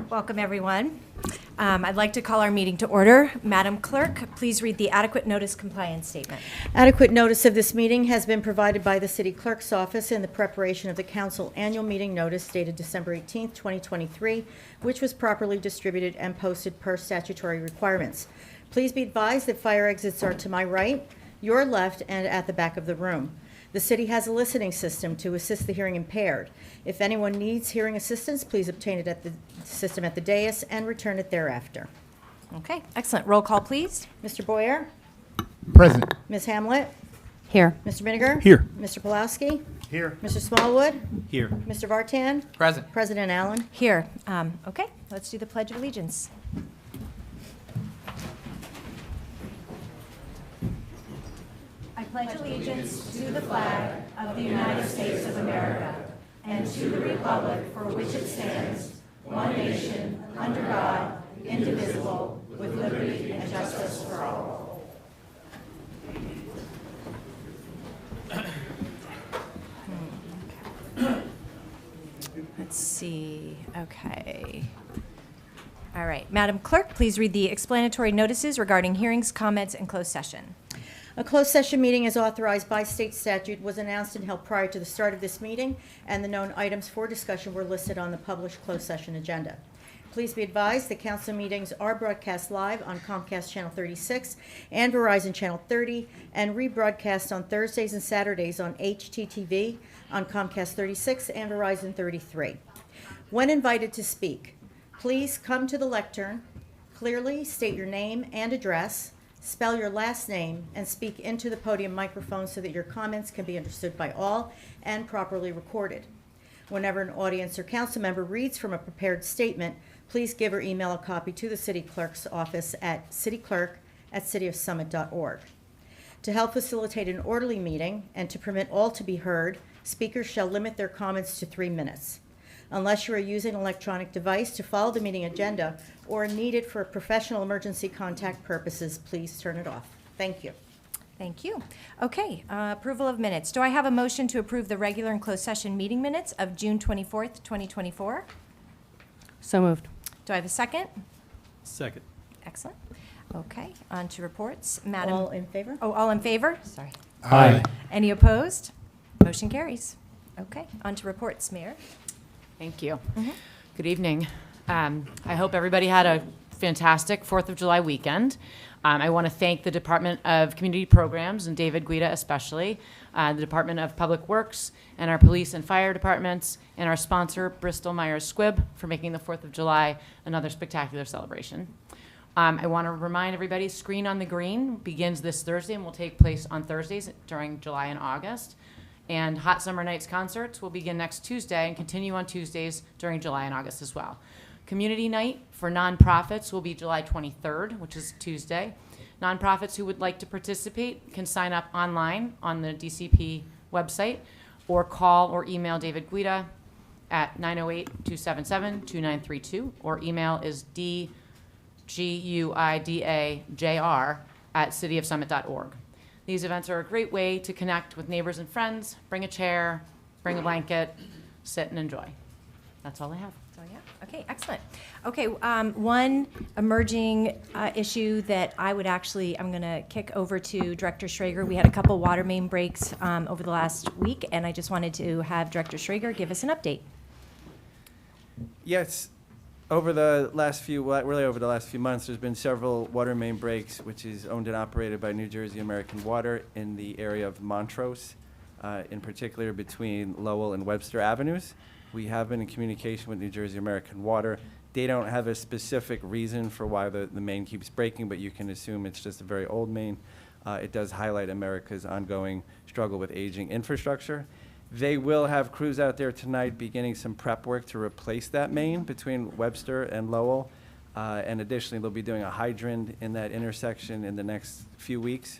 Welcome, everyone. I'd like to call our meeting to order. Madam Clerk, please read the adequate notice compliance statement. Adequate notice of this meeting has been provided by the City Clerk's office in the preparation of the Council annual meeting notice dated December 18, 2023, which was properly distributed and posted per statutory requirements. Please be advised that fire exits are to my right, your left, and at the back of the room. The city has a listening system to assist the hearing impaired. If anyone needs hearing assistance, please obtain it at the system at the dais and return it thereafter. Okay, excellent. Roll call, please. Mr. Boyer? Present. Ms. Hamlet? Here. Mr. Miniger? Here. Mr. Pulowski? Here. Mr. Smallwood? Here. Mr. Vartan? Present. President Allen? Here. Okay, let's do the Pledge of Allegiance. I pledge allegiance to the flag of the United States of America and to the republic for which it stands, one nation, under God, indivisible, with liberty and justice for all. Let's see. Okay. All right. Madam Clerk, please read the explanatory notices regarding hearings, comments, and closed session. A closed session meeting as authorized by state statute was announced and held prior to the start of this meeting, and the known items for discussion were listed on the published closed session agenda. Please be advised that council meetings are broadcast live on Comcast Channel 36 and Verizon Channel 30, and rebroadcast on Thursdays and Saturdays on HTTV on Comcast 36 and Verizon 33. When invited to speak, please come to the lectern, clearly state your name and address, spell your last name, and speak into the podium microphone so that your comments can be understood by all and properly recorded. Whenever an audience or council member reads from a prepared statement, please give or email a copy to the City Clerk's office at cityclerk@cityofsummit.org. To help facilitate an orderly meeting and to permit all to be heard, speakers shall limit their comments to 3 minutes. Unless you are using an electronic device to follow the meeting agenda or need it for professional emergency contact purposes, please turn it off. Thank you. Thank you. Okay, approval of minutes. Do I have a motion to approve the regular and closed session meeting minutes of June 24th, 2024? So moved. Do I have a second? Second. Excellent. Okay, on to reports. Madam. All in favor? Oh, all in favor? Sorry. Aye. Any opposed? Motion carries. Okay, on to reports, Mayor. Thank you. Good evening. I hope everybody had a fantastic 4th of July weekend. I want to thank the Department of Community Programs and David Guida especially, the Department of Public Works, and our police and fire departments, and our sponsor, Bristol Myers Squibb, for making the 4th of July another spectacular celebration. I want to remind everybody, Screen on the Green begins this Thursday and will take place on Thursdays during July and August. And Hot Summer Nights concerts will begin next Tuesday and continue on Tuesdays during July and August as well. Community Night for nonprofits will be July 23rd, which is Tuesday. Nonprofits who would like to participate can sign up online on the DCP website or call or email David Guida at 908-277-2932, or email is dguidajr@cityofsummit.org. These events are a great way to connect with neighbors and friends, bring a chair, bring a blanket, sit and enjoy. That's all I have. So, yeah. Okay, excellent. Okay, one emerging issue that I'm going to kick over to Director Schrager. We had a couple water main breaks over the last week, and I just wanted to have Director Schrager give us an update. Yes, over the last few months, there's been several water main breaks, which is owned and operated by New Jersey American Water in the area of Montrose, in particular between Lowell and Webster Avenues. We have been in communication with New Jersey American Water. They don't have a specific reason for why the main keeps breaking, but you can assume it's just a very old main. It does highlight America's ongoing struggle with aging infrastructure. They will have crews out there tonight beginning some prep work to replace that main between Webster and Lowell. And additionally, they'll be doing a hydrant in that intersection in the next few weeks.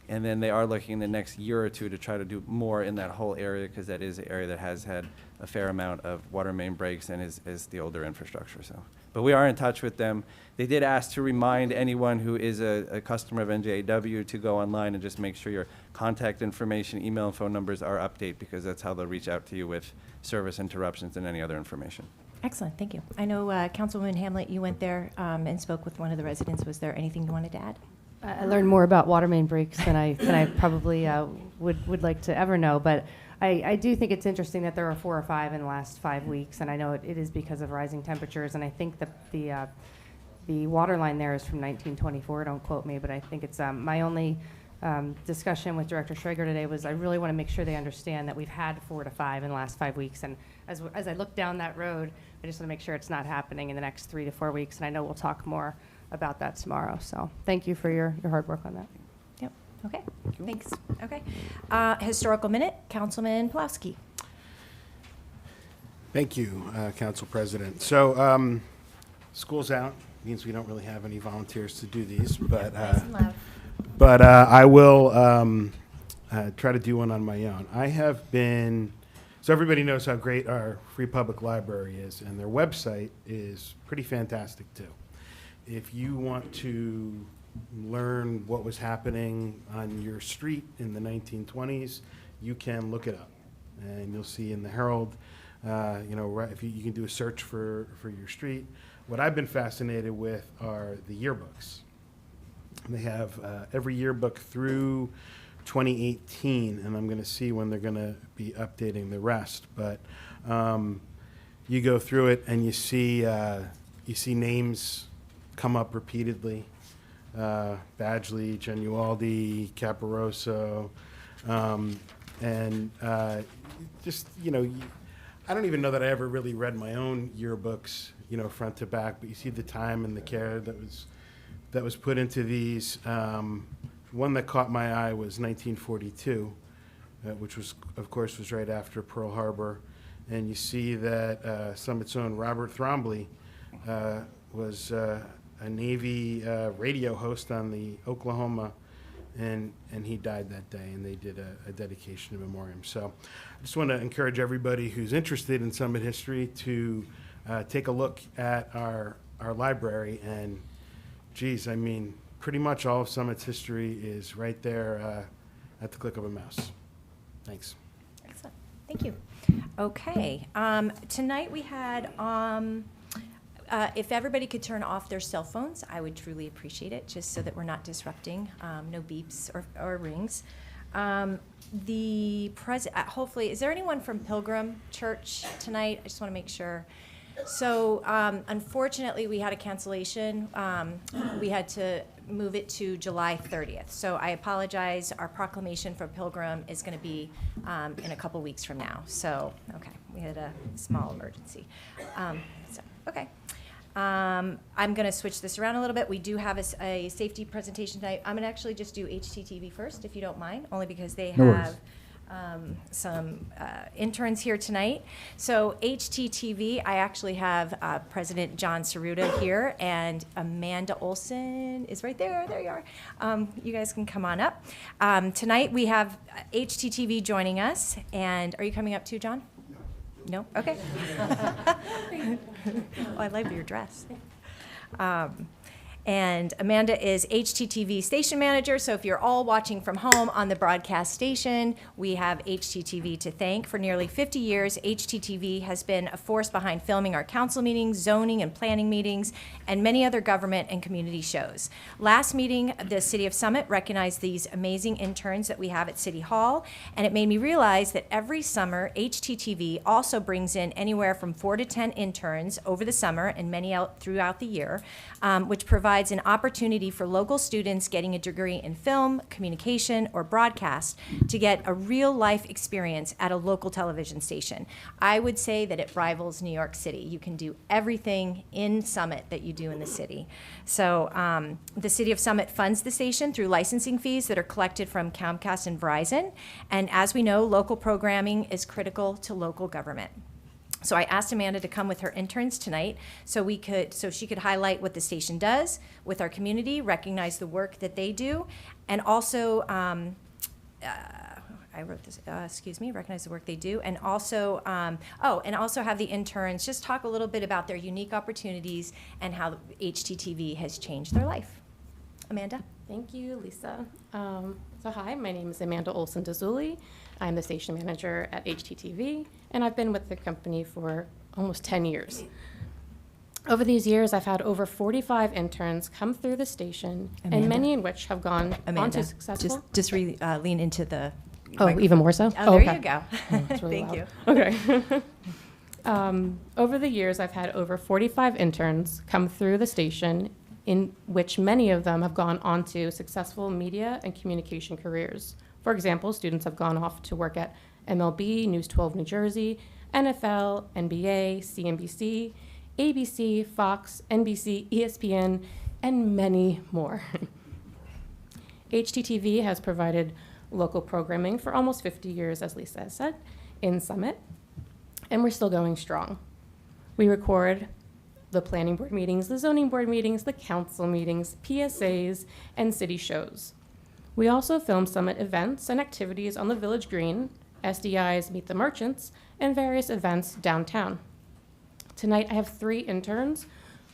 And then they are looking in the next year or two to try to do more in that whole area, because that is an area that has had a fair amount of water main breaks and is the older infrastructure. So, but we are in touch with them. They did ask to remind anyone who is a customer of NJAW to go online and just make sure your contact information, email and phone numbers are updated, because that's how they'll reach out to you with service interruptions and any other information. Excellent, thank you. I know Councilwoman Hamlet, you went there and spoke with one of the residents. Was there anything you wanted to add? I learned more about water main breaks than I probably would like to ever know, but I do think it's interesting that there are 4 or 5 in the last 5 weeks, and I know it is because of rising temperatures, and I think the water line there is from 1924. Don't quote me, but I think it's my only discussion with Director Schrager today was I really want to make sure they understand that we've had 4 to 5 in the last 5 weeks, and as I look down that road, I just want to make sure it's not happening in the next 3 to 4 weeks, and I know we'll talk more about that tomorrow. So thank you for your hard work on that. Yep, okay, thanks. Okay. Historical minute, Councilman Pulaski. Thank you, Council President. So, school's out, means we don't really have any volunteers to do these, but I will try to do one on my own. I have been, so everybody knows how great our Free Public Library is, and their website is pretty fantastic too. If you want to learn what was happening on your street in the 1920s, you can look it up, and you'll see in the Herald. Right, if you can do a search for your street. What I've been fascinated with are the yearbooks. They have every yearbook through 2018, and I'm going to see when they're going to be updating the rest. But you go through it, and you see names come up repeatedly: Badgley, Genualdi, Caparoso, and just I don't even know that I ever really read my own yearbooks, front to back. But you see the time and the care that was put into these. One that caught my eye was 1942, which was, of course, was right after Pearl Harbor, and you see that Summit's own Robert Thrombley was a Navy radio host on the Oklahoma. And he died that day, and they did a dedication of memoriam. So I just want to encourage everybody who's interested in Summit history to take a look at our library. And, geez, I mean, pretty much all of Summit's history is right there at the click of a mouse. Thanks. Excellent, thank you. Okay, tonight we had, if everybody could turn off their cell phones, I would truly appreciate it, just so that we're not disrupting, no beeps or rings. Hopefully, is there anyone from Pilgrim Church tonight? I just want to make sure. So, unfortunately, we had a cancellation. We had to move it to July 30th. So I apologize. Our proclamation for Pilgrim is going to be in a couple weeks from now. So, okay, we had a small emergency. Okay. I'm going to switch this around a little bit. We do have a safety presentation tonight. I'm going to actually just do HTTV first, if you don't mind, only because they have some interns here tonight. So HTTV, I actually have President John Saruta here, and Amanda Olson is right there. There you are. You guys can come on up. Tonight we have HTTV joining us. And are you coming up too, John? No? Okay. Oh, I love your dress. And Amanda is HTTV station manager, so if you're all watching from home on the broadcast station, we have HTTV to thank. For nearly 50 years, HTTV has been a force behind filming our council meetings, zoning and planning meetings, and many other government and community shows. Last meeting, the City of Summit recognized these amazing interns that we have at City Hall, and it made me realize that every summer, HTTV also brings in anywhere from 4 to 10 interns over the summer and many out throughout the year, which provides an opportunity for local students getting a degree in film, communication, or broadcast to get a real-life experience at a local television station. I would say that it rivals New York City. You can do everything in Summit that you do in the city. So the City of Summit funds the station through licensing fees that are collected from Comcast and Verizon. And as we know, local programming is critical to local government. So I asked Amanda to come with her interns tonight so she could highlight what the station does with our community, recognize the work that they do, and also, I wrote this, recognize the work they do, and also, and also have the interns just talk a little bit about their unique opportunities and how HTTV has changed their life. Amanda? Thank you, Lisa. So hi, my name is Amanda Olson-Dazuli. I'm the station manager at HTTV, and I've been with the company for almost 10 years. Over these years, I've had over 45 interns come through the station, Amanda. and many in which have gone on Amanda, to successful. just lean into the. Oh, even more so? Oh, there okay. you go. That's really Thank you. Okay. Over the years, I've had over 45 interns come through the station, in which many of them have gone on to successful media and communication careers. For example, students have gone off to work at MLB, News 12 New Jersey, NFL, NBA, CNBC, ABC, Fox, NBC, ESPN, and many more. HTTV has provided local programming for almost 50 years, as Lisa has said, in Summit, and we're still going strong. We record the planning board meetings, the zoning board meetings, the council meetings, PSAs, and city shows. We also film Summit events and activities on the Village Green, SDI's Meet the Merchants, and various events downtown. Tonight, I have 3 interns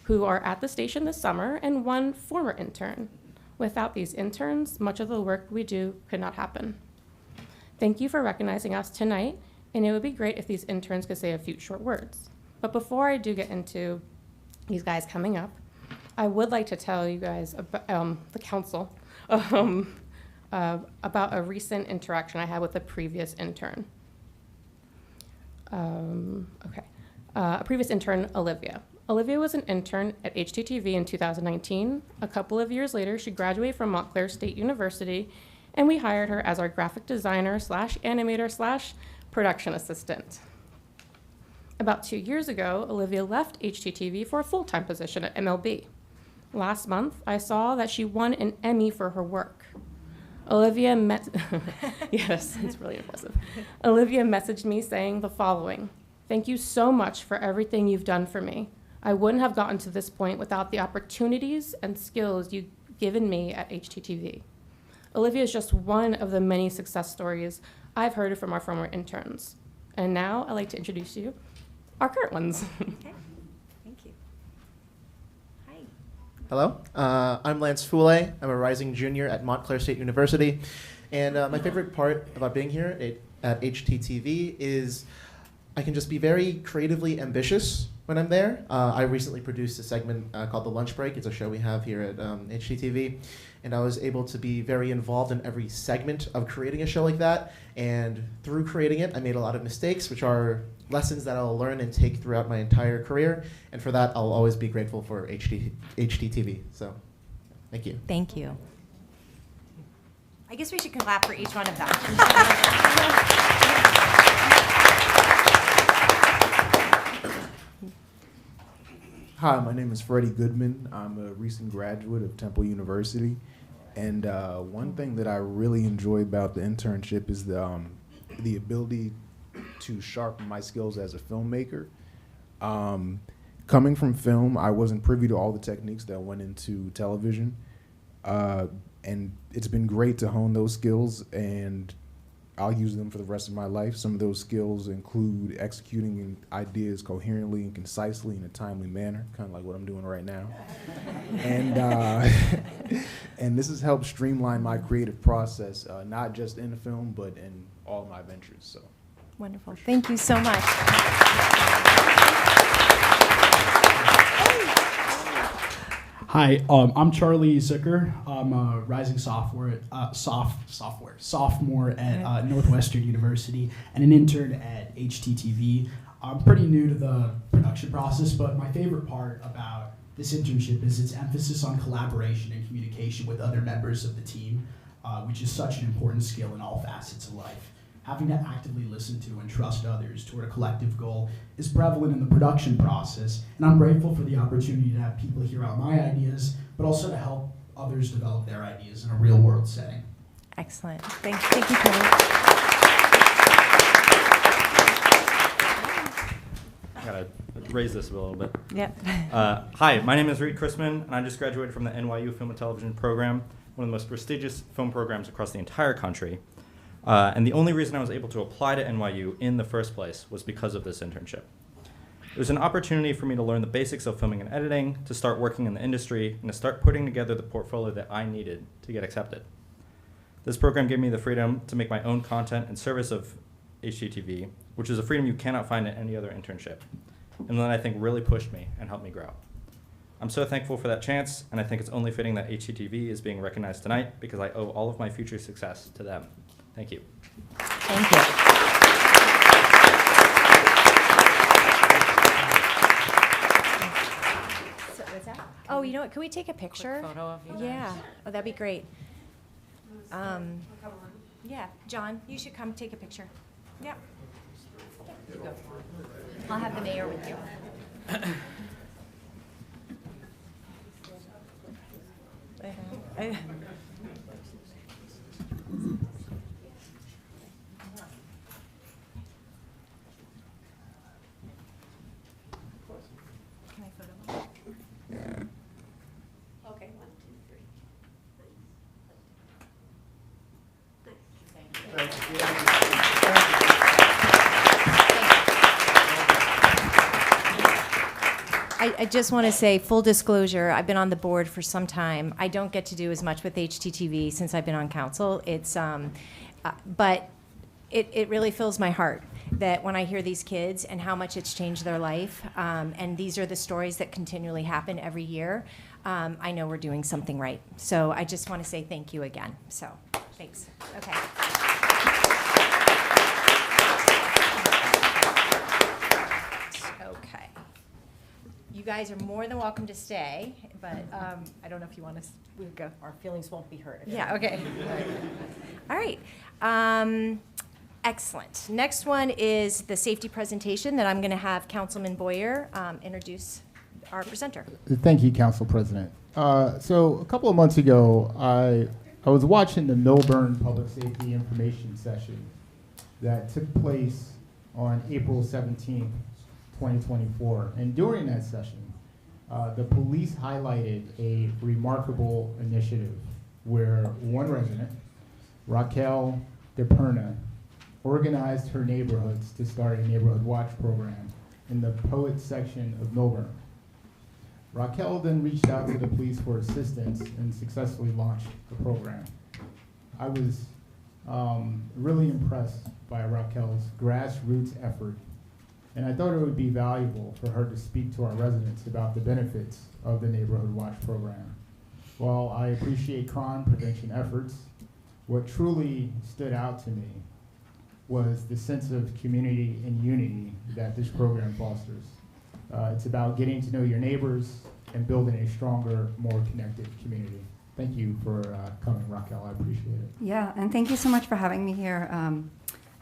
who are at the station this summer and 1 former intern. Without these interns, much of the work we do could not happen. Thank you for recognizing us tonight, and it would be great if these interns could say a few short words. But before I do get into these guys coming up, I would like to tell you guys about the council about a recent interaction I had with a previous intern. A previous intern, Olivia. Olivia was an intern at HTTV in 2019. A couple of years later, she graduated from Montclair State University, and we hired her as our graphic designer / animator / production assistant. About 2 years ago, Olivia left HTTV for a full-time position at MLB. Last month, I saw that she won an Emmy for her work. Olivia yes, it's really impressive. Olivia messaged me saying the following: "Thank you so much for everything you've done for me. I wouldn't have gotten to this point without the opportunities and skills you've given me at HTTV." Olivia is just one of the many success stories I've heard from our former interns. And now I'd like to introduce you our current ones. Okay, thank you. Hi. Hello, I'm Lance Foulé. I'm a rising junior at Montclair State University. And my favorite part about being here at HTTV is I can just be very creatively ambitious when I'm there. I recently produced a segment called The Lunch Break. It's a show we have here at HTTV. And I was able to be very involved in every segment of creating a show like that. And through creating it, I made a lot of mistakes, which are lessons that I'll learn and take throughout my entire career. And for that, I'll always be grateful for HTTV. So, thank you. Thank you. I guess we should clap for each one of them. Hi, my name is Freddie Goodman. I'm a recent graduate of Temple University. And one thing that I really enjoy about the internship is the ability to sharpen my skills as a filmmaker. Coming from film, I wasn't privy to all the techniques that went into television. And it's been great to hone those skills, and I'll use them for the rest of my life. Some of those skills include executing ideas coherently and concisely in a timely manner, kind of like what I'm doing right now. And and this has helped streamline my creative process, not just in the film, but in all my ventures. So, Wonderful. Thank you so much. Hi, I'm Charlie Zucker. I'm a rising sophomore at Northwestern University and an intern at HTTV. I'm pretty new to the production process, but my favorite part about this internship is its emphasis on collaboration and communication with other members of the team, which is such an important skill in all facets of life. Having to actively listen to and trust others toward a collective goal is prevalent in the production process, and I'm grateful for the opportunity to have people hear out my ideas, but also to help others develop their ideas in a real-world setting. Excellent. Thank you, Kelly. I gotta raise this a little bit. Yep. Hi, my name is Reed Chrisman, and I just graduated from the NYU Film and Television program, one of the most prestigious film programs across the entire country. And the only reason I was able to apply to NYU in the first place was because of this internship. It was an opportunity for me to learn the basics of filming and editing, to start working in the industry, and to start putting together the portfolio that I needed to get accepted. This program gave me the freedom to make my own content in service of HTTV, which is a freedom you cannot find at any other internship. and one that I think really pushed me and helped me grow. I'm so thankful for that chance, and I think it's only fitting that HTTV is being recognized tonight because I owe all of my future success to them. Thank you. Thank you. So, what's that? Oh, you know what? Can we take a picture? Quick photo of you guys. Yeah. Oh, that'd be great. Yeah, John, you should come take a picture. Yep. I'll have the mayor with you. Can I photo? Okay, 1, 2, 3. I just want to say, full disclosure, I've been on the board for some time. I don't get to do as much with HTTV since I've been on council. But it really fills my heart that when I hear these kids and how much it's changed their life, and these are the stories that continually happen every year, I know we're doing something right. So I just want to say thank you again. So, thanks. Okay. Okay. You guys are more than welcome to stay, but I don't know if you want to. We'll go. Our feelings won't be hurt. Yeah. Okay. All right. Excellent. Next one is the safety presentation that I'm going to have Councilman Boyer introduce our presenter. Thank you, Council President. So a couple of months ago, I was watching the Milburn Public Safety Information Session that took place on April 17th, 2024. And during that session, the police highlighted a remarkable initiative where one resident, Raquel DePerna, organized her neighborhoods to start a neighborhood watch program in the Poets section of Milburn. Raquel then reached out to the police for assistance and successfully launched the program. I was really impressed by Raquel's grassroots effort, and I thought it would be valuable for her to speak to our residents about the benefits of the Neighborhood Watch program. While I appreciate crime prevention efforts, what truly stood out to me was the sense of community and unity that this program fosters. It's about getting to know your neighbors and building a stronger, more connected community. Thank you for coming, Raquel. I appreciate it. Yeah, and thank you so much for having me here.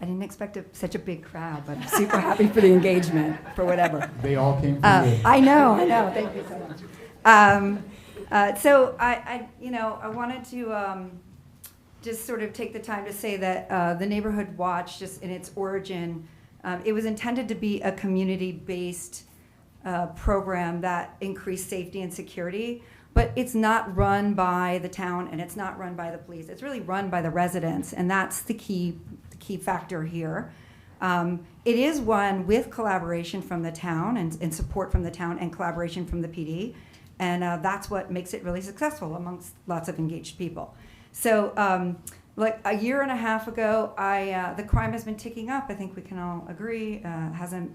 I didn't expect such a big crowd, but I'm super happy for the engagement, for whatever. They all came for you. I know. Thank you so much. So I wanted to just sort of take the time to say that the Neighborhood Watch, just in its origin, it was intended to be a community-based program that increased safety and security, but it's not run by the town and it's not run by the police. It's really run by the residents, and that's the key factor here. It is one with collaboration from the town and support from the town and collaboration from the PD, and that's what makes it really successful amongst lots of engaged people. So like a year and a half ago, the crime has been ticking up. I think we can all agree. Hasn't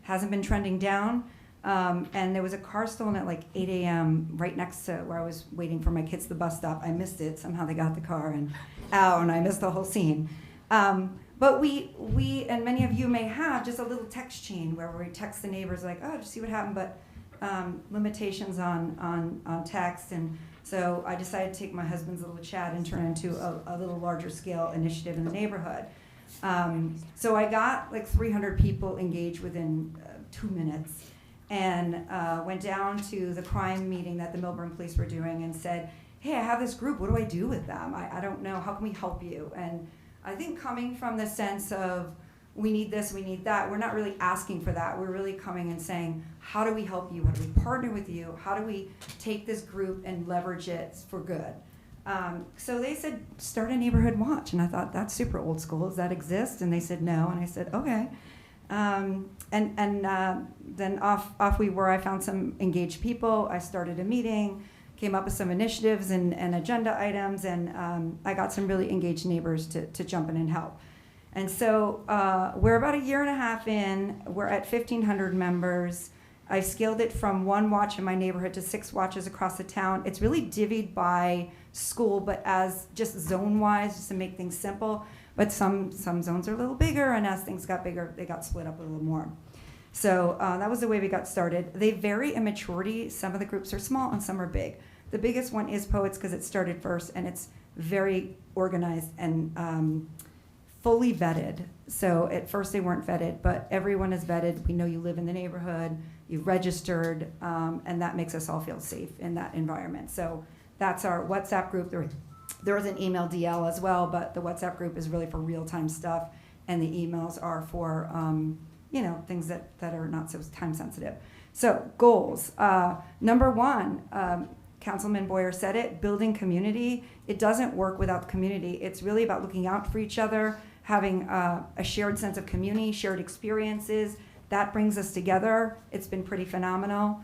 been trending down. And there was a car stolen at like 8 a.m. right next to where I was waiting for my kids to the bus stop. I missed it. Somehow they got the car and I missed the whole scene. But we and many of you may have just a little text chain where we text the neighbors like, oh, just see what happened, but limitations on text. And so I decided to take my husband's little chat and turn it into a little larger scale initiative in the neighborhood. So I got like 300 people engaged within 2 minutes. And went down to the crime meeting that the Milburn police were doing and said, hey, I have this group, what do I do with them? I don't know, how can we help you? And I think coming from the sense of we need this, we need that, we're not really asking for that. We're really coming and saying, how do we help you? How do we partner with you? How do we take this group and leverage it for good? So they said, start a neighborhood watch. And I thought, that's super old school, does that exist? And they said, no. And I said, okay. Then off we were. I found some engaged people. I started a meeting, came up with some initiatives and agenda items, and I got some really engaged neighbors to jump in and help. And so we're about a year and a half in. We're at 1,500 members. I've scaled it from 1 watch in my neighborhood to 6 watches across the town. It's really divvied by school, but as just zone-wise, just to make things simple. But some zones are a little bigger, and as things got bigger, they got split up a little more. So that was the way we got started. They vary in maturity. Some of the groups are small and some are big. The biggest one is Poets because it started first, and it's very organized and fully vetted. So at first they weren't vetted, but everyone is vetted. We know you live in the neighborhood, you've registered, and that makes us all feel safe in that environment. So that's our WhatsApp group. There is an email DL as well, but the WhatsApp group is really for real-time stuff, and the emails are for things that are not so time sensitive. So goals. Number 1, Councilman Boyer said it, building community. It doesn't work without the community. It's really about looking out for each other, having a shared sense of community, shared experiences. That brings us together. It's been pretty phenomenal.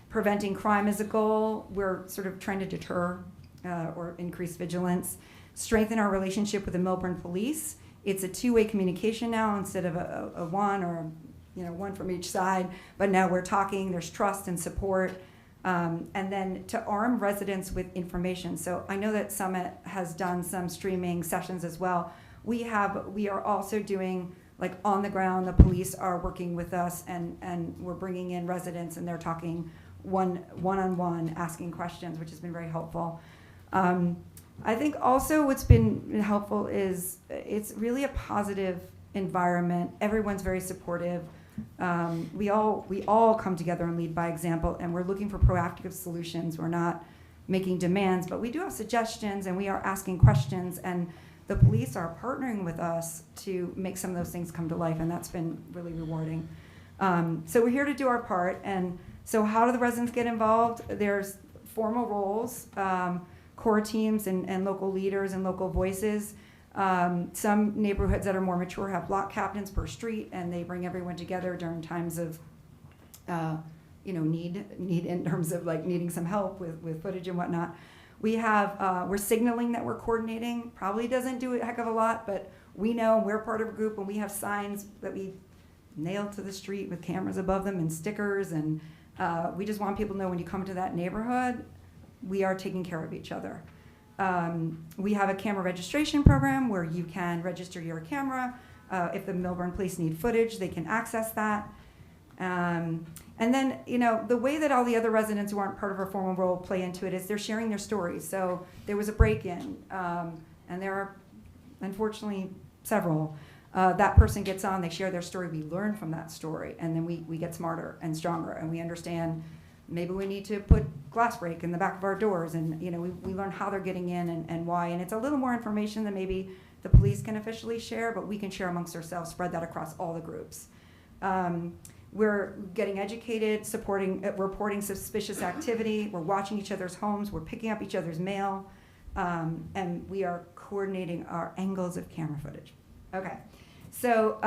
Preventing crime is a goal. We're sort of trying to deter or increase vigilance. Strengthen our relationship with the Melbourne Police. It's a two-way communication now instead of a one or one from each side. But now we're talking. There's trust and support. And then to arm residents with information. So I know that Summit has done some streaming sessions as well. We are also doing, like, on the ground, the police are working with us, and we're bringing in residents, and they're talking one-on-one, asking questions, which has been very helpful. I think also what's been helpful is it's really a positive environment. Everyone's very supportive. We all come together and lead by example, and we're looking for proactive solutions. We're not making demands, but we do have suggestions, and we are asking questions, and the police are partnering with us to make some of those things come to life, and that's been really rewarding. So we're here to do our part, and so how do the residents get involved? There's formal roles, core teams and local leaders and local voices. Some neighborhoods that are more mature have block captains per street, and they bring everyone together during times of need in terms of like needing some help with footage and whatnot. We're signaling that we're coordinating. Probably doesn't do a heck of a lot, but we know we're part of a group, and we have signs that we nail to the street with cameras above them and stickers, and we just want people to know when you come to that neighborhood, we are taking care of each other. We have a camera registration program where you can register your camera. If the Melbourne Police need footage, they can access that. And then, the way that all the other residents who aren't part of our formal role play into it is they're sharing their stories. So there was a break-in, and there are, unfortunately, several. That person gets on, they share their story, we learn from that story, and then we get smarter and stronger, and we understand maybe we need to put glass break in the back of our doors, and we learn how they're getting in and why, and it's a little more information than maybe the police can officially share, but we can share amongst ourselves, spread that across all the groups. We're getting educated, reporting suspicious activity, we're watching each other's homes, we're picking up each other's mail, and we are coordinating our angles of camera footage. Okay, so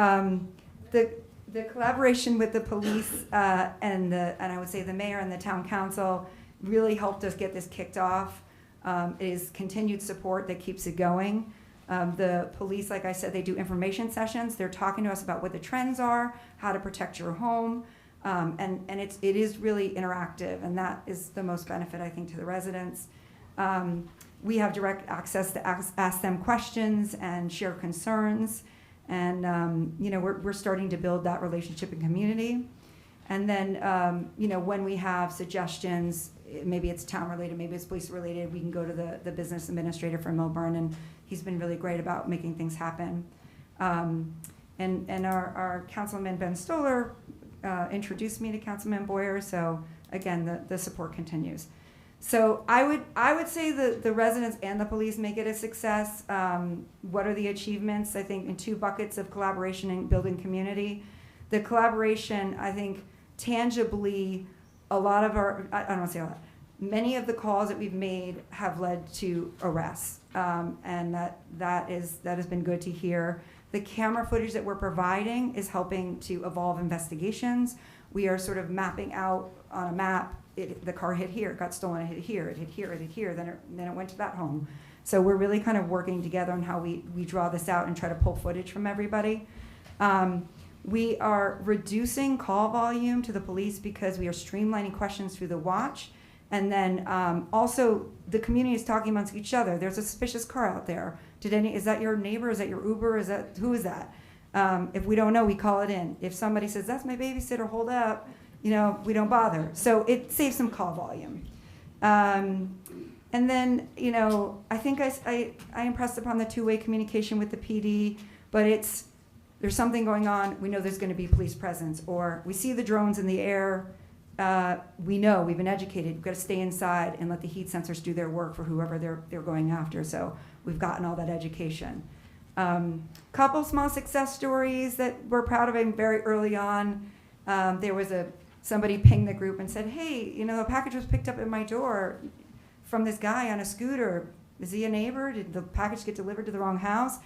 the collaboration with the police and I would say the mayor and the town council really helped us get this kicked off. It is continued support that keeps it going. The police, like I said, they do information sessions. They're talking to us about what the trends are, how to protect your home, and it is really interactive, and that is the most benefit, I think, to the residents. We have direct access to ask them questions and share concerns, and we're starting to build that relationship and community. And then when we have suggestions, maybe it's town related, maybe it's police related, we can go to the business administrator for Melbourne, and he's been really great about making things happen. And our Councilman Ben Stoller introduced me to Councilman Boyer, so again, the support continues. So I would say the residents and the police make it a success. What are the achievements? I think in 2 buckets of collaboration and building community. The collaboration, I think, tangibly, a lot of our, I don't want to say a lot, many of the calls that we've made have led to arrests, and that has been good to hear. The camera footage that we're providing is helping to evolve investigations. We are sort of mapping out on a map the car hit here, it got stolen, it hit here, it hit here, it hit here, then it went to that home. So we're really kind of working together on how we draw this out and try to pull footage from everybody. We are reducing call volume to the police because we are streamlining questions through the watch. And then also the community is talking amongst each other. There's a suspicious car out there. Is that your neighbor? Is that your Uber? Who is that? If we don't know, we call it in. If somebody says, that's my babysitter, hold up, we don't bother. So it saves some call volume. And then, I think I impressed upon the two-way communication with the PD, but there's something going on. We know there's going to be police presence, or we see the drones in the air. We know, we've been educated, we've got to stay inside and let the heat sensors do their work for whoever they're going after. So we've gotten all that education. Couple small success stories that we're proud of very early on. There was somebody pinged the group and said, hey, a package was picked up at my door from this guy on a scooter. Is he a neighbor? Did the package get delivered to the wrong house?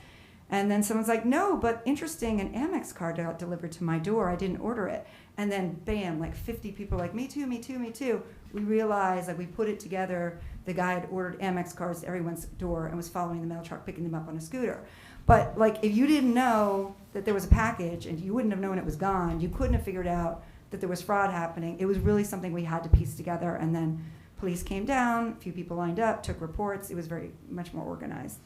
And then someone's like, no, but interesting, an Amex card got delivered to my door. I didn't order it. And then bam, like 50 people are like, me too, me too, me too. We realized, we put it together. The guy had ordered Amex cards to everyone's door and was following the mail truck, picking them up on a scooter. But if you didn't know that there was a package and you wouldn't have known it was gone, you couldn't have figured out that there was fraud happening. It was really something we had to piece together. And then police came down, a few people lined up, took reports. It was very much more organized.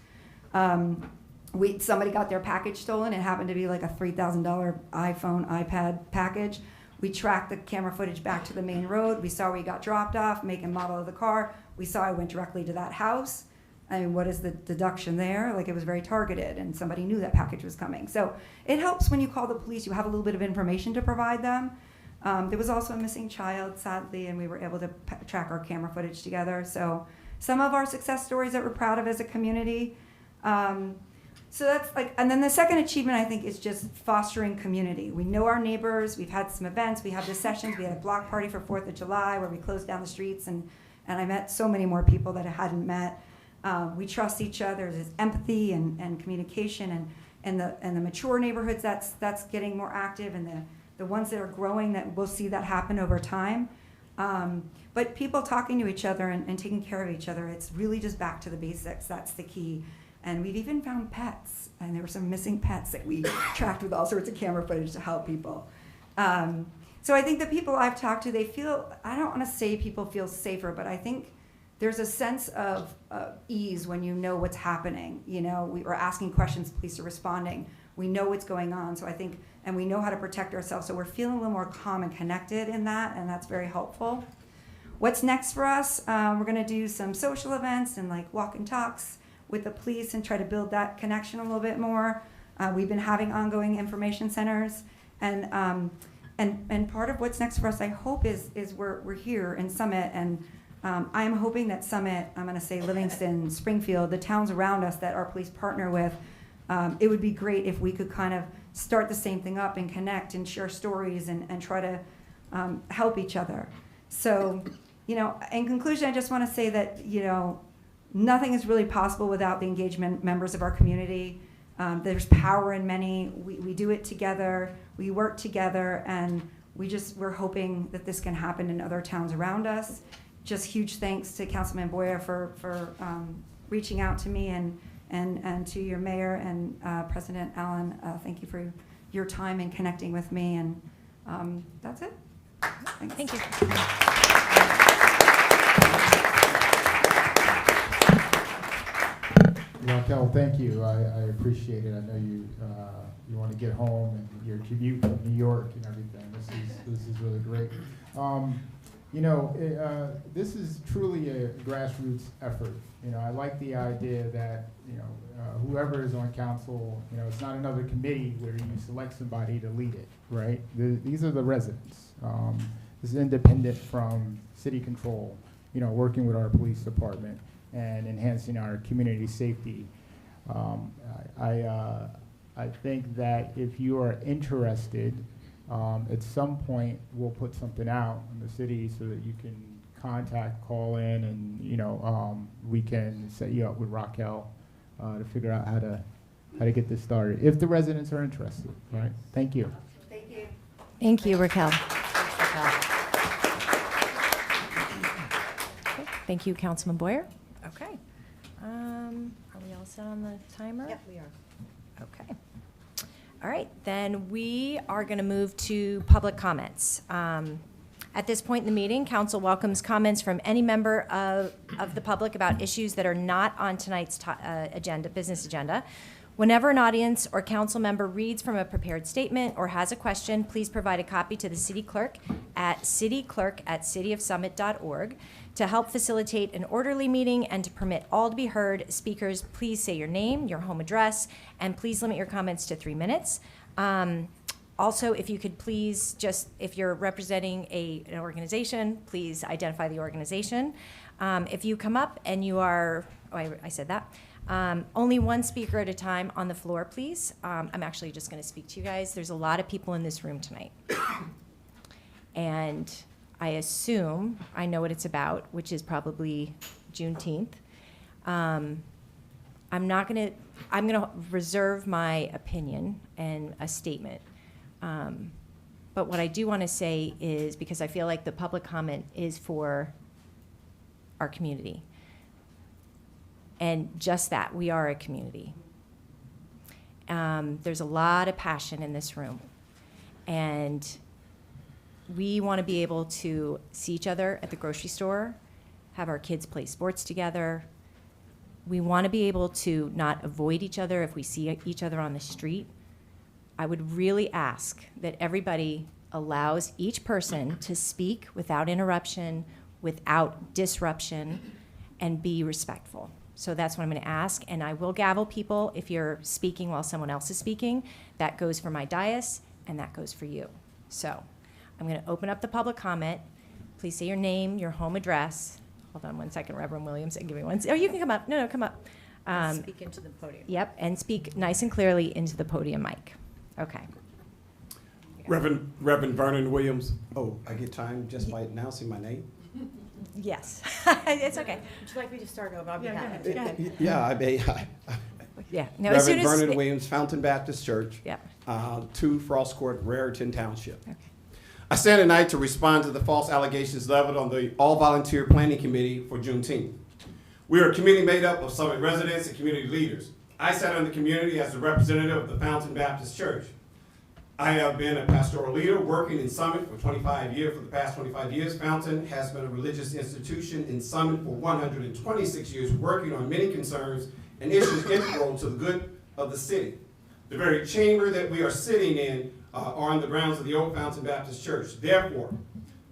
Somebody got their package stolen. It happened to be like a $3,000 iPhone, iPad package. We tracked the camera footage back to the main road. We saw where he got dropped off, make and model of the car. We saw it went directly to that house. I mean, what is the deduction there? It was very targeted, and somebody knew that package was coming. So it helps when you call the police. You have a little bit of information to provide them. There was also a missing child, sadly, and we were able to track our camera footage together. So some of our success stories that we're proud of as a community. So that's and then the second achievement, I think, is just fostering community. We know our neighbors. We've had some events. We have the sessions. We had a block party for 4th of July where we closed down the streets, and I met so many more people that I hadn't met. We trust each other. There's empathy and communication, and the mature neighborhoods that's getting more active, and the ones that are growing, that we'll see that happen over time. But people talking to each other and taking care of each other, it's really just back to the basics. That's the key. And we've even found pets, and there were some missing pets that we tracked with all sorts of camera footage to help people. So I think the people I've talked to, they feel, I don't want to say people feel safer, but I think there's a sense of ease when you know what's happening. We are asking questions, police are responding. We know what's going on, so I think, and we know how to protect ourselves, so we're feeling a little more calm and connected in that, and that's very helpful. What's next for us? We're going to do some social events and walk and talks with the police and try to build that connection a little bit more. We've been having ongoing information centers, and part of what's next for us, I hope, is we're here in Summit, and I'm hoping that Summit, I'm going to say Livingston, Springfield, the towns around us that our police partner with, it would be great if we could kind of start the same thing up and connect and share stories and try to help each other. So, in conclusion, I just want to say that, nothing is really possible without the engagement members of our community. There's power in many. We do it together. We work together, and we're hoping that this can happen in other towns around us. Just huge thanks to Councilman Boyer for reaching out to me, and to your mayor and President Allen. Thank you for your time and connecting with me, and that's it. Thanks. Thank you. Raquel, thank you. I appreciate it. I know you want to get home and your commute from New York and everything. This is really great. This is truly a grassroots effort. I like the idea that whoever is on council, it's not another committee where you select somebody to lead it, right? These are the residents. This is independent from city control. Working with our police department and enhancing our community safety. I think that if you are interested, at some point we'll put something out in the city so that you can call in, and we can set you up with Raquel to figure out how to get this started if the residents are interested. Right? Thank you. Thank you. Thank you, Raquel. Thank you, Councilman Boyer. Okay. Are we all set on the timer? Yep, we are. Okay. All right, then we are going to move to public comments. At this point in the meeting, council welcomes comments from any member of the public about issues that are not on tonight's business agenda. Whenever an audience or council member reads from a prepared statement or has a question, please provide a copy to the city clerk at cityclerk@cityofsummit.org. To help facilitate an orderly meeting and to permit all to be heard, speakers, please say your name, your home address, and please limit your comments to 3 minutes. Also, if you could please just, if you're representing an organization, please identify the organization. If you come up and you are, I said that. Only one speaker at a time on the floor, please. I'm actually just going to speak to you guys. There's a lot of people in this room tonight. And I assume I know what it's about, which is probably Juneteenth. I'm going to reserve my opinion and a statement. But what I do want to say is, because I feel like the public comment is for our community. And just that, we are a community. There's a lot of passion in this room. And we want to be able to see each other at the grocery store, have our kids play sports together. We want to be able to not avoid each other if we see each other on the street. I would really ask that everybody allows each person to speak without interruption, without disruption, and be respectful. So that's what I'm going to ask, and I will gavel people if you're speaking while someone else is speaking. That goes for my dais, and that goes for you. So I'm going to open up the public comment. Please say your name, your home address. Hold on one second, Reverend Williams, and give me one. Oh, you can come up. No, come up. Speak into the podium. Yep, and speak nice and clearly into the podium mic. Okay. Reverend Vernon Williams. Oh, I get time just by announcing my name? Yes, it's okay. Would you like me to start over? I'll be happy. Go ahead. Yeah, I may. Yeah. No, as soon Reverend as Vernon Williams, Fountain Baptist Church, Yeah. 2 Frost Court, Raritan Township. Okay. I stand tonight to respond to the false allegations leveled on the all-volunteer planning committee for Juneteenth. We are a committee made up of Summit residents and community leaders. I sat in the community as the representative of the Fountain Baptist Church. I have been a pastoral leader working in Summit for 25 years. For the past 25 years, Fountain has been a religious institution in Summit for 126 years, working on many concerns and issues integral to the good of the city. The very chamber that we are sitting in are on the grounds of the old Fountain Baptist Church. Therefore,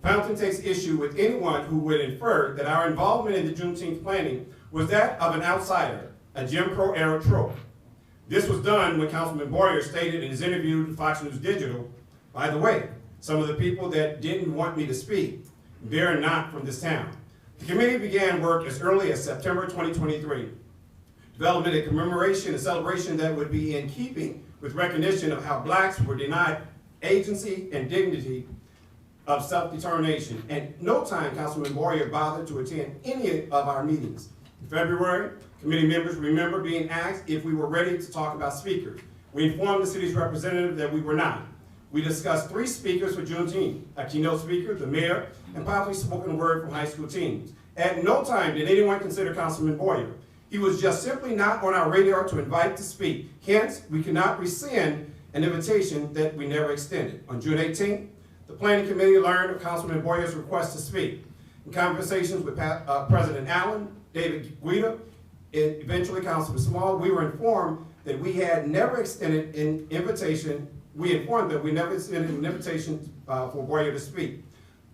Fountain takes issue with anyone who would infer that our involvement in the Juneteenth planning was that of an outsider, a Jim Crow era trope. This was done when Councilman Boyer stated in his interview to Fox News Digital, by the way, some of the people that didn't want me to speak, they're not from this town. The committee began work as early as September 2023, developing a commemoration and celebration that would be in keeping with recognition of how blacks were denied agency and dignity of self-determination. And no time Councilman Boyer bothered to attend any of our meetings. In February, committee members remember being asked if we were ready to talk about speakers. We informed the city's representative that we were not. We discussed 3 speakers for Juneteenth, a keynote speaker, the mayor, and possibly spoken word from high school teens. At no time did anyone consider Councilman Boyer. He was just simply not on our radar to invite to speak. Hence, we cannot rescind an invitation that we never extended. On June 18th, the planning committee learned of Councilman Boyer's request to speak. In conversations with President Allen, David Guida, and eventually Councilman Small, we were informed that we had never extended an invitation. We informed that we never extended an invitation for Boyer to speak.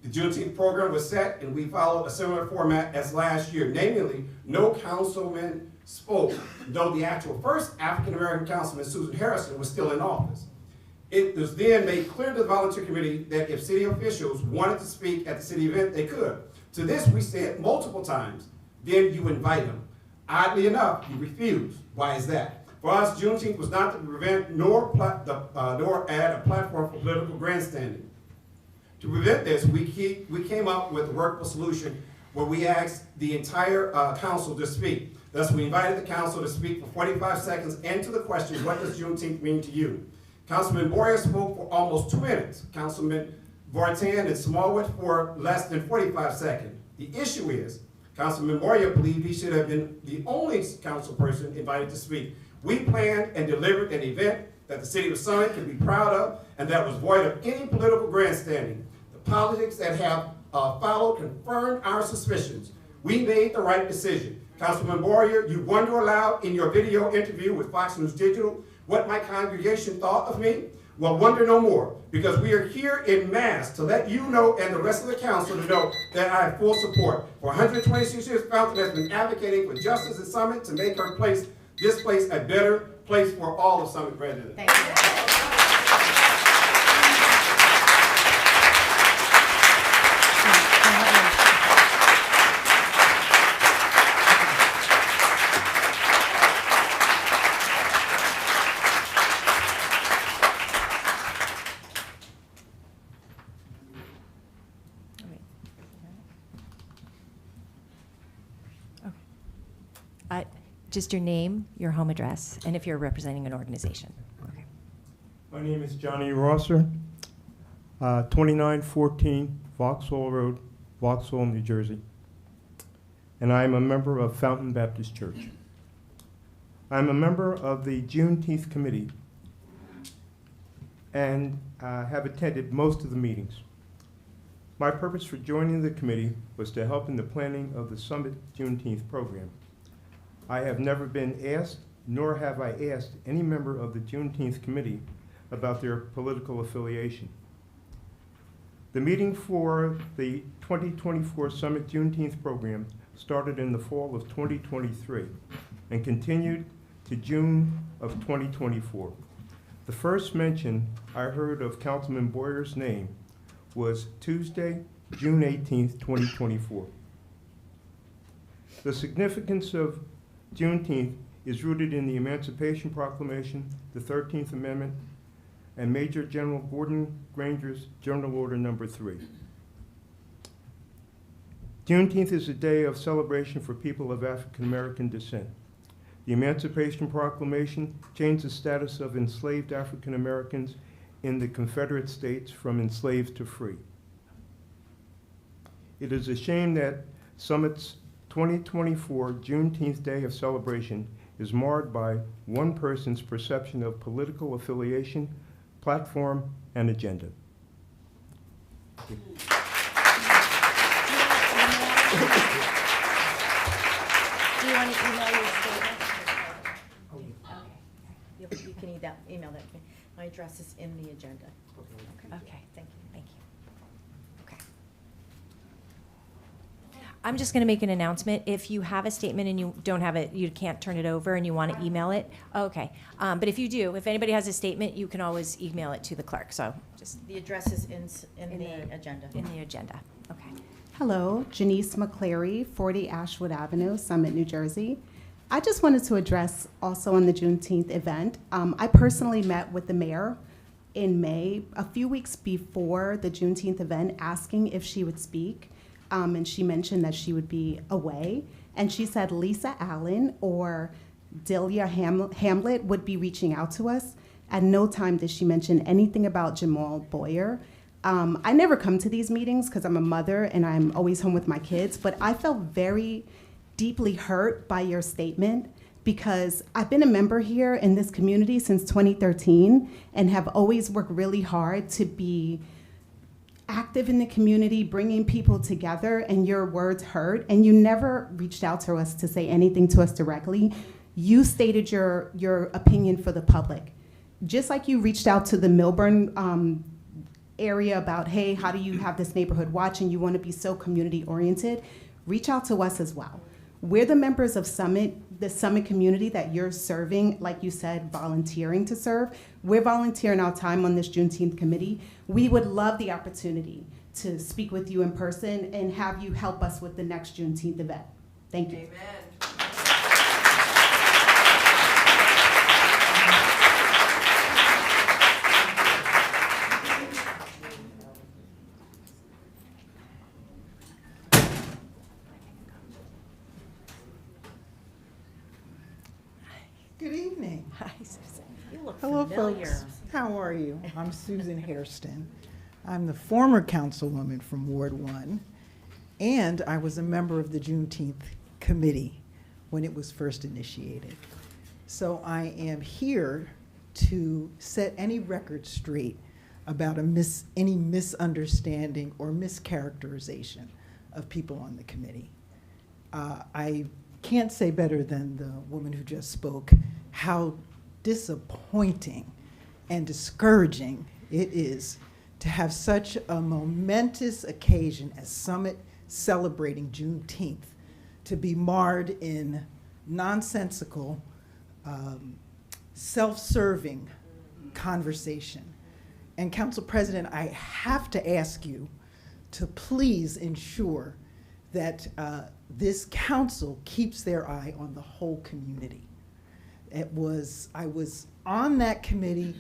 The Juneteenth program was set, and we followed a similar format as last year. Namely, no councilman spoke, though the actual first African-American councilman, Susan Harrison, was still in office. It was then made clear to the volunteer committee that if city officials wanted to speak at the city event, they could. To this, we said multiple times, then you invite them. Oddly enough, you refused. Why is that? For us, Juneteenth was not to prevent nor add a platform for political grandstanding. To prevent this, we came up with a workable solution where we asked the entire council to speak. Thus, we invited the council to speak for 45 seconds and to the question, what does Juneteenth mean to you? Councilman Boyer spoke for almost 2 minutes. Councilman Vartan and Smallwood for less than 45 seconds. The issue is, Councilman Moyer believed he should have been the only council person invited to speak. We planned and delivered an event that the city of Summit can be proud of and that was void of any political grandstanding. The politics that have followed confirmed our suspicions. We made the right decision. Councilman Moyer, you wonder aloud in your video interview with Fox News Digital what my congregation thought of me. Well, wonder no more, because we are here in mass to let you know and the rest of the council to know that I have full support. For 126 years, Fountain has been advocating for justice in Summit to make this place a better place for all of Summit residents. Thank you. Just your name, your home address, and if you're representing an organization. Okay. My name is Johnny Rosser, 2914 Vauxhall Road, Vauxhall, New Jersey. And I am a member of Fountain Baptist Church. I'm a member of the Juneteenth Committee and have attended most of the meetings. My purpose for joining the committee was to help in the planning of the Summit Juneteenth program. I have never been asked, nor have I asked any member of the Juneteenth Committee about their political affiliation. The meeting for the 2024 Summit Juneteenth program started in the fall of 2023 and continued to June of 2024. The first mention I heard of Councilman Boyer's name was Tuesday, June 18th, 2024. The significance of Juneteenth is rooted in the Emancipation Proclamation, the 13th Amendment, and Major General Gordon Granger's General Order No. 3. Juneteenth is a day of celebration for people of African American descent. The Emancipation Proclamation changed the status of enslaved African Americans in the Confederate States from enslaved to free. It is a shame that Summit's 2024 Juneteenth Day of celebration is marred by one person's perception of political affiliation, platform, and agenda. Do you want to email your statement? Okay. You can email that to me. My address is in the agenda. Okay, thank you, thank you. Okay. I'm just going to make an announcement. If you have a statement and you don't have it, you can't turn it over and you want to email it, okay. But if you do, if anybody has a statement, you can always email it to the clerk, so just. The address is in the agenda. In the agenda, okay. Hello, Janice McCleary, 40 Ashwood Avenue, Summit, New Jersey. I just wanted to address also on the Juneteenth event. I personally met with the mayor in May, a few weeks before the Juneteenth event, asking if she would speak. And she mentioned that she would be away. And she said Lisa Allen or Delia Hamlet would be reaching out to us. At no time did she mention anything about Jamal Boyer. I never come to these meetings because I'm a mother and I'm always home with my kids, but I felt very deeply hurt by your statement because I've been a member here in this community since 2013 and have always worked really hard to be active in the community, bringing people together, and your words hurt, and you never reached out to us to say anything to us directly. You stated your opinion for the public. Just like you reached out to the Milburn area about, hey, how do you have this neighborhood watch and you want to be so community oriented, reach out to us as well. We're the members of Summit, the Summit community that you're serving, like you said, volunteering to serve. We're volunteering our time on this Juneteenth committee. We would love the opportunity to speak with you in person and have you help us with the next Juneteenth event. Thank you. Amen. Good evening. Hi, Susan. You look Hello, familiar. folks. How are you? I'm Susan Hairston. I'm the former councilwoman from Ward 1. And I was a member of the Juneteenth committee when it was first initiated. So I am here to set any record straight about any misunderstanding or mischaracterization of people on the committee. I can't say better than the woman who just spoke how disappointing and discouraging it is to have such a momentous occasion as Summit celebrating Juneteenth to be marred in nonsensical, self-serving conversation. And Council President, I have to ask you to please ensure that this council keeps their eye on the whole community. I was on that committee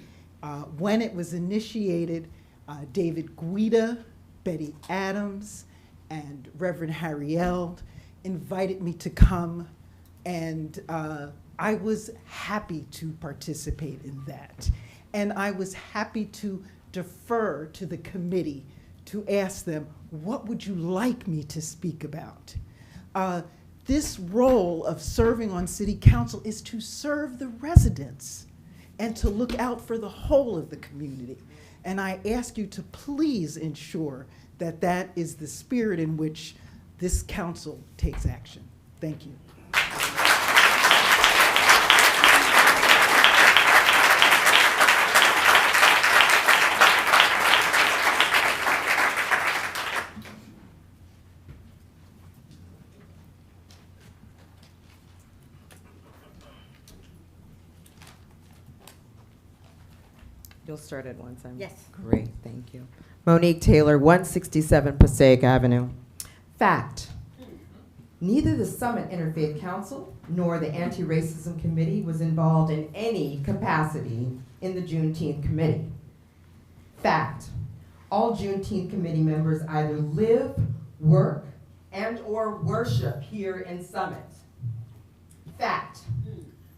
when it was initiated. David Guida, Betty Adams, and Reverend Harrield invited me to come, and I was happy to participate in that. And I was happy to defer to the committee to ask them, what would you like me to speak about? This role of serving on city council is to serve the residents and to look out for the whole of the community. And I ask you to please ensure that that is the spirit in which this council takes action. Thank you. You'll start at once. Yes. Great, thank you. Monique Taylor, 167 Passaic Avenue. Fact: neither the Summit Interfaith Council nor the Anti-Racism Committee was involved in any capacity in the Juneteenth Committee. Fact: all Juneteenth Committee members either live, work, and/or worship here in Summit. Fact: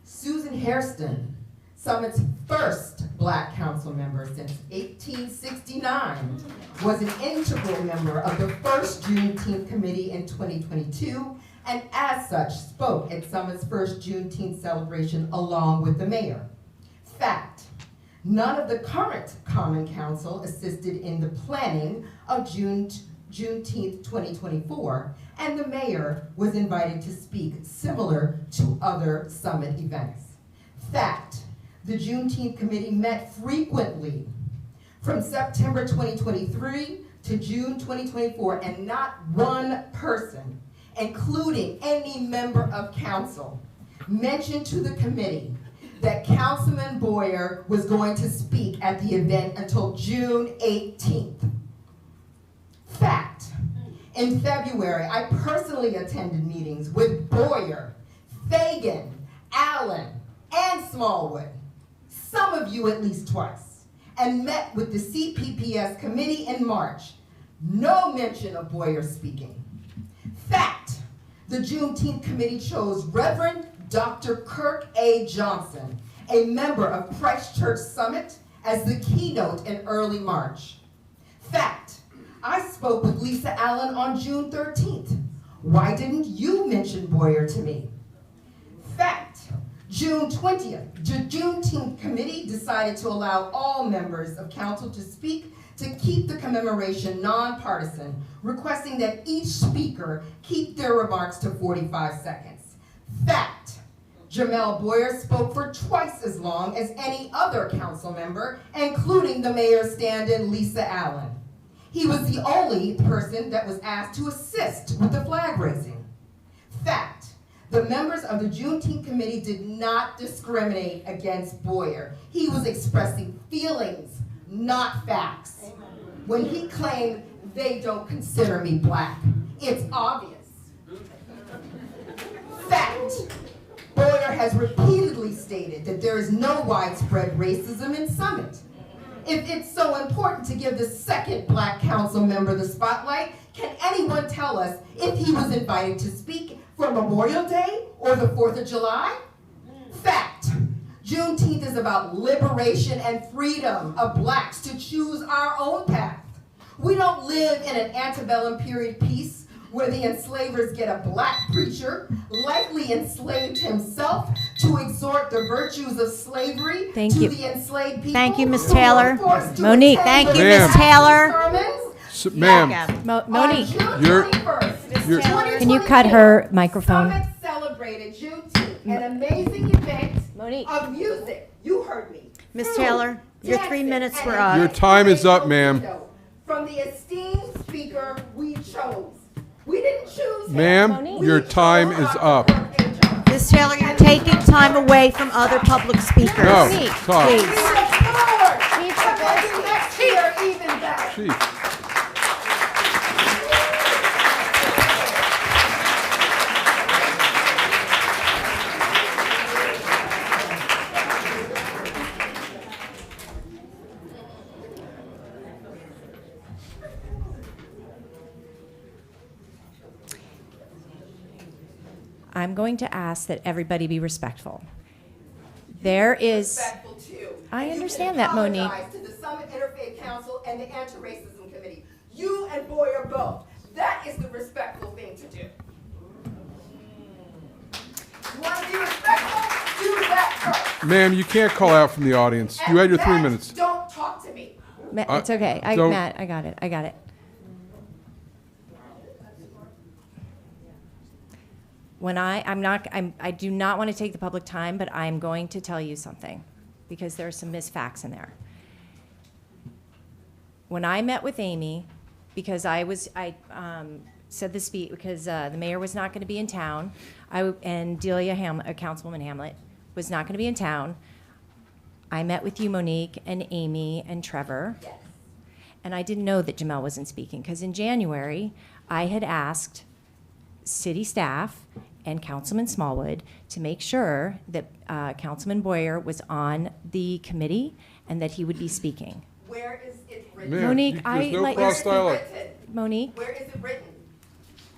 Susan Hairston, Summit's first Black council member since 1869, was an integral member of the first Juneteenth Committee in 2022, and as such spoke at Summit's first Juneteenth celebration along with the mayor. Fact: none of the current Common Council assisted in the planning of Juneteenth 2024, and the mayor was invited to speak similar to other Summit events. Fact: the Juneteenth Committee met frequently from September 2023 to June 2024, and not one person, including any member of council, mentioned to the committee that Councilman Boyer was going to speak at the event until June 18th. Fact: in February, I personally attended meetings with Boyer, Fagan, Allen, and Smallwood, some of you at least twice, and met with the CPPS committee in March. No mention of Boyer speaking. Fact: the Juneteenth Committee chose Reverend Dr. Kirk A. Johnson, a member of Christ Church Summit, as the keynote in early March. Fact: I spoke with Lisa Allen on June 13th. Why didn't you mention Boyer to me? Fact: June 20th, the Juneteenth Committee decided to allow all members of council to speak to keep the commemoration nonpartisan, requesting that each speaker keep their remarks to 45 seconds. Fact: Jamel Boyer spoke for twice as long as any other council member, including the mayor's stand-in, Lisa Allen. He was the only person that was asked to assist with the flag raising. Fact: the members of the Juneteenth Committee did not discriminate against Boyer. He was expressing feelings, not facts. When he claimed, "They don't consider me Black," it's obvious. Fact: Boyer has repeatedly stated that there is no widespread racism in Summit. If it's so important to give the second Black council member the spotlight, can anyone tell us if he was invited to speak for Memorial Day or the 4th of July? Fact: Juneteenth is about liberation and freedom of Blacks to choose our own path. We don't live in an antebellum period peace where the enslavers get a black preacher, likely enslaved himself, to exhort the virtues of slavery Thank to you. the enslaved people. Thank you, Ms. who were Taylor. forced to Monique. attend Thank you, those Ms. Taylor. sermons. Ma'am, Monique, you're, 21st, can you cut her microphone? Summit celebrated Juneteenth, an amazing event Monique. of music. You heard me. Ms. Food, Taylor, your 3 dancing, minutes and were an up. your time is up, ma'am. From the esteemed speaker we chose. We didn't choose him. Ma'am, your time is up. Ms. Taylor, you're taking time away from other public speakers. No, Monique, talk. We Please. look forward to making next year even better. Chief. I'm going to ask that everybody be respectful. There is, Respectful too. I And you understand can that, Monique. apologize to the Summit Interfaith Council and the Anti-Racism Committee. You and Boyer both. That is the respectful thing to do. You want to be respectful? Do that first. Ma'am, you can't call out from the audience. You had your 3 Matt, minutes. Don't talk to me. It's okay. don't- Matt, I got it. When I do not want to take the public time, but I'm going to tell you something because there are some misfacts in there. When I met with Amy, because I said the speech because the mayor was not going to be in town, and Delia Councilwoman Hamlet was not going to be in town. I met with you, Monique, and Amy, and Trevor. Yes. And I didn't know that Jamel wasn't speaking because in January, I had asked city staff and Councilman Smallwood to make sure that Councilman Boyer was on the committee and that he would be speaking. Where is it written? Ma'am, Monique, there's no like- cross dialogue. Monique, Where is it written?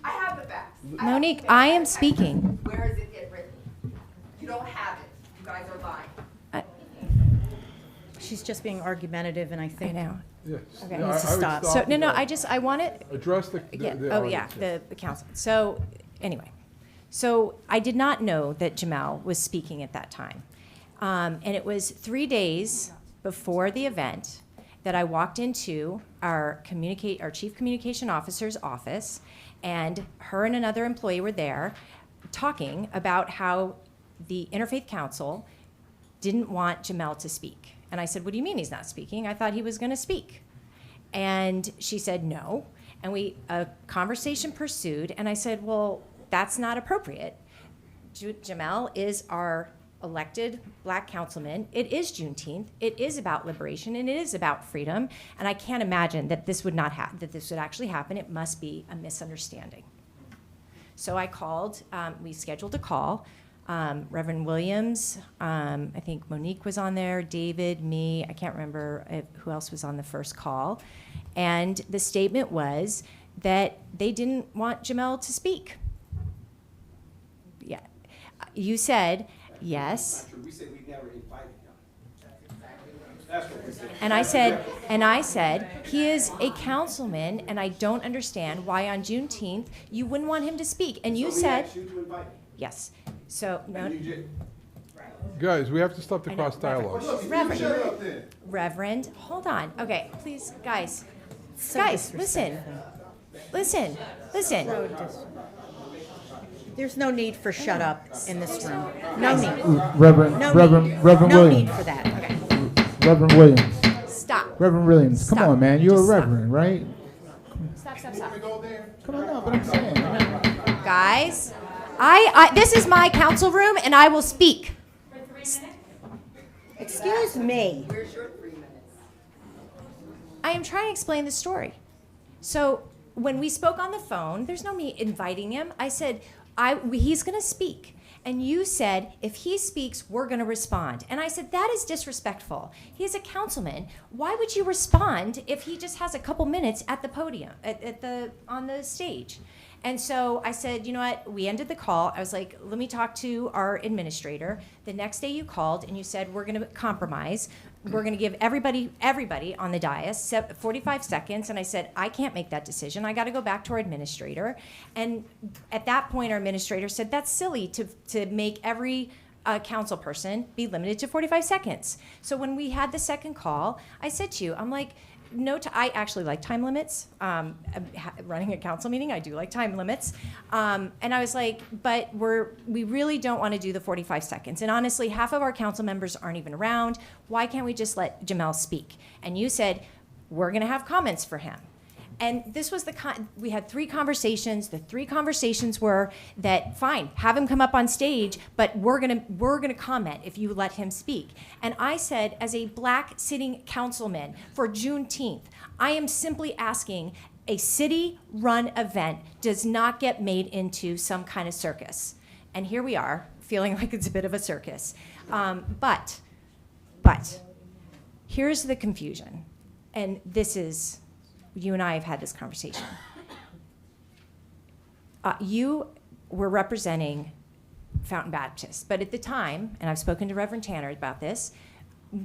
I have the facts. Monique, I am speaking. Where is it written? You don't have it. You guys are lying. She's just being argumentative, and I I think know. Yes. Okay. Yeah, Needs to I would stop. So, no, and, I want to, Address the yeah, the oh, yeah, audience. the council. So, anyway, so I did not know that Jamel was speaking at that time. And it was 3 days before the event that I walked into our chief communication officer's office, and her and another employee were there talking about how the Interfaith Council didn't want Jamel to speak. And I said, what do you mean he's not speaking? I thought he was going to speak. And she said, no. And a conversation pursued, and I said, well, that's not appropriate. Jamel is our elected black councilman. It is Juneteenth. It is about liberation, and it is about freedom. And I can't imagine that this would that this would actually happen. It must be a misunderstanding. So I called. We scheduled a call. Reverend Williams, I think Monique was on there, David, me, I can't remember who else was on the first call. And the statement was that they didn't want Jamel to speak. Yeah. You said, yes. We said we never invited him. And I said, he is a councilman, and I don't understand why on Juneteenth you wouldn't want him to speak. And you said, yes. So, no. Guys, we have to stop the I know, cross dialogue. Reverend, hold on. Okay, please, guys. Listen. there's no need for shut up in this room. No need. Reverend No Reverend need. Reverend No Williams. need for that. Okay. Reverend Williams. Stop. Reverend Williams. Come Stop. on, man. You're Just a stop. reverend, right? Stop. Come on, no, but I'm saying. Guys, this is my council room, and I will speak. Excuse me. Where's your 3 minutes? I am trying to explain the story. So when we spoke on the phone, there's no me inviting him. I said, he's going to speak. And you said, if he speaks, we're going to respond. And I said, that is disrespectful. He's a councilman. Why would you respond if he just has a couple minutes at the podium, on the stage? And so I said, you know what, we ended the call. I was like, let me talk to our administrator. The next day you called and you said, we're going to compromise. We're going to give everybody on the dais 45 seconds. And I said, I can't make that decision. I got to go back to our administrator. And at that point, our administrator said, that's silly to make every council person be limited to 45 seconds. So when we had the second call, I said to you, I'm like, I actually like time limits. Running a council meeting, I do like time limits. And I was like, but we really don't want to do the 45 seconds. And honestly, half of our council members aren't even around. Why can't we just let Jamel speak? And you said, we're going to have comments for him. And this was we had 3 conversations. The 3 conversations were that, fine, have him come up on stage, but we're gonna comment if you let him speak. And I said, as a black sitting councilman for Juneteenth, I am simply asking, a city-run event does not get made into some kind of circus. And here we are, feeling like it's a bit of a circus. But here's the confusion, and this is, you and I have had this conversation. You were representing Fountain Baptist, but at the time, and I've spoken to Reverend Tanner about this,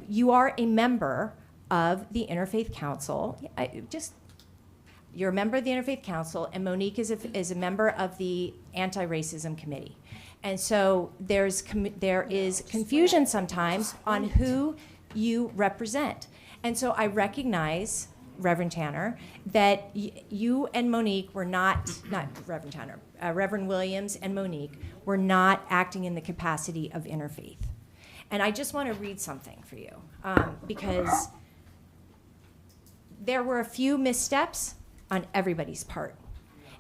you are a member of the Interfaith Council. You're a member of the Interfaith Council, and Monique is a member of the Anti-Racism Committee. And so there is confusion sometimes on who you represent. And so I recognize, Reverend Tanner, that you and Monique were not Reverend Tanner, Reverend Williams and Monique were not acting in the capacity of interfaith. And I just want to read something for you, because there were a few missteps on everybody's part.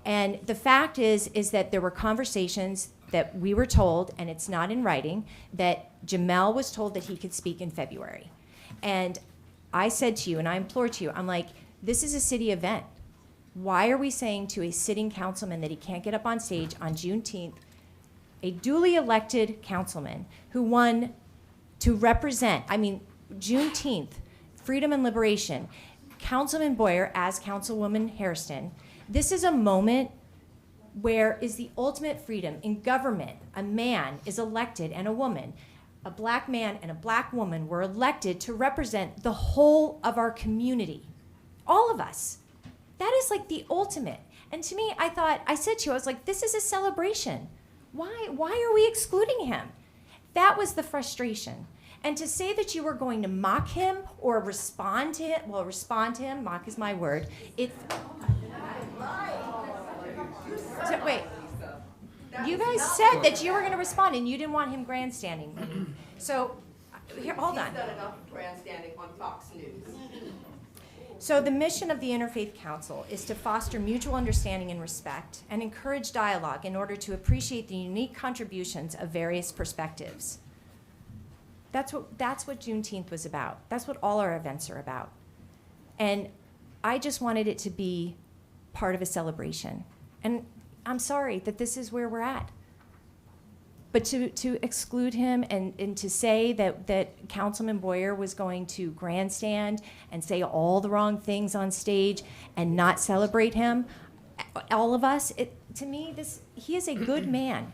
And the fact is that there were conversations that we were told, and it's not in writing, that Jamel was told that he could speak in February. And I said to you, and I implored to you, I'm like, this is a city event. Why are we saying to a sitting councilman that he can't get up on stage on Juneteenth, a duly elected councilman who won to represent, Juneteenth, freedom and liberation, Councilman Boyer as Councilwoman Hairston, this is a moment where is the ultimate freedom in government. A man is elected and a woman. A black man and a black woman were elected to represent the whole of our community. All of us. That is like the ultimate. And to me, I said to you, I was like, this is a celebration. Why are we excluding him? That was the frustration. And to say that you were going to mock him or respond to him, mock is my word. Wait. You guys said that you were going to respond, and you didn't want him grandstanding. So, here, hold on. He's done enough grandstanding on Fox News. So the mission of the Interfaith Council is to foster mutual understanding and respect and encourage dialogue in order to appreciate the unique contributions of various perspectives. That's what Juneteenth was about. That's what all our events are about. And I just wanted it to be part of a celebration. And I'm sorry that this is where we're at. But to exclude him and to say that Councilman Boyer was going to grandstand and say all the wrong things on stage and not celebrate him, all of us, to me, he is a good man.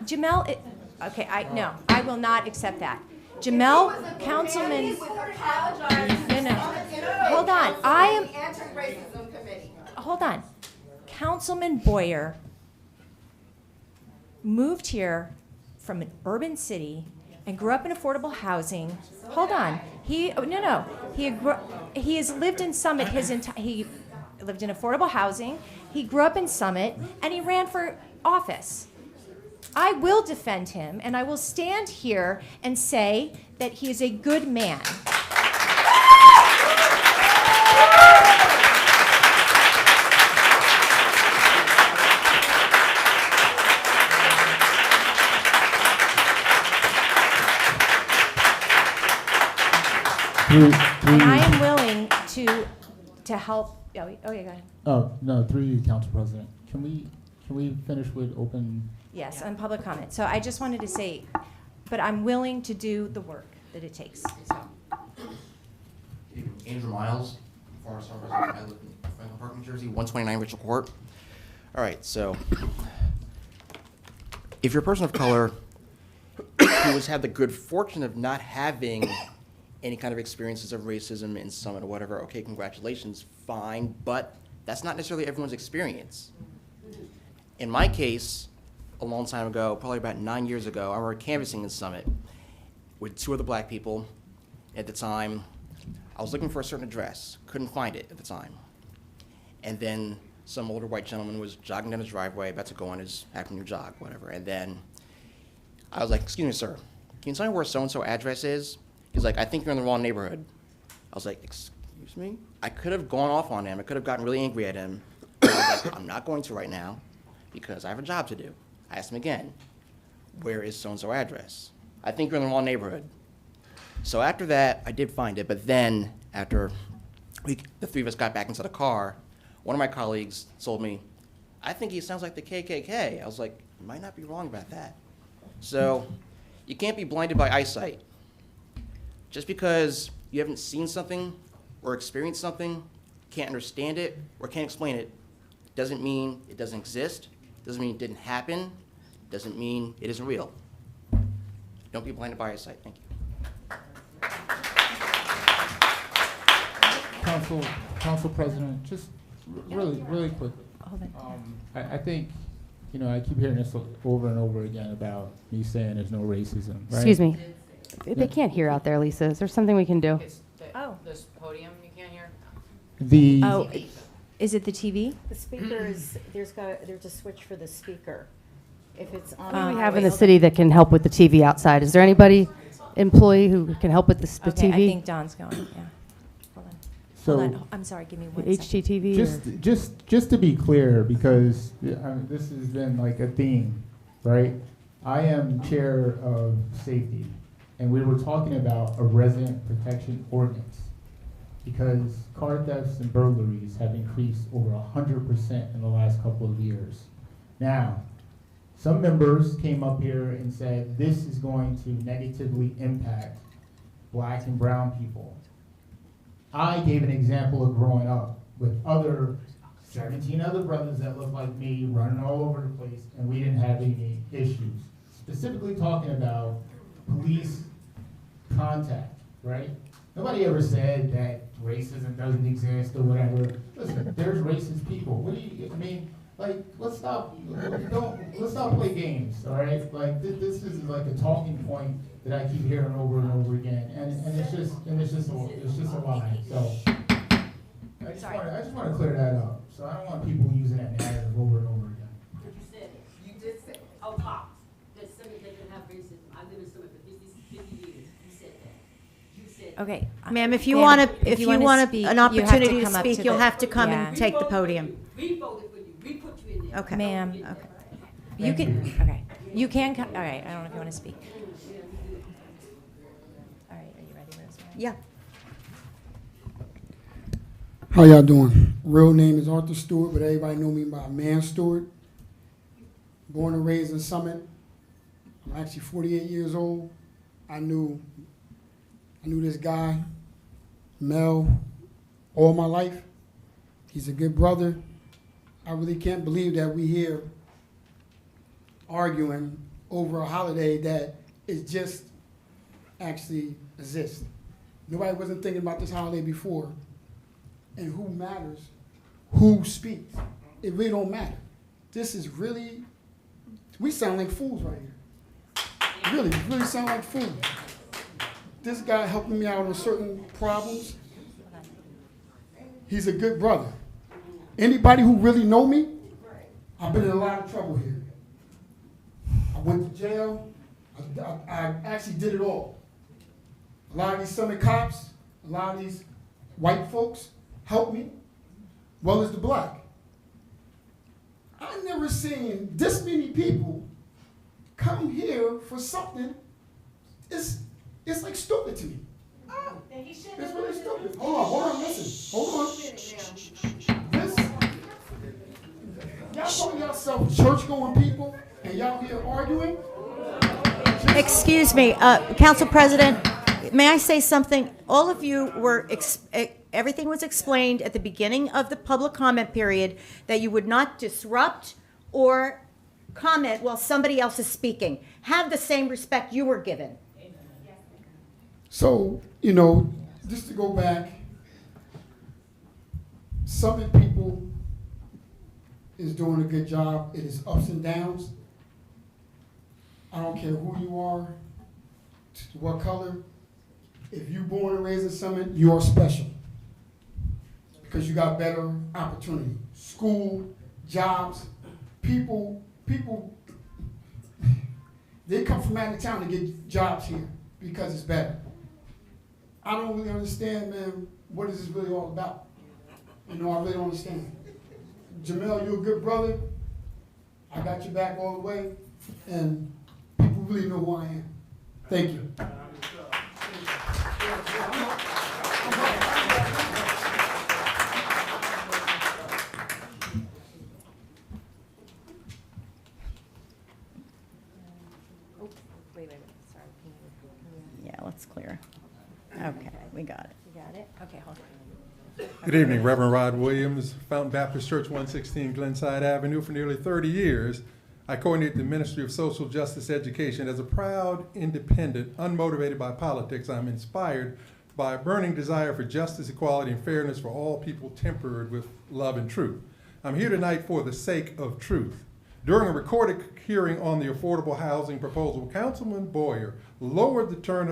Jamel, I will not accept that. Jamel, Councilman, hold on, hold on. Councilman Boyer moved here from an urban city and grew up in affordable housing. Hold on. He has lived in Summit he lived in affordable housing. He grew up in Summit and he ran for office. I will defend him, and I will stand here and say that he is a good man. And I am willing to help. Oh, yeah, go ahead. Oh, no, through you, Council President. Can we finish with open? Yes, on public comment. So I just wanted to say, but I'm willing to do the work that it takes. So. Andrew Miles, former Summer President. I live in Franklin Park, New Jersey, 129 Richard Court. All right, so if you're a person of color who has had the good fortune of not having any kind of experiences of racism in Summit or whatever, okay, congratulations, fine, but that's not necessarily everyone's experience. In my case, a long time ago, probably about 9 years ago, I remember canvassing in Summit with 2 other black people. At the time, I was looking for a certain address, couldn't find it at the time. And then some older white gentleman was jogging down his driveway, about to go on his afternoon jog, whatever. And then I was like, excuse me, sir, can you tell me where so-and-so address is? He's like, I think you're in the wrong neighborhood. I was like, excuse me? I could have gone off on him. I could have gotten really angry at him. But I was like, I'm not going to right now because I have a job to do. I asked him again, where is so-and-so address? I think you're in the wrong neighborhood. So after that, I did find it. But then after the 3 of us got back into the car, one of my colleagues told me, I think he sounds like the KKK. I was like, you might not be wrong about that. So you can't be blinded by eyesight. Just because you haven't seen something or experienced something, can't understand it, or can't explain it, doesn't mean it doesn't exist, doesn't mean it didn't happen, doesn't mean it isn't real. Don't be blinded by eyesight. Thank you. Council President, just really quick. I think, I keep hearing this over and over again about me saying there's no racism, right? Excuse me. They can't hear out there, Lisa. Is there something we can do? This podium you can't hear? Is it the TV? The speaker is, there's a switch for the speaker. If it's on. What do we have in the city that can help with the TV outside? Is there anybody, employee, who can help with the TV? I think Don's going, yeah. Hold on. I'm sorry, give me one second. HTTV? Just to be clear, because this has been like a theme, right? I am chair of safety, and we were talking about a resident protection ordinance because car thefts and burglaries have increased over 100% in the last couple of years. Now, some members came up here and said this is going to negatively impact black and brown people. I gave an example of growing up with 17 other brothers that looked like me running all over the place, and we didn't have any issues. Specifically talking about police contact, right? Nobody ever said that racism doesn't exist or whatever. Listen, there's racist people. What do you, let's stop play games, all right? Like, this is like a talking point that I keep hearing over and over again, and it's just a lie. So I just want to clear that up. So I don't want people using that narrative over and over again. You just said, oh, Pops, that Summit doesn't have racism. I live in Summit for 50 years. You said that. You said Okay. Ma'am, if you want speak, an you have to opportunity to come up speak, to you'll the- have to come yeah. and take the podium. We voted for you. We put you in there. Okay. Ma'am, okay. You can, okay. You can, all right, I don't know if you want to speak. All right, are you ready, Rosemary? Yeah. How y'all doing? Real name is Arthur Stewart, but everybody know me by Man Stewart. Born and raised in Summit. I'm actually 48 years old. I knew this guy, Mel, all my life. He's a good brother. I really can't believe that we here arguing over a holiday that is just actually exists. Nobody wasn't thinking about this holiday before. And who matters? Who speaks? It really don't matter. This is really, we sound like fools right here. Really sound like fools. This guy helping me out on certain problems. He's a good brother. Anybody who really know me, I've been in a lot of trouble here. I went to jail. I actually did it all. A lot of these Summit cops, a lot of these white folks helped me, well as the black. I've never seen this many people come here for something. It's like stupid to me. It's really stupid. Hold on, listen. Hold on. Y'all call yourself church-going people, and y'all here arguing? Excuse me, Council President, may I say something? All of you were Everything was explained at the beginning of the public comment period, that you would not disrupt or comment while somebody else is speaking. Have the same respect you were given. So, you know, just to go back, Summit people is doing a good job. It is ups and downs. I don't care who you are, what color. If you're born and raised in Summit, you are special because you got better opportunity. School, jobs, people, they come from out of town to get jobs here because it's better. I don't really understand, man, what is this really all about? You know, I really don't understand. Jamel, you're a good brother. I got your back all the way, and people really know who I am. Thank you. Yeah, let's clear. Okay, we got it. You got it? Okay, hold on. Good evening, Reverend Rod Williams, Fountain Baptist Church, 116 Glenside Avenue. For nearly 30 years, I coordinate the Ministry of Social Justice Education. As a proud, independent, unmotivated by politics, I'm inspired by a burning desire for justice, equality, and fairness for all people, tempered with love and truth. I'm here tonight for the sake of truth. During a recorded hearing on the affordable housing proposal, Councilman Boyer lowered the tone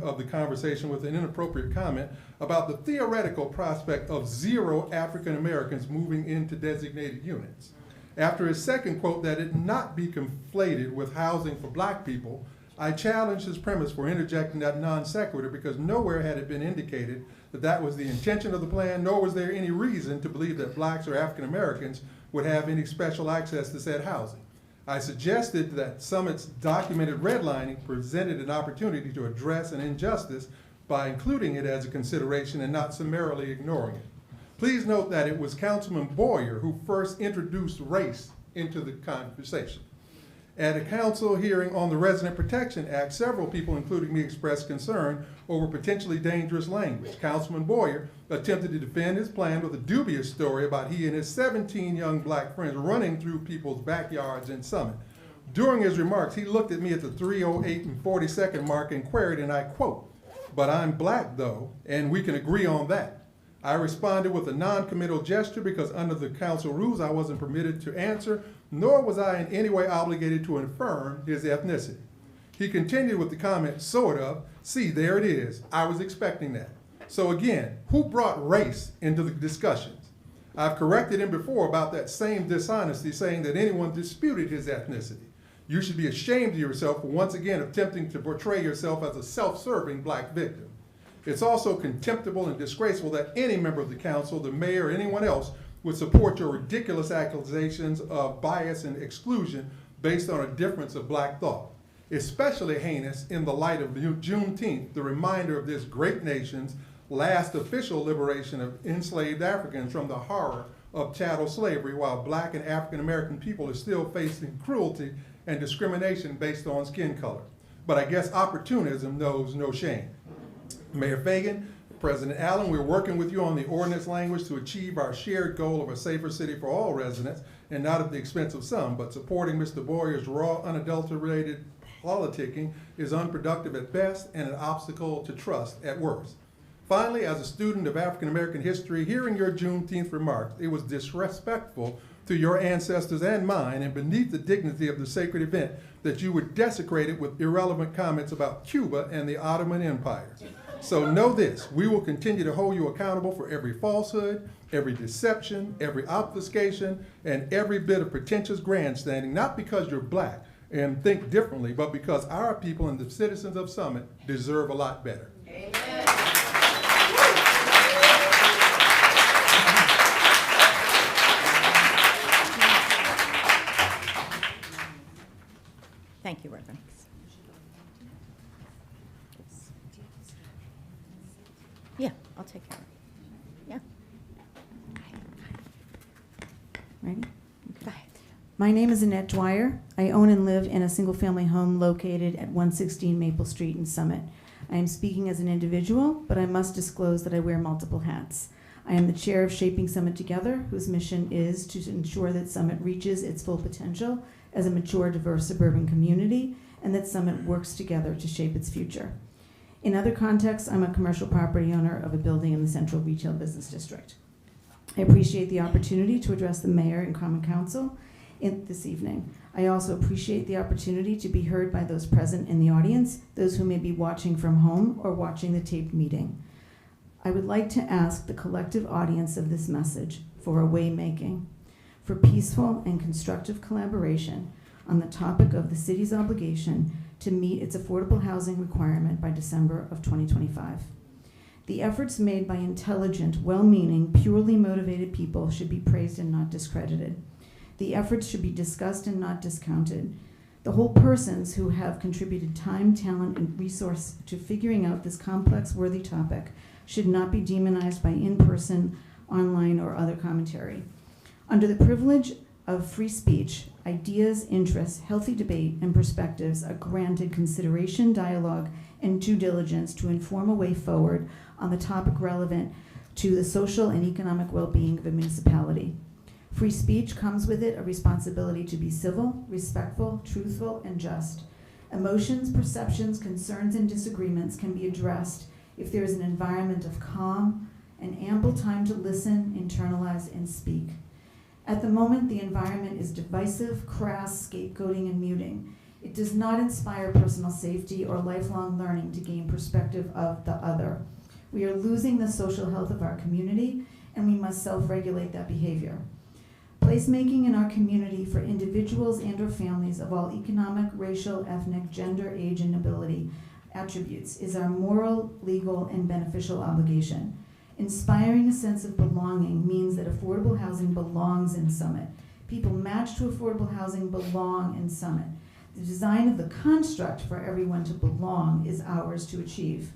of the conversation with an inappropriate comment about the theoretical prospect of 0 African Americans moving into designated units. After his second quote that it not be conflated with housing for black people, I challenged his premise for interjecting that non sequitur because nowhere had it been indicated that that was the intention of the plan, nor was there any reason to believe that blacks or African Americans would have any special access to said housing. I suggested that Summit's documented redlining presented an opportunity to address an injustice by including it as a consideration and not summarily ignoring it. Please note that it was Councilman Boyer who first introduced race into the conversation. At a council hearing on the Resident Protection Act, several people, including me, expressed concern over potentially dangerous language. Councilman Boyer attempted to defend his plan with a dubious story about he and his 17 young black friends running through people's backyards in Summit. During his remarks, he looked at me at the 3:08 and 40-second mark and queried, and I quote, "But I'm black though, and we can agree on that." I responded with a non-committal gesture because under the council rules I wasn't permitted to answer, nor was I in any way obligated to affirm his ethnicity. He continued with the comment, sort of, "See, there it is. I was expecting that." So again, who brought race into the discussions? I've corrected him before about that same dishonesty, saying that anyone disputed his ethnicity. You should be ashamed of yourself for once again attempting to portray yourself as a self-serving black victim. It's also contemptible and disgraceful that any member of the council, the mayor, or anyone else would support your ridiculous accusations of bias and exclusion based on a difference of black thought. Especially heinous in the light of Juneteenth, the reminder of this great nation's last official liberation of enslaved Africans from the horror of chattel slavery, while black and African American people are still facing cruelty and discrimination based on skin color. But I guess opportunism knows no shame. Mayor Fagan, President Allen, we're working with you on the ordinance language to achieve our shared goal of a safer city for all residents and not at the expense of some, but supporting Mr. Boyer's raw, unadulterated politicking is unproductive at best and an obstacle to trust at worst. Finally, as a student of African American history, hearing your Juneteenth remarks, it was disrespectful to your ancestors and mine and beneath the dignity of the sacred event that you would desecrate it with irrelevant comments about Cuba and the Ottoman Empire. So know this, we will continue to hold you accountable for every falsehood, every deception, every obfuscation, and every bit of pretentious grandstanding, not because you're black and think differently, but because our people and the citizens of Summit deserve a lot better. Amen. Thank you, Reverend. Yeah, I'll take care of it. Yeah. Ready? Okay. My name is Annette Dwyer. I own and live in a single-family home located at 116 Maple Street in Summit. I am speaking as an individual, but I must disclose that I wear multiple hats. I am the chair of Shaping Summit Together, whose mission is to ensure that Summit reaches its full potential as a mature, diverse suburban community, and that Summit works together to shape its future. In other contexts, I'm a commercial property owner of a building in the Central Retail Business District. I appreciate the opportunity to address the mayor and common council this evening. I also appreciate the opportunity to be heard by those present in the audience, those who may be watching from home or watching the taped meeting. I would like to ask the collective audience of this message for a way-making, for peaceful and constructive collaboration on the topic of the city's obligation to meet its affordable housing requirement by December of 2025. The efforts made by intelligent, well-meaning, purely motivated people should be praised and not discredited. The efforts should be discussed and not discounted. The whole persons who have contributed time, talent, and resource to figuring out this complex, worthy topic should not be demonized by in-person, online, or other commentary. Under the privilege of free speech, ideas, interests, healthy debate, and perspectives are granted consideration, dialogue, and due diligence to inform a way forward on the topic relevant to the social and economic well-being of a municipality. Free speech comes with it a responsibility to be civil, respectful, truthful, and just. Emotions, perceptions, concerns, and disagreements can be addressed if there is an environment of calm and ample time to listen, internalize, and speak. At the moment, the environment is divisive, crass, scapegoating, and muting. It does not inspire personal safety or lifelong learning to gain perspective of the other. We are losing the social health of our community, and we must self-regulate that behavior. Placemaking in our community for individuals and or families of all economic, racial, ethnic, gender, age, and ability attributes is our moral, legal, and beneficial obligation. Inspiring a sense of belonging means that affordable housing belongs in Summit. People matched to affordable housing belong in Summit. The design of the construct for everyone to belong is ours to achieve.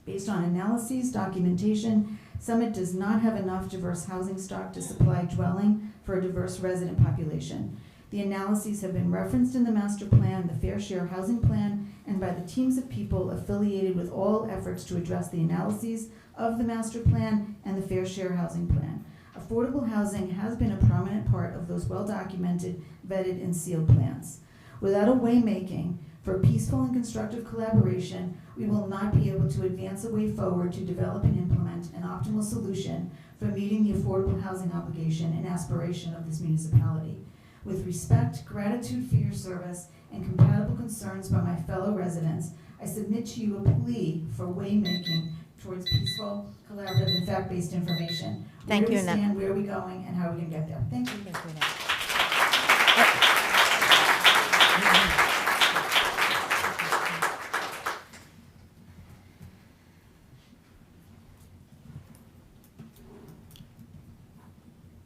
Based on analyses, documentation, Summit does not have enough diverse housing stock to supply dwelling for a diverse resident population. The analyses have been referenced in the master plan, the Fair Share Housing Plan, and by the teams of people affiliated with all efforts to address the analyses of the master plan and the Fair Share Housing Plan. Affordable housing has been a prominent part of those well-documented, vetted, and sealed plans. Without a way-making for peaceful and constructive collaboration, we will not be able to advance a way forward to develop and implement an optimal solution for meeting the affordable housing obligation and aspiration of this municipality. With respect, gratitude for your service, and compatible concerns by my fellow residents, I submit to you a plea for way-making towards peaceful, collaborative, and fact-based information. Thank you, Where we Annette. stand, where are we going, and how are we going to get there? Thank you. Thank you, Annette.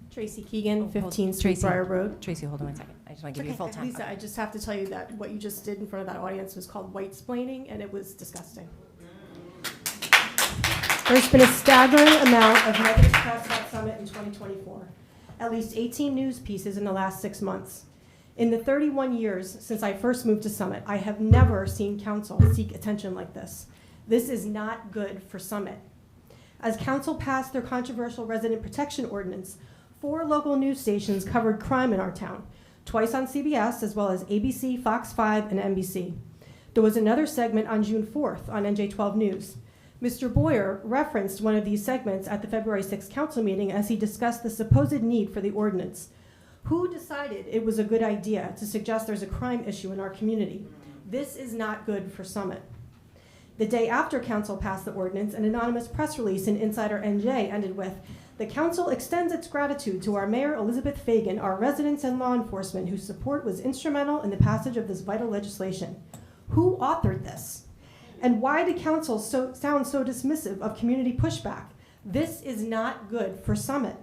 Tracy Keegan, hold- 15 Street Tracy. Briar Road. Tracy, hold on 1 second. I just want to give you a full time. Lisa, I just have to tell you that what you just did in front of that audience was called white-splaining, and it was disgusting. There's been a staggering amount of negative press about Summit in 2024. At least 18 news pieces in the last 6 months. In the 31 years since I first moved to Summit, I have never seen council seek attention like this. This is not good for Summit. As council passed their controversial resident protection ordinance, 4 local news stations covered crime in our town, twice on CBS, as well as ABC, Fox 5, and NBC. There was another segment on June 4th on NJ12 News. Mr. Boyer referenced one of these segments at the February 6th council meeting as he discussed the supposed need for the ordinance. Who decided it was a good idea to suggest there's a crime issue in our community? This is not good for Summit. The day after council passed the ordinance, an anonymous press release in Insider NJ ended with, "The council extends its gratitude to our mayor, Elizabeth Fagan, our residents and law enforcement whose support was instrumental in the passage of this vital legislation." Who authored this? And why did council sound so dismissive of community pushback? This is not good for Summit.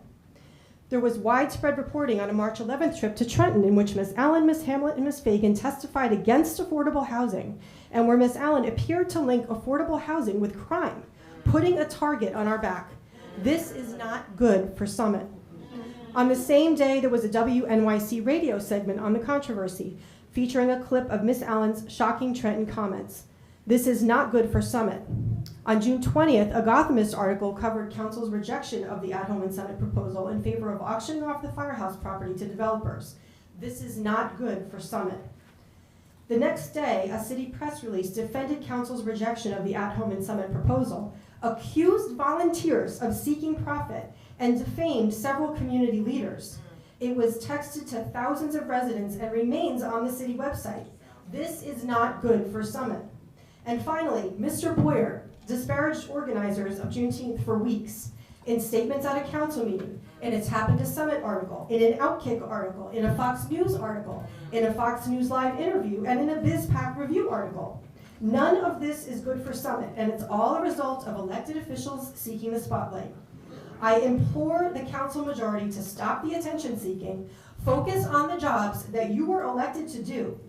There was widespread reporting on a March 11th trip to Trenton in which Ms. Allen, Ms. Hamlet, and Ms. Fagan testified against affordable housing, and where Ms. Allen appeared to link affordable housing with crime, putting a target on our back. This is not good for Summit. On the same day, there was a WNYC radio segment on the controversy, featuring a clip of Ms. Allen's shocking Trenton comments. This is not good for Summit. On June 20th, a Gothamist article covered Council's rejection of the at-home and Summit proposal in favor of auctioning off the firehouse property to developers. This is not good for Summit. The next day, a city press release defended Council's rejection of the at-home and Summit proposal, accused volunteers of seeking profit, and defamed several community leaders. It was texted to thousands of residents and remains on the city website. This is not good for Summit. And finally, Mr. Boyer disparaged organizers of Juneteenth for weeks in statements at a council meeting, in It's Happened to Summit article, in an Outkick article, in a Fox News article, in a Fox News Live interview, and in a BizPac Review article. None of this is good for Summit, and it's all a result of elected officials seeking the spotlight. I implore the council majority to stop the attention seeking, focus on the jobs that you were elected to do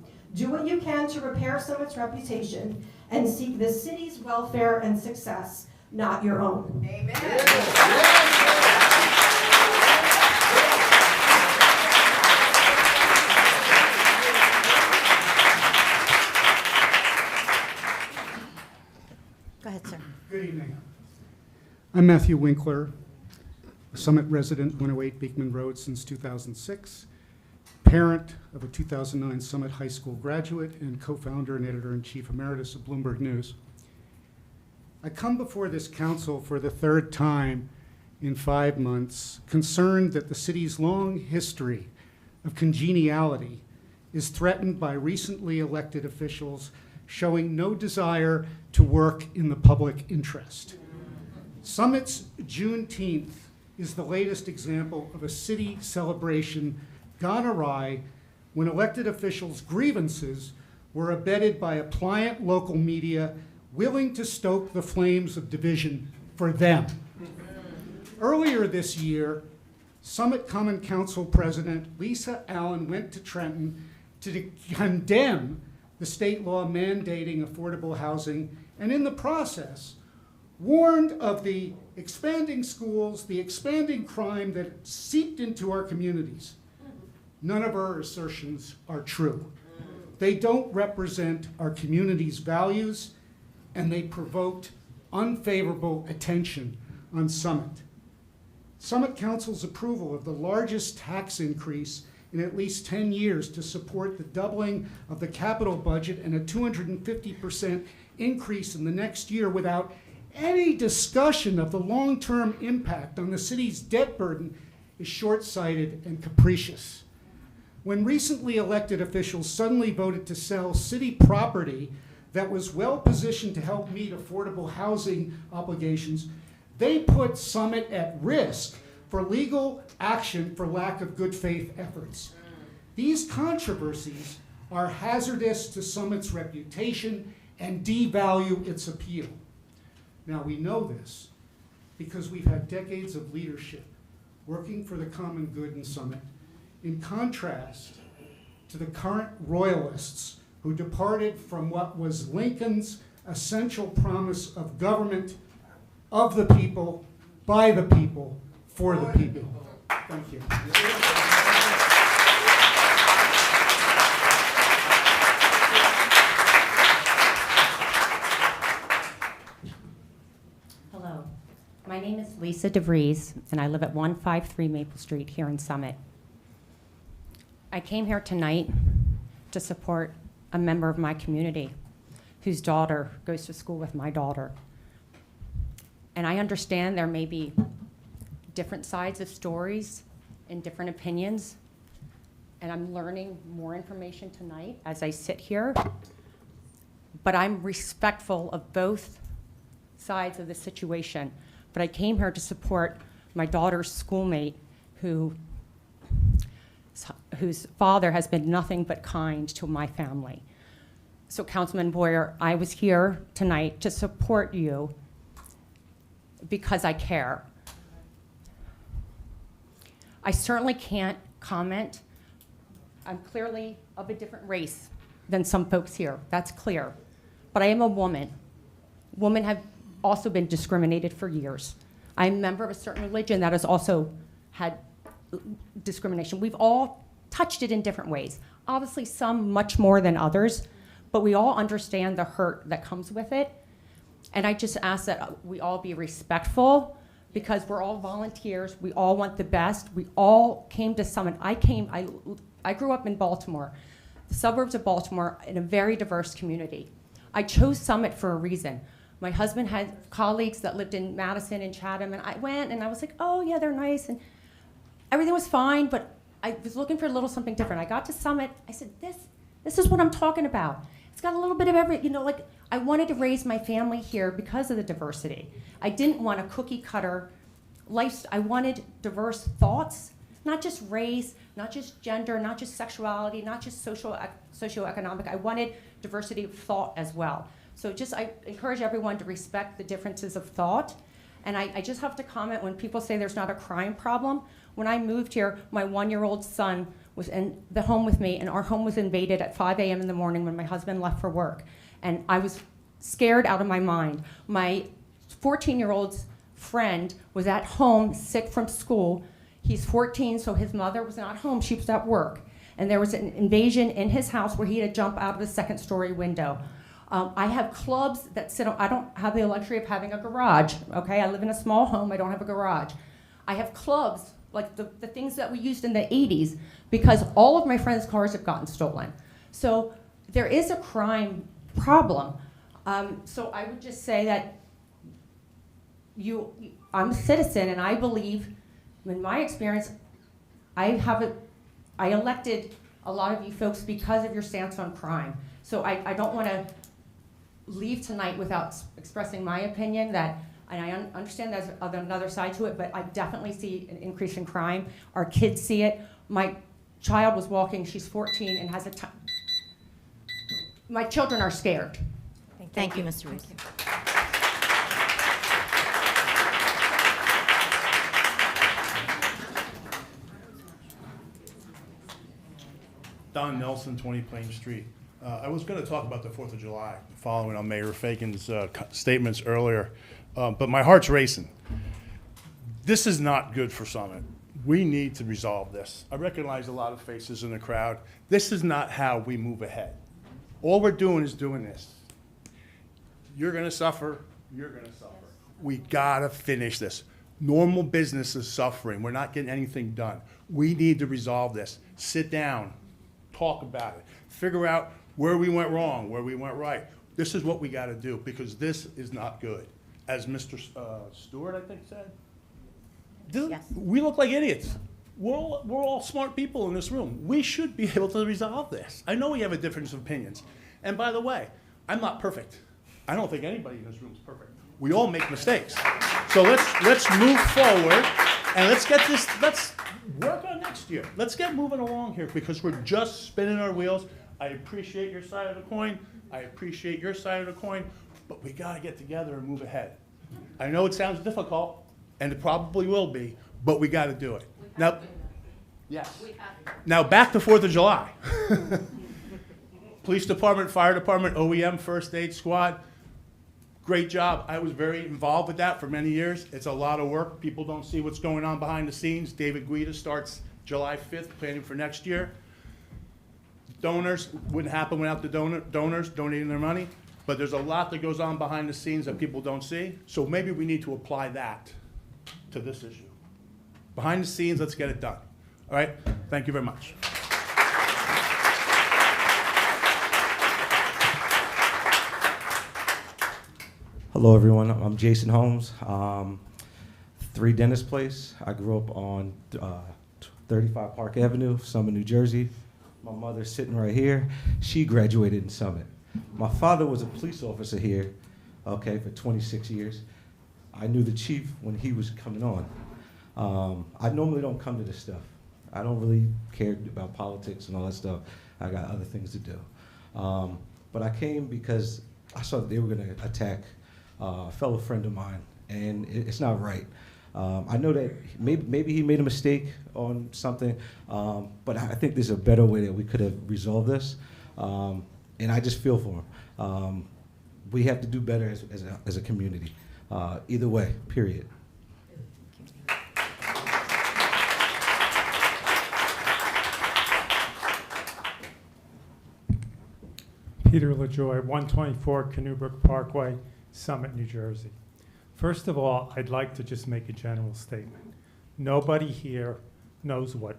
what you can to repair Summit's reputation, and seek the city's welfare and success, not your own. Amen. Go ahead, sir. Good evening. I'm Matthew Winkler, a Summit resident, 108 Beekman Road since 2006, parent of a 2009 Summit High School graduate, and co-founder and editor-in-chief emeritus of Bloomberg News. I come before this council for the third time in 5 months, concerned that the city's long history of congeniality is threatened by recently elected officials showing no desire to work in the public interest. Summit's Juneteenth is the latest example of a city celebration gone awry when elected officials' grievances were abetted by a pliant local media willing to stoke the flames of division for them. Earlier this year, Summit Common Council President Lisa Allen went to Trenton to condemn the state law mandating affordable housing, and in the process, warned of the expanding schools, the expanding crime that seeped into our communities. None of our assertions are true. They don't represent our community's values, and they provoked unfavorable attention on Summit. Summit Council's approval of the largest tax increase in at least 10 years to support the doubling of the capital budget and a 250% increase in the next year without any discussion of the long-term impact on the city's debt burden is short-sighted and capricious. When recently elected officials suddenly voted to sell city property that was well-positioned to help meet affordable housing obligations, they put Summit at risk for legal action for lack of good faith efforts. These controversies are hazardous to Summit's reputation and devalue its appeal. Now, we know this because we've had decades of leadership working for the common good in Summit, in contrast to the current royalists who departed from what was Lincoln's essential promise of government of the people, by the people, for the people. Thank you. Hello, my name is Lisa DeVries, and I live at 153 Maple Street here in Summit. I came here tonight to support a member of my community whose daughter goes to school with my daughter. And I understand there may be different sides of stories and different opinions, and I'm learning more information tonight as I sit here, but I'm respectful of both sides of the situation. But I came here to support my daughter's schoolmate whose father has been nothing but kind to my family. So Councilman Boyer, I was here tonight to support you because I care. I certainly can't comment. I'm clearly of a different race than some folks here, that's clear. But I am a woman. Women have also been discriminated for years. I'm a member of a certain religion that has also had discrimination. We've all touched it in different ways. Obviously some much more than others, but we all understand the hurt that comes with it. And I just ask that we all be respectful, because we're all volunteers. We all want the best. We all came to Summit. I grew up in Baltimore, the suburbs of Baltimore, in a very diverse community. I chose Summit for a reason. My husband had colleagues that lived in Madison and Chatham, and I went and I was like, oh yeah, they're nice, and everything was fine, but I was looking for a little something different. I got to Summit, I said, this is what I'm talking about. It's got a little bit of like I wanted to raise my family here because of the diversity. I didn't want a cookie cutter life. I wanted diverse thoughts, not just race, not just gender, not just sexuality, not just socioeconomic. I wanted diversity of thought as well. So I encourage everyone to respect the differences of thought. And I just have to comment, when people say there's not a crime problem, when I moved here, my 1-year-old son was in the home with me, and our home was invaded at 5 a.m. in the morning when my husband left for work. And I was scared out of my mind. My 14-year-old's friend was at home sick from school. He's 14, so his mother was not home. She was at work. And there was an invasion in his house where he had to jump out of the second-story window. I have clubs that sit on, I don't have the luxury of having a garage, okay? I live in a small home, I don't have a garage. I have clubs, like the things that we used in the 80s, because all of my friends' cars have gotten stolen. So there is a crime problem. So I would just say that I'm a citizen, and I believe, in my experience, I elected a lot of you folks because of your stance on crime. So I don't want to leave tonight without expressing my opinion that, and I understand there's another side to it, but I definitely see an increase in crime. Our kids see it. My child was walking, she's 14, and has my children are scared. Thank you, Mr. Reese. Don Nelson, 20 Plain Street. I was going to talk about the 4th of July, following on Mayor Fagan's statements earlier, but my heart's racing. This is not good for Summit. We need to resolve this. I recognize a lot of faces in the crowd. This is not how we move ahead. All we're doing is doing this. You're going to suffer. You're going to suffer. We got to finish this. Normal business is suffering. We're not getting anything done. We need to resolve this. Sit down. Talk about it. Figure out where we went wrong, where we went right. This is what we got to do, because this is not good. As Mr. Stewart, I think, said, we look like idiots. We're all smart people in this room. We should be able to resolve this. I know we have a difference of opinions. And by the way, I'm not perfect. I don't think anybody in this room is perfect. We all make mistakes. So let's move forward, and let's work on next year. Let's get moving along here, because we're just spinning our wheels. I appreciate your side of the coin. I appreciate your side of the coin, but we got to get together and move ahead. I know it sounds difficult, and it probably will be, but we got to do it. Now, yes. Now back to 4th of July. Police department, fire department, OEM, first aid squad. Great job. I was very involved with that for many years. It's a lot of work. People don't see what's going on behind the scenes. David Guida starts July 5th, planning for next year. Donors wouldn't happen without the donors donating their money, but there's a lot that goes on behind the scenes that people don't see. So maybe we need to apply that to this issue. Behind the scenes, let's get it done. All right? Thank you very much. Hello, everyone. I'm Jason Holmes, 3 Dennis Place. I grew up on 35 Park Avenue, Summit, New Jersey. My mother's sitting right here. She graduated in Summit. My father was a police officer here, okay, for 26 years. I knew the chief when he was coming on. I normally don't come to this stuff. I don't really care about politics and all that stuff. I got other things to do. But I came because I saw that they were going to attack a fellow friend of mine, and it's not right. I know that maybe he made a mistake on something, but I think there's a better way that we could have resolved this, and I just feel for him. We have to do better as a community. Either way, period. Peter LaJoy, 124 Canoebrook Parkway, Summit, New Jersey. First of all, I'd like to just make a general statement. Nobody here knows what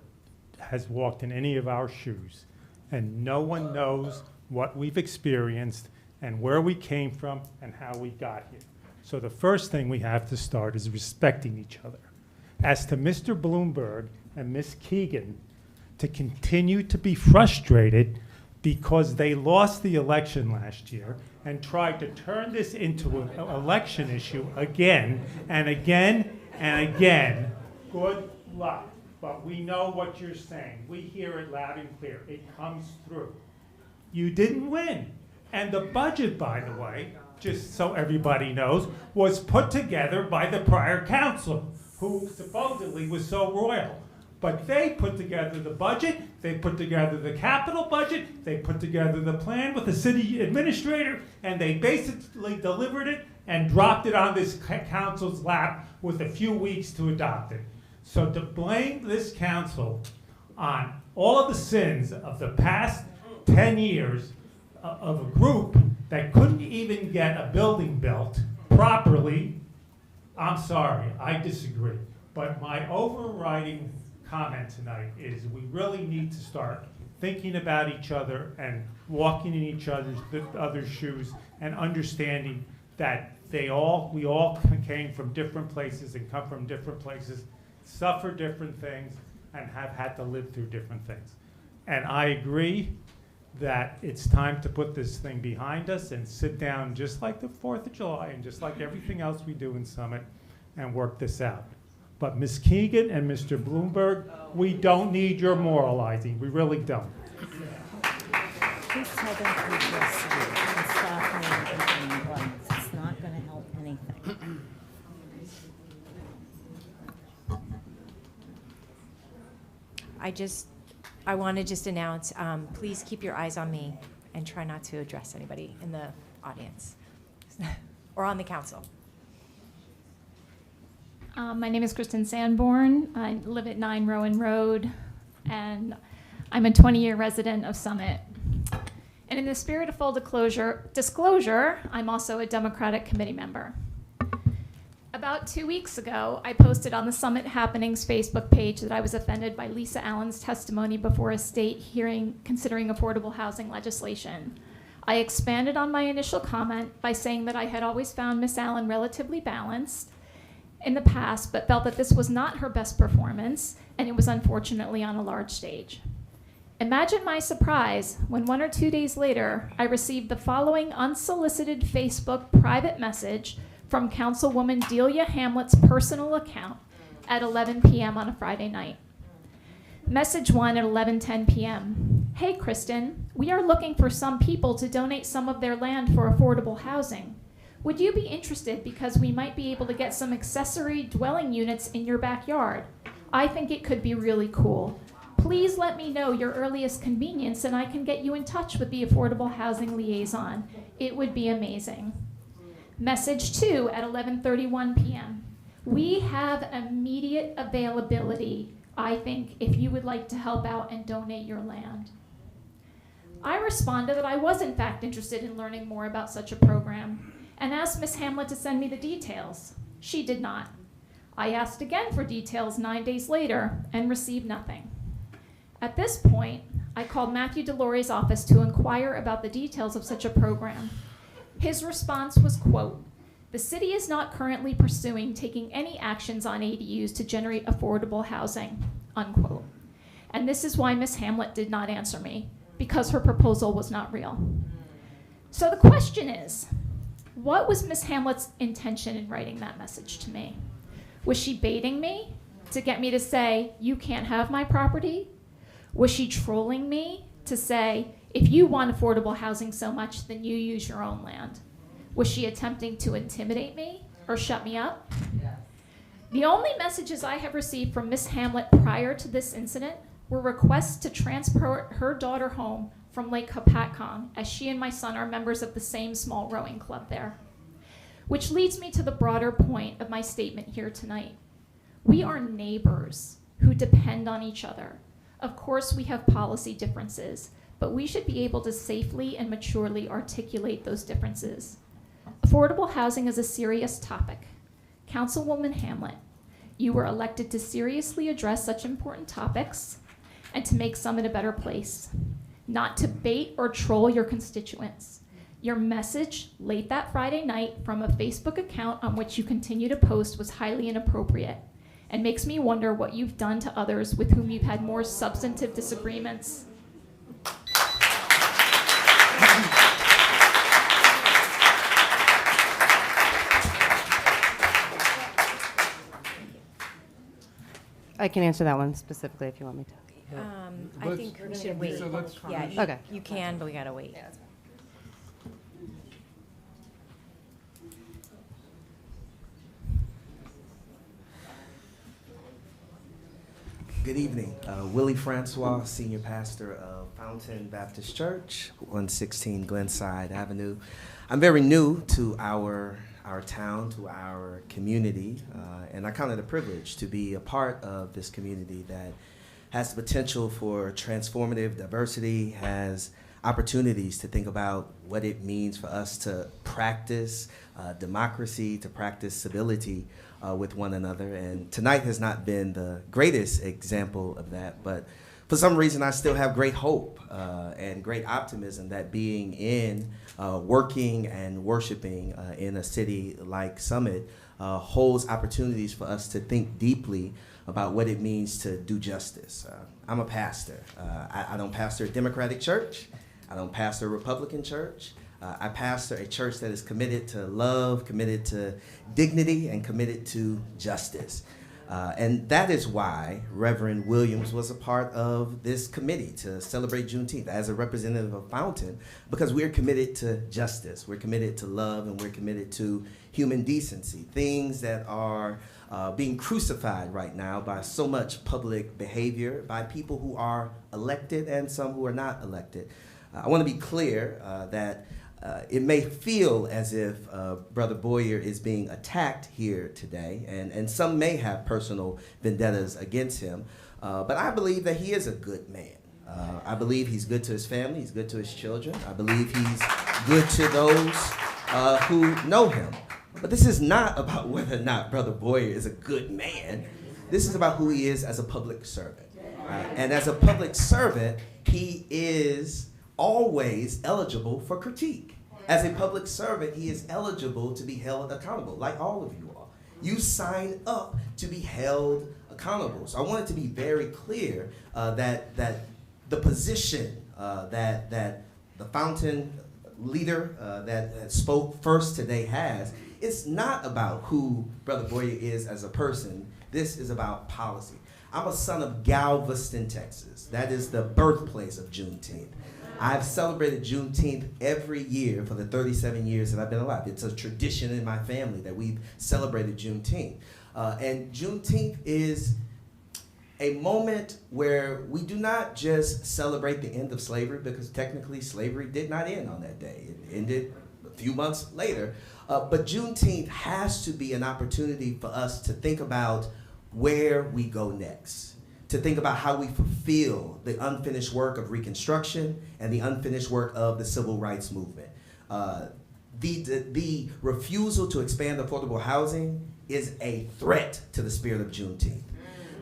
has walked in any of our shoes, and no one knows what we've experienced and where we came from and how we got here. So the first thing we have to start is respecting each other. As to Mr. Bloomberg and Ms. Keegan, to continue to be frustrated because they lost the election last year and tried to turn this into an election issue again and again and again, good luck. But we know what you're saying. We hear it loud and clear. It comes through. You didn't win. And the budget, by the way, just so everybody knows, was put together by the prior council, who supposedly was so royal. But they put together the budget, they put together the capital budget, they put together the plan with the city administrator, and they basically delivered it and dropped it on this council's lap with a few weeks to adopt it. So to blame this council on all of the sins of the past 10 years of a group that couldn't even get a building built properly, I'm sorry, I disagree. But my overriding comment tonight is we really need to start thinking about each other and walking in each other's shoes and understanding that we all came from different places and come from different places, suffer different things, and have had to live through different things. And I agree that it's time to put this thing behind us and sit down just like the 4th of July and just like everything else we do in Summit and work this out. But Ms. Keegan and Mr. Bloomberg, we don't need your moralizing. We really don't. Please tell them to address you and stop making runs. It's not going to help anything. I want to just announce, please keep your eyes on me and try not to address anybody in the audience or on the council. My name is Kristen Sanborn. I live at 9 Rowan Road, and I'm a 20-year resident of Summit. And in the spirit of full disclosure, I'm also a Democratic committee member. About 2 weeks ago, I posted on the Summit Happenings Facebook page that I was offended by Lisa Allen's testimony before a state hearing considering affordable housing legislation. I expanded on my initial comment by saying that I had always found Ms. Allen relatively balanced in the past, but felt that this was not her best performance, and it was unfortunately on a large stage. Imagine my surprise when 1 or 2 days later, I received the following unsolicited Facebook private message from Councilwoman Delia Hamlet's personal account at 11 p.m. on a Friday night. Message 1 at 11:10 p.m. Hey, Kristen, we are looking for some people to donate some of their land for affordable housing. Would you be interested because we might be able to get some accessory dwelling units in your backyard? I think it could be really cool. Please let me know your earliest convenience and I can get you in touch with the Affordable Housing Liaison. It would be amazing. Message 2 at 11:31 p.m. We have immediate availability, I think, if you would like to help out and donate your land. I responded that I was in fact interested in learning more about such a program and asked Ms. Hamlet to send me the details. She did not. I asked again for details 9 days later and received nothing. At this point, I called Matthew DeLaure's office to inquire about the details of such a program. His response was, quote, "The city is not currently pursuing taking any actions on ADUs to generate affordable housing," unquote. And this is why Ms. Hamlet did not answer me, because her proposal was not real. So the question is, what was Ms. Hamlet's intention in writing that message to me? Was she baiting me to get me to say, you can't have my property? Was she trolling me to say, if you want affordable housing so much, then you use your own land? Was she attempting to intimidate me or shut me up? Yes. The only messages I have received from Ms. Hamlet prior to this incident were requests to transport her daughter home from Lake Hopatcong, as she and my son are members of the same small rowing club there. Which leads me to the broader point of my statement here tonight. We are neighbors who depend on each other. Of course, we have policy differences, but we should be able to safely and maturely articulate those differences. Affordable housing is a serious topic. Councilwoman Hamlet, you were elected to seriously address such important topics and to make Summit a better place, not to bait or troll your constituents. Your message late that Friday night from a Facebook account on which you continue to post was highly inappropriate and makes me wonder what you've done to others with whom you've had more substantive disagreements. I can answer that one specifically if you want me to. I think we should wait. Yeah, Okay. you can, but we gotta wait. Good evening. Willie Francois, Senior Pastor of Fountain Baptist Church, 116 Glenside Avenue. I'm very new to our town, to our community, and I count it a privilege to be a part of this community that has the potential for transformative diversity, has opportunities to think about what it means for us to practice democracy, to practice civility with one another. And tonight has not been the greatest example of that, but for some reason I still have great hope and great optimism that being in, working and worshiping in a city like Summit holds opportunities for us to think deeply about what it means to do justice. I'm a pastor. I don't pastor a Democratic church. I don't pastor a Republican church. I pastor a church that is committed to love, committed to dignity, and committed to justice. And that is why Reverend Williams was a part of this committee to celebrate Juneteenth as a representative of Fountain, because we're committed to justice, we're committed to love, and we're committed to human decency, things that are being crucified right now by so much public behavior, by people who are elected and some who are not elected. I want to be clear that it may feel as if Brother Boyer is being attacked here today, and some may have personal vendettas against him, but I believe that he is a good man. I believe he's good to his family, he's good to his children. I believe he's good to those who know him. But this is not about whether or not Brother Boyer is a good man. This is about who he is as a public servant. And as a public servant, he is always eligible for critique. As a public servant, he is eligible to be held accountable, like all of you are. You sign up to be held accountable. So I want it to be very clear that the position that the Fountain leader that spoke first today has, it's not about who Brother Boyer is as a person. This is about policy. I'm a son of Galveston, Texas. That is the birthplace of Juneteenth. I've celebrated Juneteenth every year for the 37 years that I've been alive. It's a tradition in my family that we've celebrated Juneteenth. And Juneteenth is a moment where we do not just celebrate the end of slavery, because technically slavery did not end on that day. It ended a few months later. But Juneteenth has to be an opportunity for us to think about where we go next, to think about how we fulfill the unfinished work of Reconstruction and the unfinished work of the Civil Rights Movement. The refusal to expand affordable housing is a threat to the spirit of Juneteenth.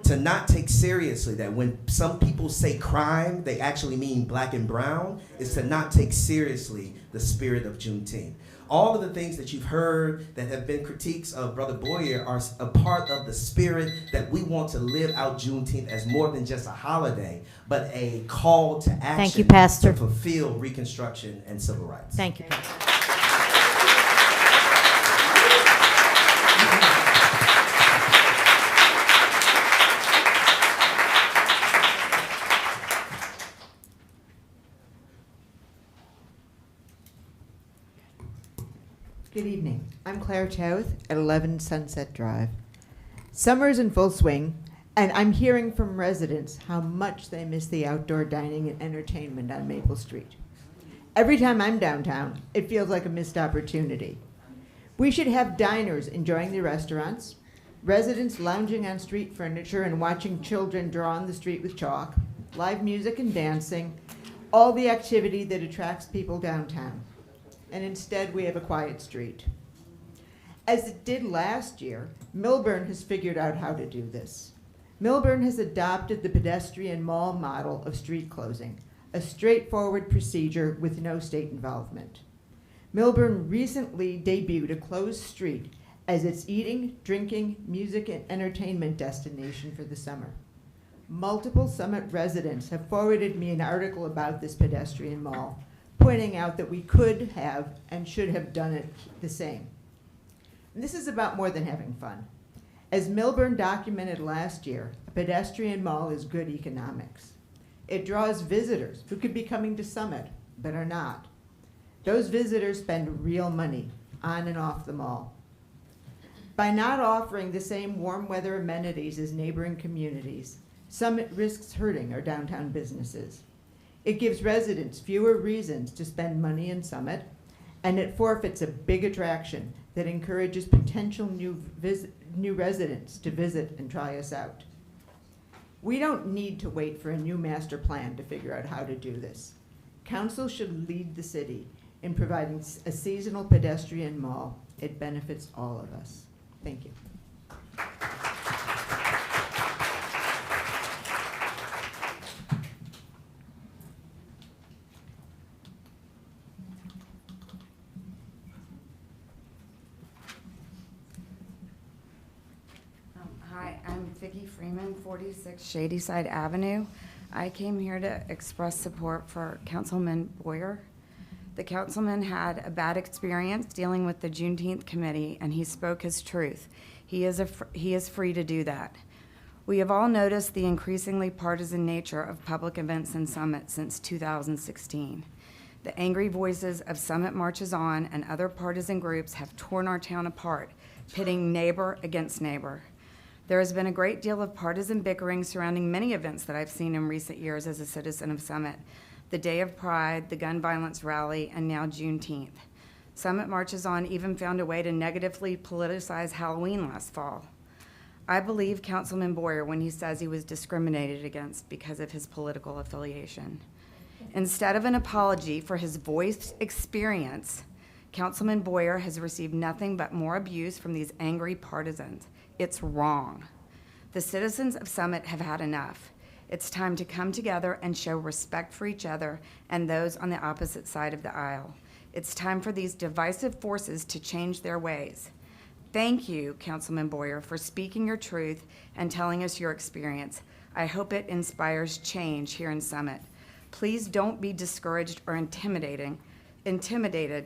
To not take seriously that when some people say crime, they actually mean black and brown, is to not take seriously the spirit of Juneteenth. All of the things that you've heard that have been critiques of Brother Boyer are a part of the spirit that we want to live out Juneteenth as more than just a holiday, but a call to action. Thank you, Pastor. To fulfill Reconstruction and civil rights. Thank you, Pastor. Good evening. I'm Claire Chowth at 11 Sunset Drive. Summer is in full swing, and I'm hearing from residents how much they miss the outdoor dining and entertainment on Maple Street. Every time I'm downtown, it feels like a missed opportunity. We should have diners enjoying the restaurants, residents lounging on street furniture and watching children draw on the street with chalk, live music and dancing, all the activity that attracts people downtown. And instead, we have a quiet street. As it did last year, Millburn has figured out how to do this. Millburn has adopted the pedestrian mall model of street closing, a straightforward procedure with no state involvement. Millburn recently debuted a closed street as its eating, drinking, music, and entertainment destination for the summer. Multiple Summit residents have forwarded me an article about this pedestrian mall, pointing out that we could have and should have done it the same. And this is about more than having fun. As Millburn documented last year, a pedestrian mall is good economics. It draws visitors who could be coming to Summit, but are not. Those visitors spend real money on and off the mall. By not offering the same warm weather amenities as neighboring communities, Summit risks hurting our downtown businesses. It gives residents fewer reasons to spend money in Summit, and it forfeits a big attraction that encourages potential new residents to visit and try us out. We don't need to wait for a new master plan to figure out how to do this. Council should lead the city in providing a seasonal pedestrian mall. It benefits all of us. Thank you. Hi, I'm Vicki Freeman, 46 Shadyside Avenue. I came here to express support for Councilman Boyer. The councilman had a bad experience dealing with the Juneteenth committee, and he spoke his truth. He is free to do that. We have all noticed the increasingly partisan nature of public events in Summit since 2016. The angry voices of Summit Marches On and other partisan groups have torn our town apart, pitting neighbor against neighbor. There has been a great deal of partisan bickering surrounding many events that I've seen in recent years as a citizen of Summit. The Day of Pride, the gun violence rally, and now Juneteenth. Summit Marches On even found a way to negatively politicize Halloween last fall. I believe Councilman Boyer when he says he was discriminated against because of his political affiliation. Instead of an apology for his voiced experience, Councilman Boyer has received nothing but more abuse from these angry partisans. It's wrong. The citizens of Summit have had enough. It's time to come together and show respect for each other and those on the opposite side of the aisle. It's time for these divisive forces to change their ways. Thank you, Councilman Boyer, for speaking your truth and telling us your experience. I hope it inspires change here in Summit. Please don't be discouraged or intimidated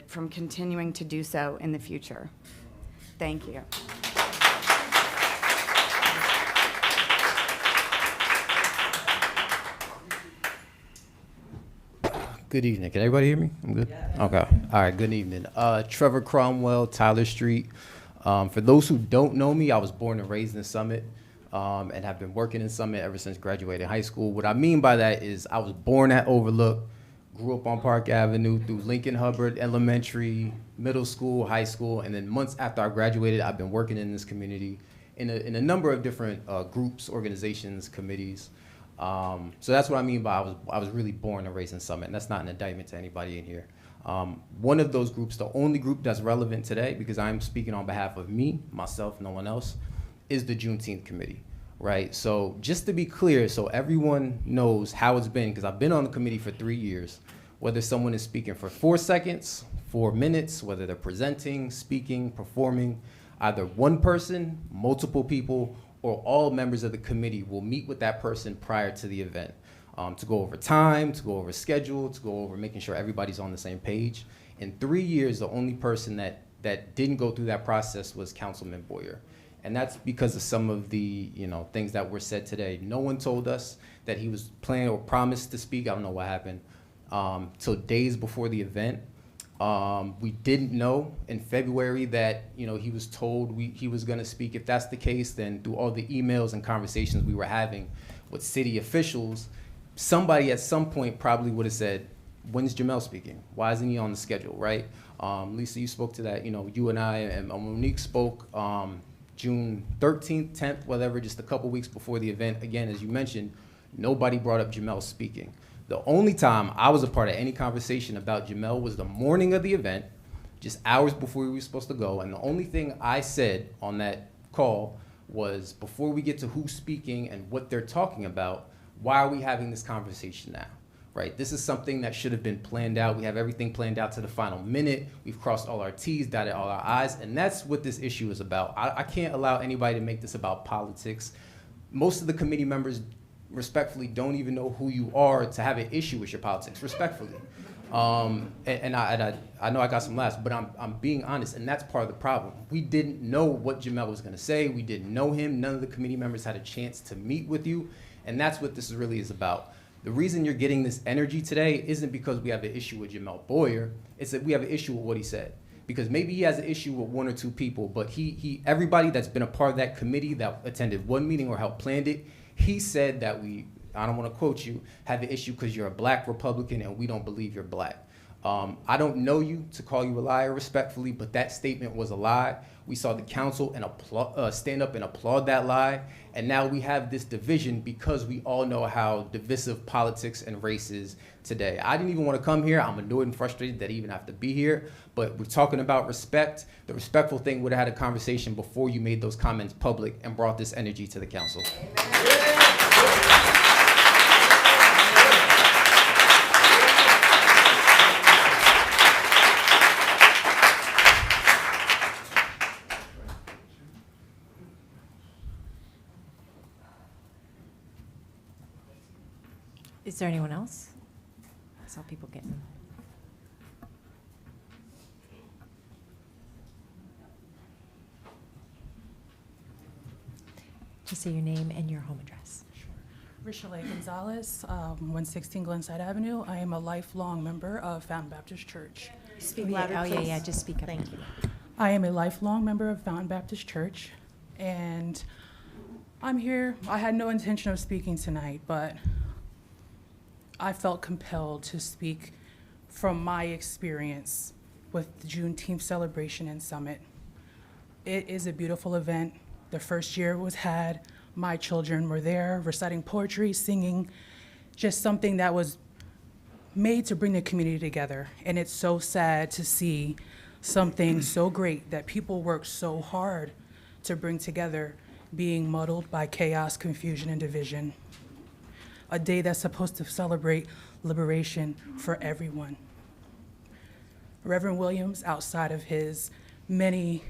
from continuing to do so in the future. Thank you. Good evening. Can everybody hear me? I'm good? Yeah. Okay. All right. Good evening. Trevor Cromwell, Tyler Street. For those who don't know me, I was born and raised in Summit and have been working in Summit ever since graduating high school. What I mean by that is I was born at Overlook, grew up on Park Avenue through Lincoln Hubbard Elementary, middle school, high school, and then months after I graduated, I've been working in this community in a number of different groups, organizations, committees. So that's what I mean by I was really born and raised in Summit, and that's not an indictment to anybody in here. One of those groups, the only group that's relevant today, because I'm speaking on behalf of me, myself, no one else, is the Juneteenth committee, right? So just to be clear, so everyone knows how it's been, because I've been on the committee for 3 years, whether someone is speaking for 4 seconds, 4 minutes, whether they're presenting, speaking, performing, either one person, multiple people, or all members of the committee will meet with that person prior to the event to go over time, to go over schedule, to go over making sure everybody's on the same page. In 3 years, the only person that didn't go through that process was Councilman Boyer. And that's because of some of the things that were said today. No one told us that he was planning or promised to speak. I don't know what happened. Till days before the event. We didn't know in February that he was told he was going to speak. If that's the case, then through all the emails and conversations we were having with city officials, somebody at some point probably would have said, "When's Jamel speaking? Why isn't he on the schedule?" Right? Lisa, you spoke to that. You and I and Monique spoke June 13th, 10th, whatever, just a couple weeks before the event. Again, as you mentioned, nobody brought up Jamel speaking. The only time I was a part of any conversation about Jamel was the morning of the event, just hours before we were supposed to go. And the only thing I said on that call was, before we get to who's speaking and what they're talking about, why are we having this conversation now? Right? This is something that should have been planned out. We have everything planned out to the final minute. We've crossed all our T's, dotted all our I's, and that's what this issue is about. I can't allow anybody to make this about politics. Most of the committee members respectfully don't even know who you are to have an issue with your politics, respectfully. And I know I got some laughs, but I'm being honest, and that's part of the problem. We didn't know what Jamel was gonna say. We didn't know him. None of the committee members had a chance to meet with you, and that's what this really is about. The reason you're getting this energy today isn't because we have an issue with Jamel Boyer, it's that we have an issue with what he said. Because maybe he has an issue with one or two people, but everybody that's been a part of that committee that attended one meeting or helped plan it, he said that I don't want to quote you, have an issue because you're a black Republican and we don't believe you're black. I don't know you to call you a liar respectfully, but that statement was a lie. We saw the council stand up and applaud that lie. And now we have this division because we all know how divisive politics and race is today. I didn't even want to come here. I'm annoyed and frustrated that I even have to be here. But we're talking about respect. The respectful thing would have had a conversation before you made those comments public and brought this energy to the council. Is there anyone else? I saw people getting. Just say your name and your home address. Richelle Gonzalez, 116 Glenside Avenue. I am a lifelong member of Fountain Baptist Church. Speak louder, please. yeah, just speak up. Thank you. I am a lifelong member of Fountain Baptist Church, and I'm here. I had no intention of speaking tonight, but I felt compelled to speak from my experience with the Juneteenth celebration and summit. It is a beautiful event. The first year it was had. My children were there reciting poetry, singing, just something that was made to bring the community together. And it's so sad to see something so great that people worked so hard to bring together being muddled by chaos, confusion, and division. A day that's supposed to celebrate liberation for everyone. Reverend Williams, outside of his many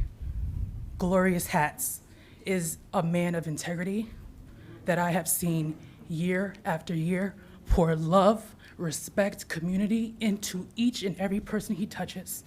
glorious hats, is a man of integrity that I have seen year after year pour love, respect, community into each and every person he touches.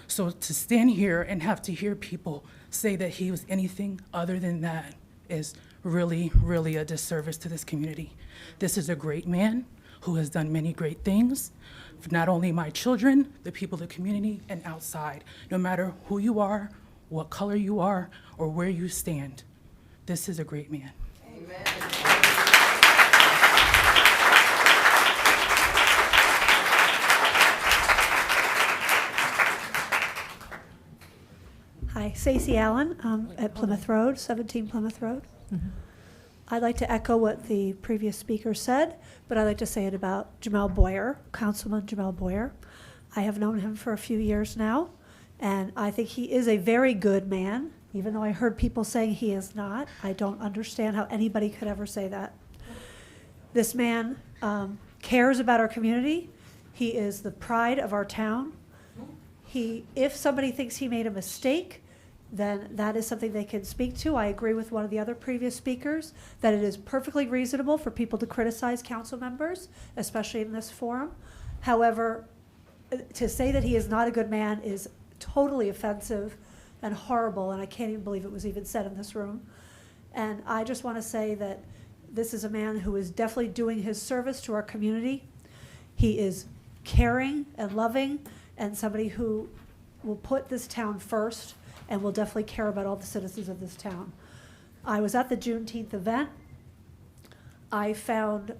So to stand here and have to hear people say that he was anything other than that is really, really a disservice to this community. This is a great man who has done many great things for not only my children, the people of the community, and outside. No matter who you are, what color you are, or where you stand, this is a great man. Amen. Hi, Stacey Allen at Plymouth Road, 17 Plymouth Road. I'd like to echo what the previous speaker said, but I'd like to say it about Jamel Boyer, Councilman Jamel Boyer. I have known him for a few years now, and I think he is a very good man, even though I heard people saying he is not. I don't understand how anybody could ever say that. This man cares about our community. He is the pride of our town. If somebody thinks he made a mistake, then that is something they can speak to. I agree with one of the other previous speakers that it is perfectly reasonable for people to criticize council members, especially in this forum. However, to say that he is not a good man is totally offensive and horrible, and I can't even believe it was even said in this room. And I just want to say that this is a man who is definitely doing his service to our community. He is caring and loving, and somebody who will put this town first and will definitely care about all the citizens of this town. I was at the Juneteenth event. I thought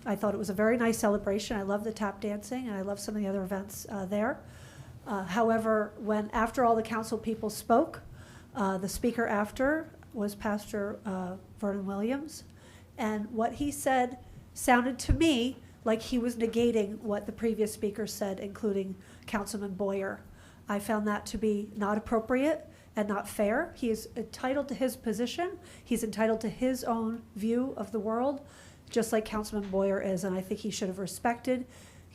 it was a very nice celebration. I love the tap dancing, and I love some of the other events there. However, after all the council people spoke, the speaker after was Pastor Vernon Williams, and what he said sounded to me like he was negating what the previous speaker said, including Councilman Boyer. I found that to be not appropriate and not fair. He is entitled to his position. He's entitled to his own view of the world, just like Councilman Boyer is, and I think he should have respected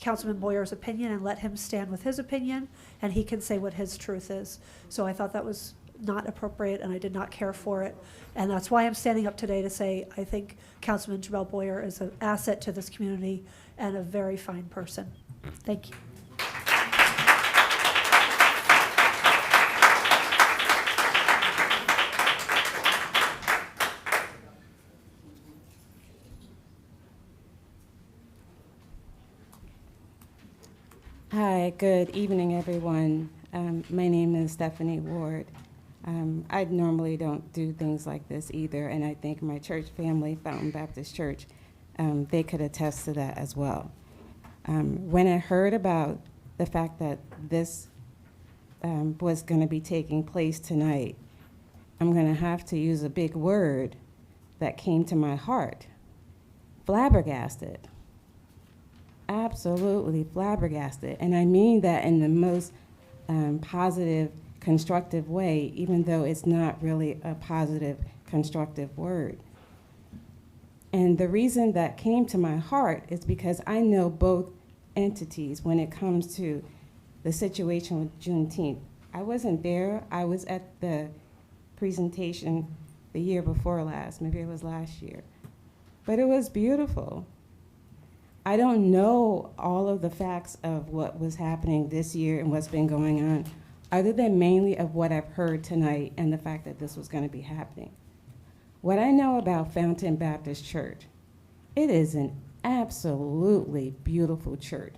Councilman Boyer's opinion and let him stand with his opinion, and he can say what his truth is. So I thought that was not appropriate, and I did not care for it. And that's why I'm standing up today to say I think Councilman Jamel Boyer is an asset to this community and a very fine person. Thank you. Hi, good evening, everyone. My name is Stephanie Ward. I normally don't do things like this either, and I think my church family, Fountain Baptist Church, they could attest to that as well. When I heard about the fact that this was going to be taking place tonight, I'm going to have to use a big word that came to my heart: flabbergasted. Absolutely flabbergasted. And I mean that in the most positive, constructive way, even though it's not really a positive, constructive word. And the reason that came to my heart is because I know both entities when it comes to the situation with Juneteenth. I wasn't there. I was at the presentation the year before last. Maybe it was last year. But it was beautiful. I don't know all of the facts of what was happening this year and what's been going on, other than mainly of what I've heard tonight and the fact that this was going to be happening. What I know about Fountain Baptist Church, it is an absolutely beautiful church.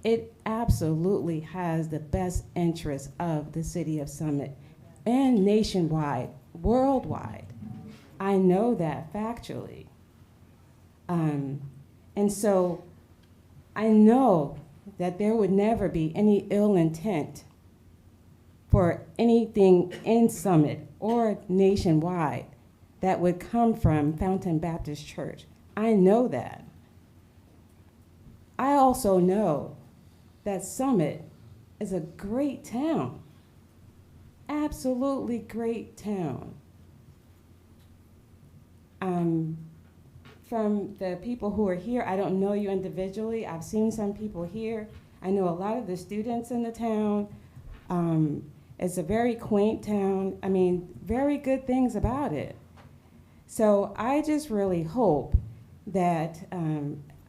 It absolutely has the best interests of the city of Summit and nationwide, worldwide. I know that factually. And so I know that there would never be any ill intent for anything in Summit or nationwide that would come from Fountain Baptist Church. I know that. I also know that Summit is a great town, absolutely great town. From the people who are here, I don't know you individually. I've seen some people here. I know a lot of the students in the town. It's a very quaint town. I mean, very good things about it. So I just really hope that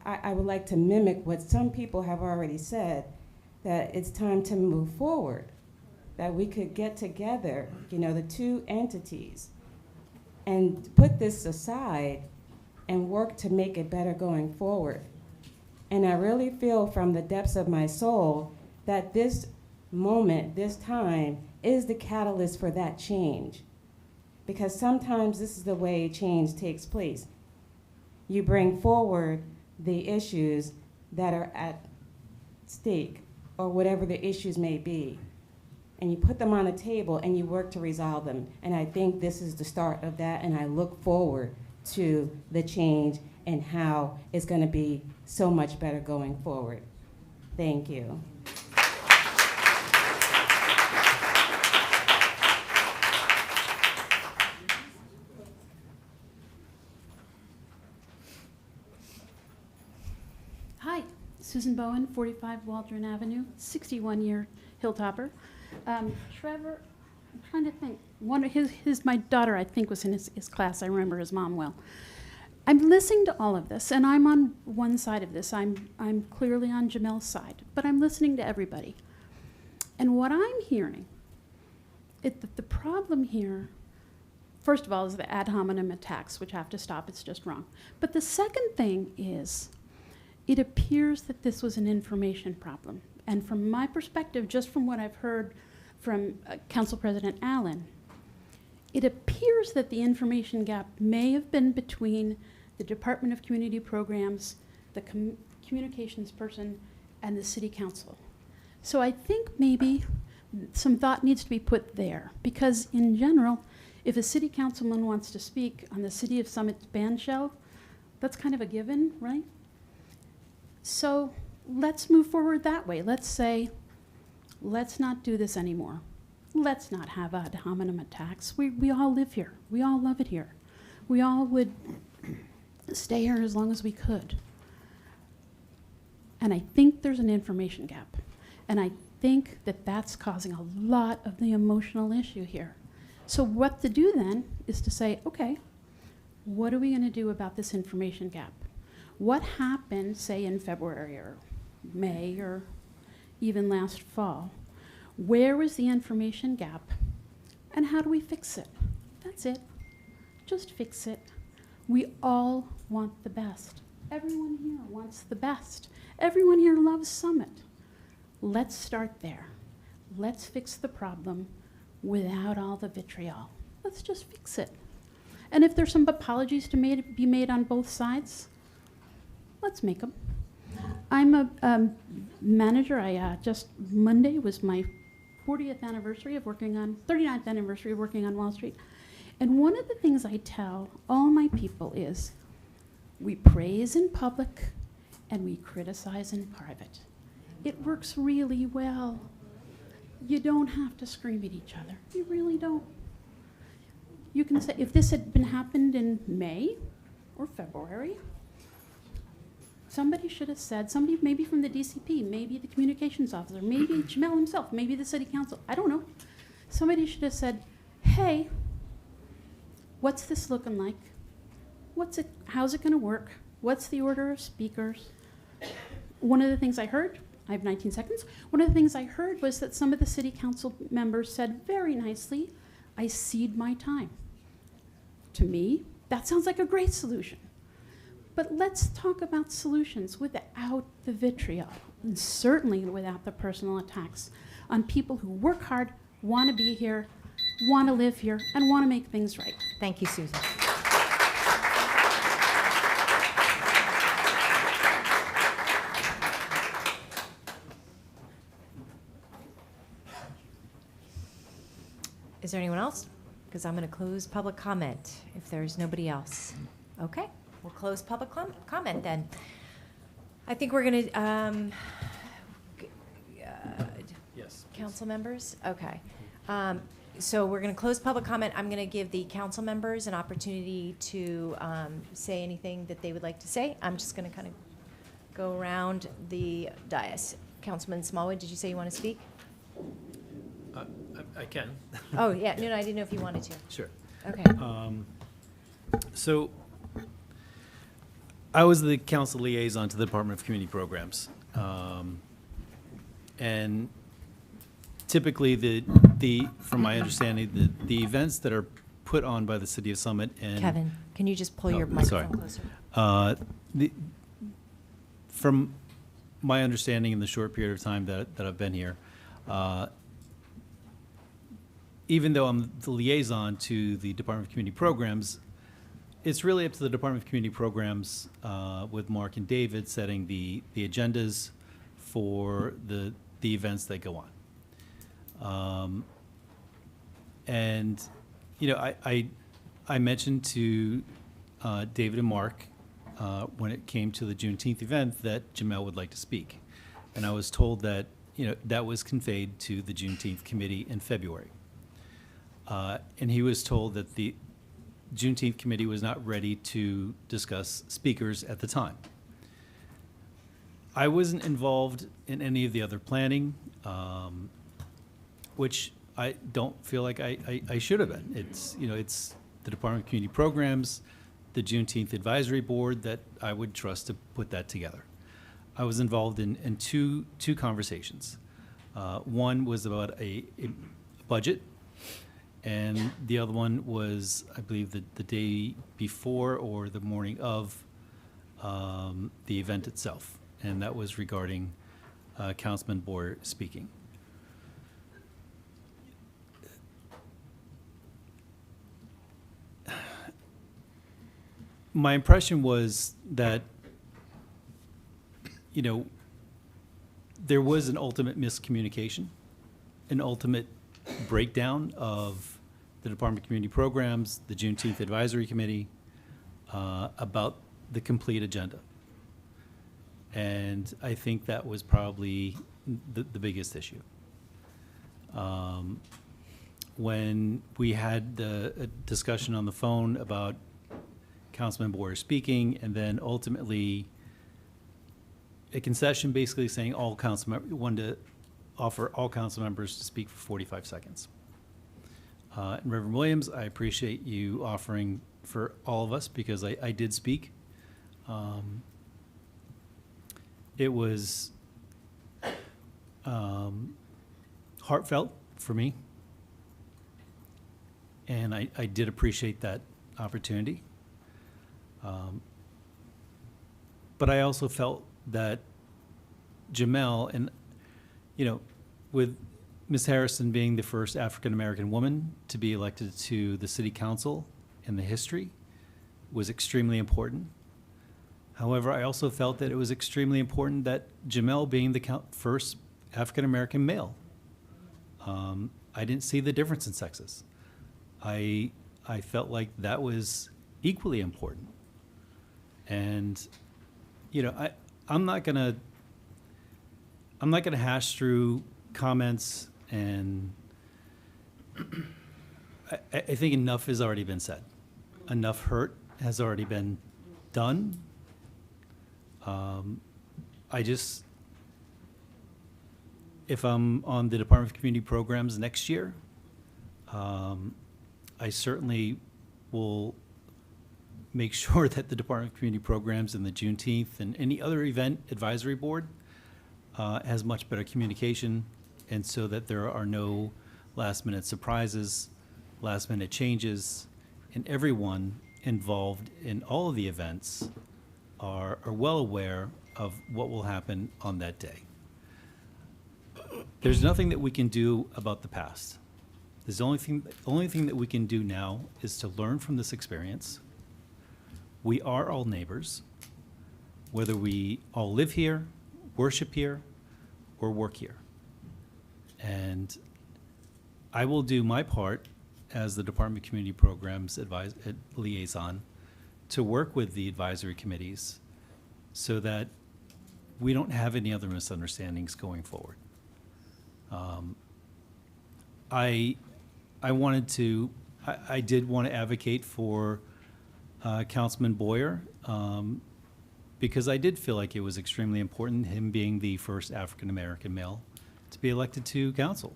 I would like to mimic what some people have already said, that it's time to move forward, that we could get together, you know, the two entities, and put this aside and work to make it better going forward. And I really feel from the depths of my soul that this moment, this time, is the catalyst for that change. Because sometimes this is the way change takes place. You bring forward the issues that are at stake, or whatever the issues may be, and you put them on the table and you work to resolve them. And I think this is the start of that, and I look forward to the change and how it's going to be so much better going forward. Thank you. Hi, Susan Bowen, 45 Waldron Avenue, 61-year Hilltopper. Trevor, I'm trying to think. One of my daughter, I think, was in his class. I remember his mom well. I'm listening to all of this, and I'm on one side of this. I'm clearly on Jamel's side, but I'm listening to everybody. And what I'm hearing, the problem here, first of all, is the ad hominem attacks, which have to stop. It's just wrong. But the second thing is, it appears that this was an information problem. And from my perspective, just from what I've heard from Council President Allen, it appears that the information gap may have been between the Department of Community Programs, the communications person, and the City Council. So I think maybe some thought needs to be put there, because in general, if a city councilman wants to speak on the City of Summit's band shell, that's kind of a given, right? So let's move forward that way. Let's say, let's not do this anymore. Let's not have ad hominem attacks. We all live here. We all love it here. We all would stay here as long as we could. And I think there's an information gap. And I think that that's causing a lot of the emotional issue here. So what to do then is to say, okay, what are we going to do about this information gap? What happened, say, in February or May or even last fall? Where was the information gap? And how do we fix it? That's it. Just fix it. We all want the best. Everyone here wants the best. Everyone here loves Summit. Let's start there. Let's fix the problem without all the vitriol. Let's just fix it. And if there's some apologies to be made on both sides, let's make them. I'm a manager. Just Monday was my 40th anniversary of working on, 39th anniversary of working on Wall Street. And one of the things I tell all my people is, we praise in public and we criticize in private. It works really well. You don't have to scream at each other. You really don't. You can say, if this had happened in May or February, somebody should have said, somebody maybe from the DCP, maybe the communications officer, maybe Jamel himself, maybe the city council, I don't know. Somebody should have said, hey, what's this looking like? How's it gonna work? What's the order of speakers? One of the things I heard, I have 19 seconds. One of the things I heard was that some of the city council members said very nicely, I cede my time. To me, that sounds like a great solution. But let's talk about solutions without the vitriol, and certainly without the personal attacks on people who work hard, want to be here, want to live here, and want to make things right. Thank you, Susan. Is there anyone else? Because I'm going to close public comment if there's nobody else. Okay, we'll close public comment then. I think we're going to, Yes. council members? Okay. So we're going to close public comment. I'm going to give the council members an opportunity to say anything that they would like to say. I'm just going to kind of go around the dais. Councilman Smallwood, did you say you want to speak? I can. Oh, yeah, no, I didn't know if you wanted to. Sure. Okay. So I was the council liaison to the Department of Community Programs. And typically from my understanding, the events that are put on by the City of Summit and... Kevin, can you just pull your microphone closer? From my understanding in the short period of time that I've been here, even though I'm the liaison to the Department of Community Programs, it's really up to the Department of Community Programs with Mark and David setting the agendas for the events that go on. And, you know, I mentioned to David and Mark when it came to the Juneteenth event that Jamel would like to speak. And I was told that, you know, that was conveyed to the Juneteenth committee in February. And he was told that the Juneteenth committee was not ready to discuss speakers at the time. I wasn't involved in any of the other planning, which I don't feel like I should have been. It's, you know, it's the Department of Community Programs, the Juneteenth Advisory Board that I would trust to put that together. I was involved in two conversations. One was about a budget, and the other one was, I believe, the day before or the morning of the event itself, and that was regarding Councilman Boyer speaking. My impression was that, you know, there was an ultimate miscommunication, an ultimate breakdown of the Department of Community Programs, the Juneteenth Advisory Committee, about the complete agenda. And I think that was probably the biggest issue. When we had a discussion on the phone about Councilman Boyer speaking, and then ultimately a concession basically saying wanted to offer all council members to speak for 45 seconds. And Reverend Williams, I appreciate you offering for all of us, because I did speak. It was heartfelt for me, and I did appreciate that opportunity. But I also felt that Jamel, and with Ms. Harrison being the first African-American woman to be elected to the city council in the history, was extremely important. However, I also felt that it was extremely important that Jamel being the first African-American male. I didn't see the difference in sexes. I felt like that was equally important. And, I'm not gonna hash through comments, and I think enough has already been said. Enough hurt has already been done. If I'm on the Department of Community Programs next year, I certainly will make sure that the Department of Community Programs and the Juneteenth and any other event advisory board has much better communication, and so that there are no last-minute surprises, last-minute changes, and everyone involved in all of the events are well aware of what will happen on that day. There's nothing that we can do about the past. The only thing that we can do now is to learn from this experience. We are all neighbors, whether we all live here, worship here, or work here. And I will do my part as the Department of Community Programs liaison to work with the advisory committees so that we don't have any other misunderstandings going forward. I did want to advocate for Councilman Boyer, because I did feel like it was extremely important, him being the first African-American male to be elected to council.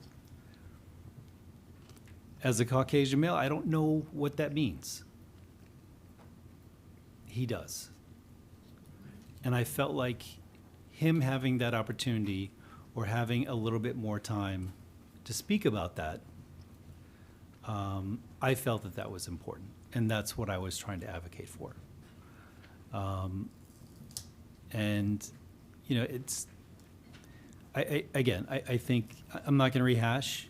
As a Caucasian male, I don't know what that means. He does. And I felt like him having that opportunity, or having a little bit more time to speak about that, I felt that that was important, and that's what I was trying to advocate for. I think I'm not going to rehash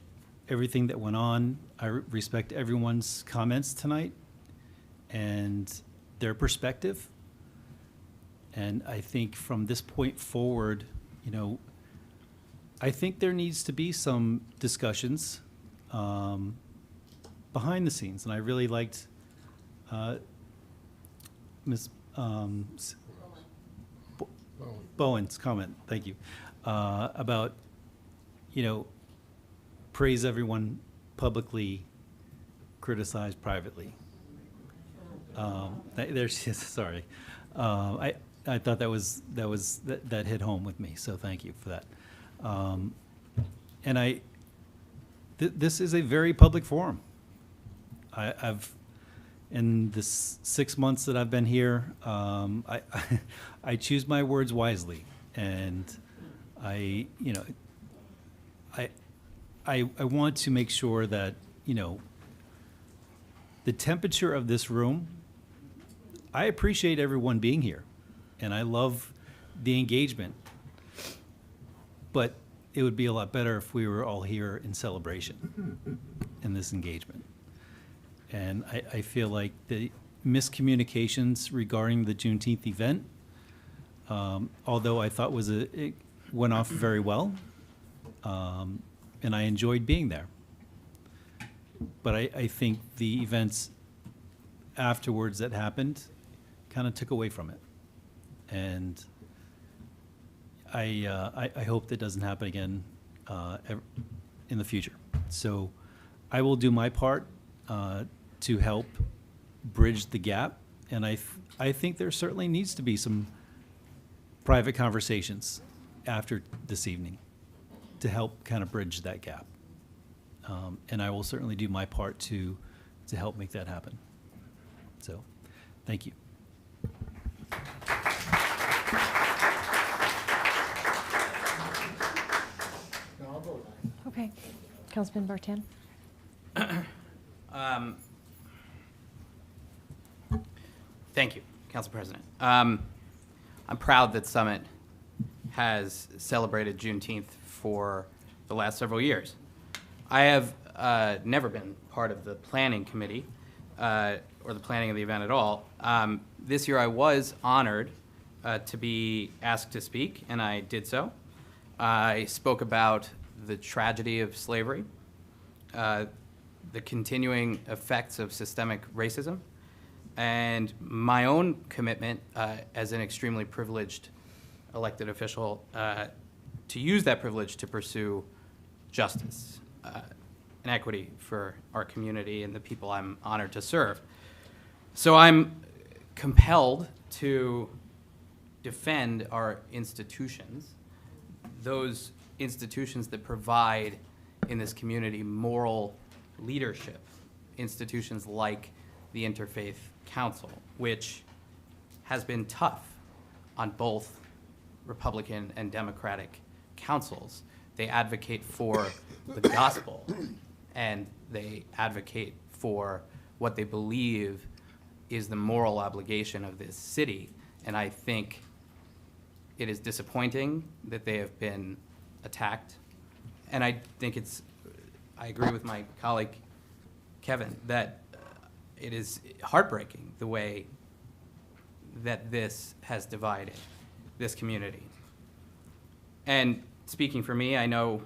everything that went on. I respect everyone's comments tonight and their perspective. And I think from this point forward, I think there needs to be some discussions behind the scenes. And I really liked Ms. Bowen's comment, thank you, about, praise everyone publicly, criticize privately. There she is, sorry. I thought that hit home with me, so thank you for that. And this is a very public forum. I've in the 6 months that I've been here, I choose my words wisely, and I want to make sure that the temperature of this room. I appreciate everyone being here, and I love the engagement, but it would be a lot better if we were all here in celebration in this engagement. And I feel like the miscommunications regarding the Juneteenth event, although I thought it went off very well, and I enjoyed being there. But I think the events afterwards that happened kind of took away from it. And I hope that doesn't happen again in the future. So I will do my part to help bridge the gap, and I think there certainly needs to be some private conversations after this evening to help kind of bridge that gap. And I will certainly do my part to help make that happen. So, thank you. Okay. Councilman Bartan? Thank you, Council President. I'm proud that Summit has celebrated Juneteenth for the last several years. I have never been part of the planning committee or the planning of the event at all. This year I was honored to be asked to speak, and I did so. I spoke about the tragedy of slavery, the continuing effects of systemic racism, and my own commitment as an extremely privileged elected official to use that privilege to pursue justice and equity for our community and the people I'm honored to serve. So I'm compelled to defend our institutions, those institutions that provide in this community moral leadership, institutions like the Interfaith Council, which has been tough on both Republican and Democratic councils. They advocate for the gospel, and they advocate for what they believe is the moral obligation of this city. And I think it is disappointing that they have been attacked. And I think I agree with my colleague, Kevin, that it is heartbreaking the way that this has divided this community. And speaking for me, I know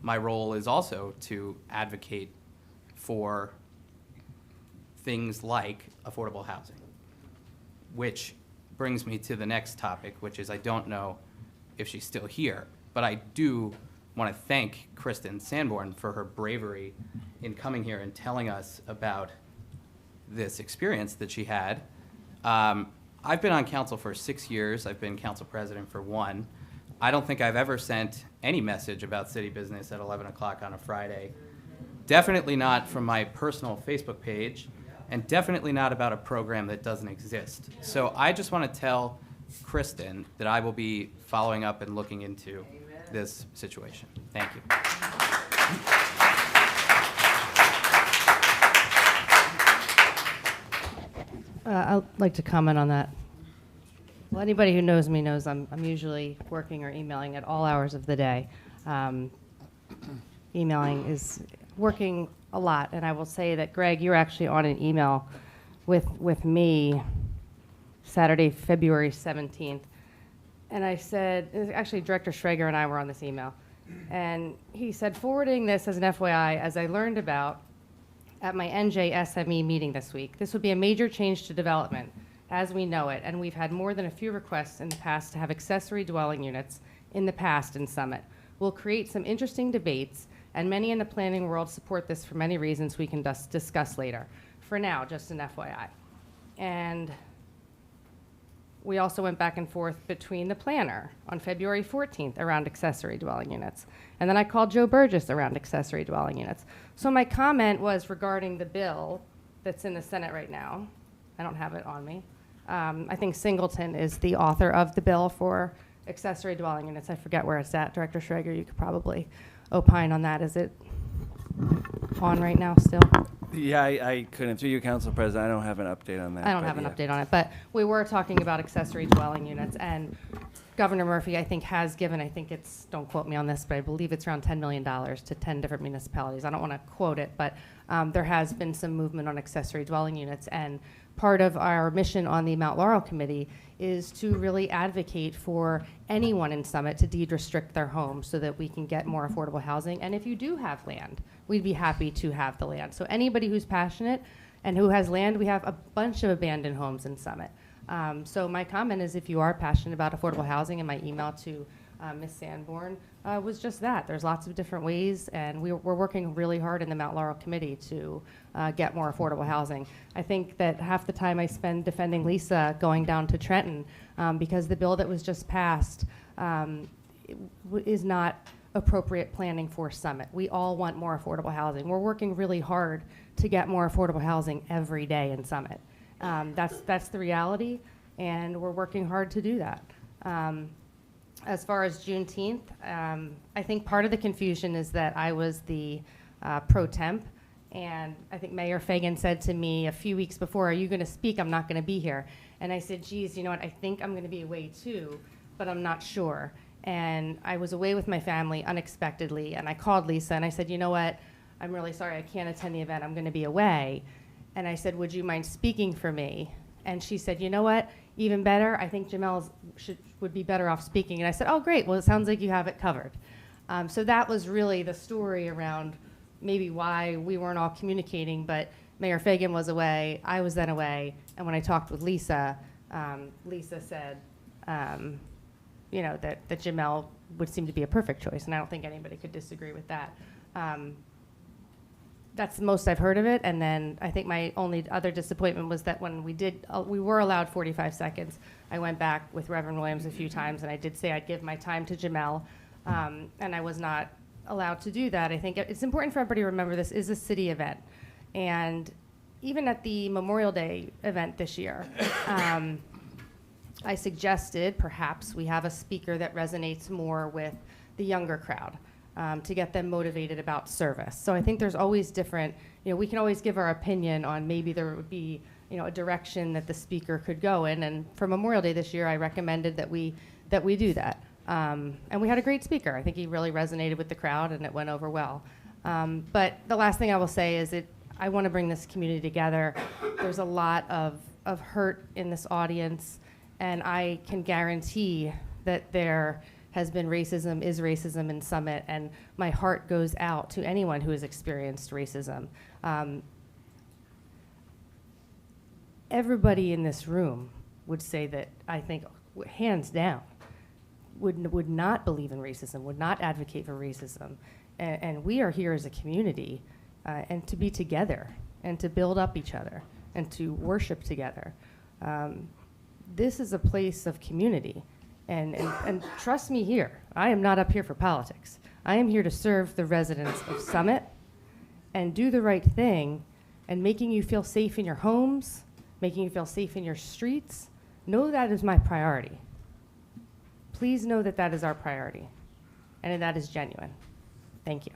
my role is also to advocate for things like affordable housing, which brings me to the next topic, which is I don't know if she's still here, but I do want to thank Kristen Sanborn for her bravery in coming here and telling us about this experience that she had. I've been on council for 6 years. I've been council president for 1. I don't think I've ever sent any message about city business at 11 o'clock on a Friday. Definitely not from my personal Facebook page, and definitely not about a program that doesn't exist. So I just want to tell Kristen that I will be following up and looking into this situation. Thank you. I'd like to comment on that. Well, anybody who knows me knows I'm usually working or emailing at all hours of the day. Emailing is working a lot, and I will say that, Greg, you're actually on an email with me Saturday, February 17th, and I said, actually Director Schrager and I were on this email, and he said, forwarding this as an FYI, as I learned about at my NJSME meeting this week, this would be a major change to development as we know it, and we've had more than a few requests in the past to have accessory dwelling units in the past in Summit. We'll create some interesting debates, and many in the planning world support this for many reasons we can discuss later. For now, just an FYI. And we also went back and forth between the planner on February 14th around accessory dwelling units. And then I called Joe Burgess around accessory dwelling units. So my comment was regarding the bill that's in the Senate right now. I don't have it on me. I think Singleton is the author of the bill for accessory dwelling units. I forget where it's at. Director Schrager, you could probably opine on that. Is it on right now still? Yeah, I couldn't. Through you, Council President, I don't have an update on that. I don't have an update on it, but we were talking about accessory dwelling units, and Governor Murphy, I think, has given, I think it's, don't quote me on this, but I believe it's around $10 million to 10 different municipalities. I don't want to quote it, but there has been some movement on accessory dwelling units, and part of our mission on the Mount Laurel Committee is to really advocate for anyone in Summit to deed restrict their home so that we can get more affordable housing. And if you do have land, we'd be happy to have the land. So anybody who's passionate and who has land, we have a bunch of abandoned homes in Summit. So my comment is, if you are passionate about affordable housing, and my email to Ms. Sanborn was just that. There's lots of different ways, and we're working really hard in the Mount Laurel Committee to get more affordable housing. I think that half the time I spend defending Lisa going down to Trenton because the bill that was just passed is not appropriate planning for Summit. We all want more affordable housing. We're working really hard to get more affordable housing every day in Summit. That's the reality, and we're working hard to do that. As far as Juneteenth, I think part of the confusion is that I was the pro temp, and I think Mayor Fagan said to me a few weeks before, "Are you going to speak? I'm not going to be here." And I said, "Geez, you know what? I think I'm going to be away too, but I'm not sure." And I was away with my family unexpectedly, and I called Lisa and I said, "You know what? I'm really sorry I can't attend the event. I'm going to be away." And I said, "Would you mind speaking for me?" And she said, "You know what? Even better, I think Jamel would be better off speaking." And I said, "Oh, great. Well, it sounds like you have it covered." So that was really the story around maybe why we weren't all communicating, but Mayor Fagan was away, I was then away, and when I talked with Lisa, Lisa said, you know, that Jamel would seem to be a perfect choice, and I don't think anybody could disagree with that. That's the most I've heard of it, and then I think my only other disappointment was that when we were allowed 45 seconds, I went back with Reverend Williams a few times, and I did say I'd give my time to Jamel, and I was not allowed to do that. I think it's important for everybody to remember this is a city event, and even at the Memorial Day event this year, I suggested perhaps we have a speaker that resonates more with the younger crowd. To get them motivated about service. So I think there's always different, you know, we can always give our opinion on maybe there would be, you know, a direction that the speaker could go in. And for Memorial Day this year, I recommended that we do that. And we had a great speaker. I think he really resonated with the crowd and it went over well. But the last thing I will say is I want to bring this community together. There's a lot of hurt in this audience, and I can guarantee that there has been racism, is racism in Summit, and my heart goes out to anyone who has experienced racism. Everybody in this room would say that, I think, hands down, would not believe in racism, would not advocate for racism. And we are here as a community, and to be together, and to build up each other, and to worship together. This is a place of community. And trust me here, I am not up here for politics. I am here to serve the residents of Summit and do the right thing, and making you feel safe in your homes, making you feel safe in your streets. Know that is my priority. Please know that that is our priority, and that is genuine. Thank you.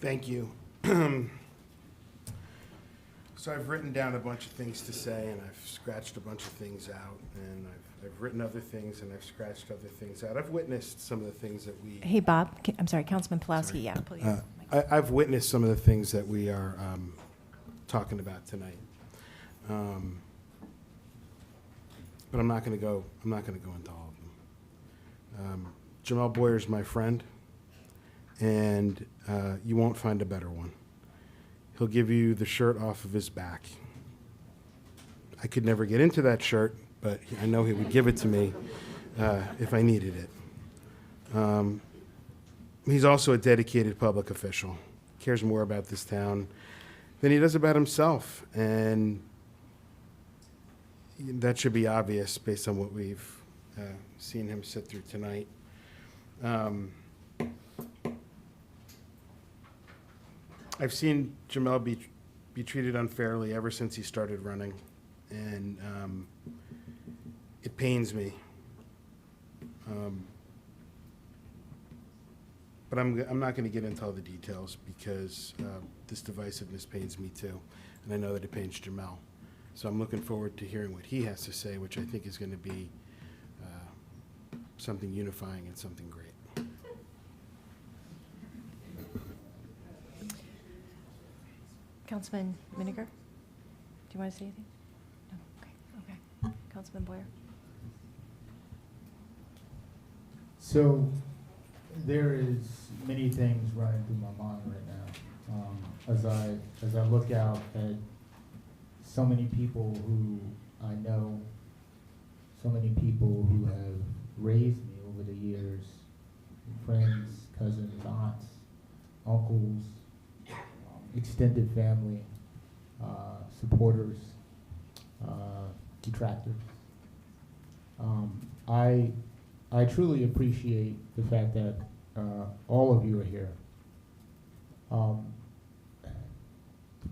Thank you. So I've written down a bunch of things to say, and I've scratched a bunch of things out, and I've written other things, and I've scratched other things out. I've witnessed some of the things that we... Hey, Bob. I'm sorry, Councilman Pulaski. Yeah, please. I've witnessed some of the things that we are talking about tonight, but I'm not going to go into all of them. Jamel Boyer is my friend, and you won't find a better one. He'll give you the shirt off of his back. I could never get into that shirt, but I know he would give it to me if I needed it. He's also a dedicated public official. Cares more about this town than he does about himself, and that should be obvious based on what we've seen him sit through tonight. I've seen Jamel be treated unfairly ever since he started running, and it pains me. But I'm not going to get into all the details because this divisiveness pains me too, and I know that it pains Jamel. So I'm looking forward to hearing what he has to say, which I think is going to be something unifying and something great. Councilman Miniger, do you want to say anything? No? Okay. Councilman Boyer. So there is many things running through my mind right now. As I look out at so many people who I know, so many people who have raised me over the years, friends, cousins, aunts, uncles, extended family, supporters, detractors. I truly appreciate the fact that all of you are here. The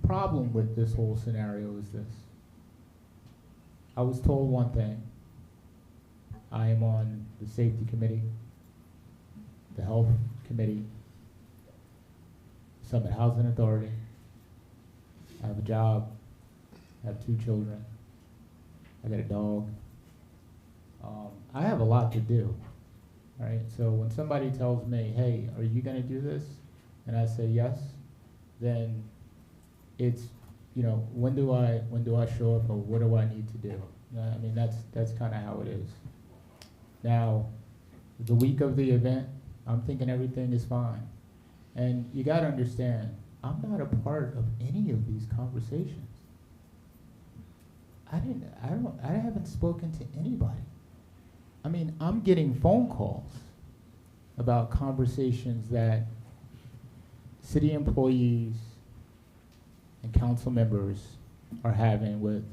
problem with this whole scenario is this. I was told one thing. I am on the safety committee, the health committee, Summit Housing Authority. I have a job. I have 2 children. I got a dog. I have a lot to do, right? So when somebody tells me, hey, are you gonna do this? And I say yes, then it's, you know, when do I show up, or what do I need to do? I mean, that's kind of how it is. Now, the week of the event, I'm thinking everything is fine. And you gotta understand, I'm not a part of any of these conversations. I haven't spoken to anybody. I mean, I'm getting phone calls about conversations that city employees and council members are having with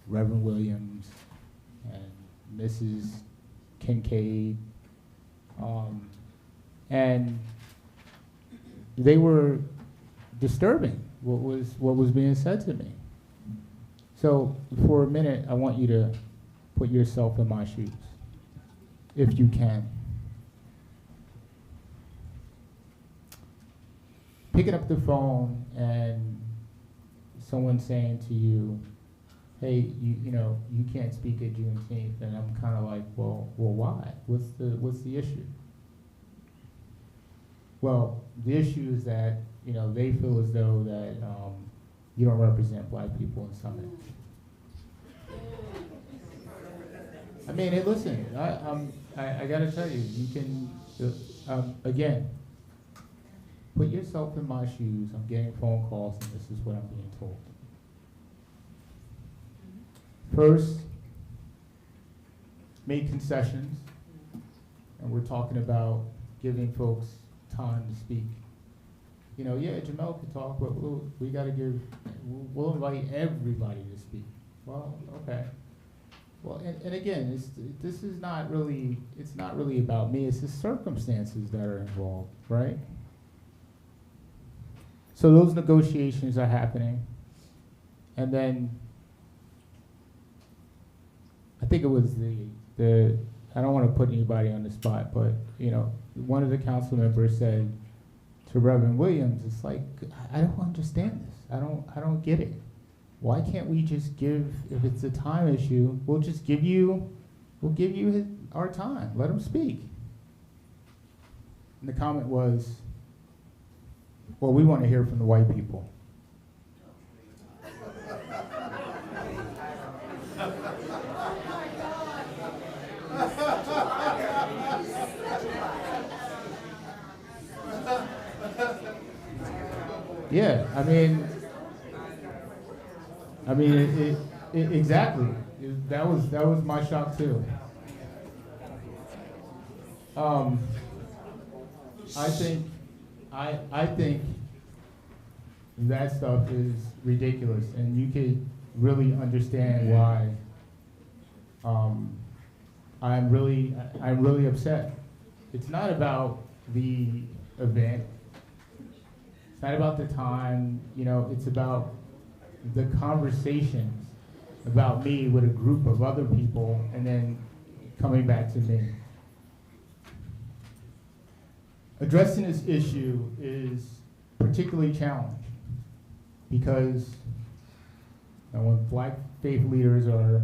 Reverend Williams and Mrs. Kincaid, and they were disturbing what was being said to me. So for a minute, I want you to put yourself in my shoes, if you can. Picking up the phone and someone saying to you, hey, you know, you can't speak at Juneteenth, and I'm kind of like, well, why? What's the issue? Well, the issue is that, you know, they feel as though that you don't represent black people in Summit. I mean, hey, listen, I gotta tell you, you can, again, put yourself in my shoes. I'm getting phone calls, and this is what I'm being told. First, make concessions, and we're talking about giving folks time to speak. You know, yeah, Jamel could talk, but we gotta we'll invite everybody to speak. Well, okay. Well, and again, this is not really, it's not really about me, it's the circumstances that are involved, right? So those negotiations are happening, and then I think it was the I don't want to put anybody on the spot, but you know, one of the council members said to Reverend Williams, it's like, I don't understand this. I don't get it. Why can't we just give, if it's a time issue, we'll give you our time. Let him speak. And the comment was, well, we want to hear from the white people. Yeah, I mean, exactly. That was my shock too. I think that stuff is ridiculous, and you could really understand why. I'm really upset. It's not about the event. It's not about the time, you know, it's about the conversations about me with a group of other people and then coming back to me. Addressing this issue is particularly challenging because when black faith leaders are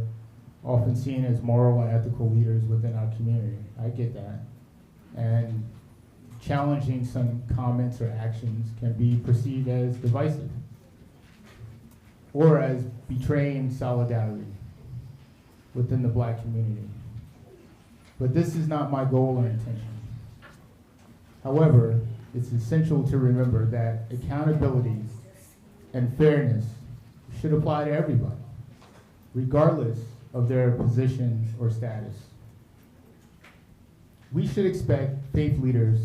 often seen as moral and ethical leaders within our community, I get that. And challenging some comments or actions can be perceived as divisive or as betraying solidarity within the black community. But this is not my goal or intention. However, it's essential to remember that accountability and fairness should apply to everybody, regardless of their position or status. We should expect faith leaders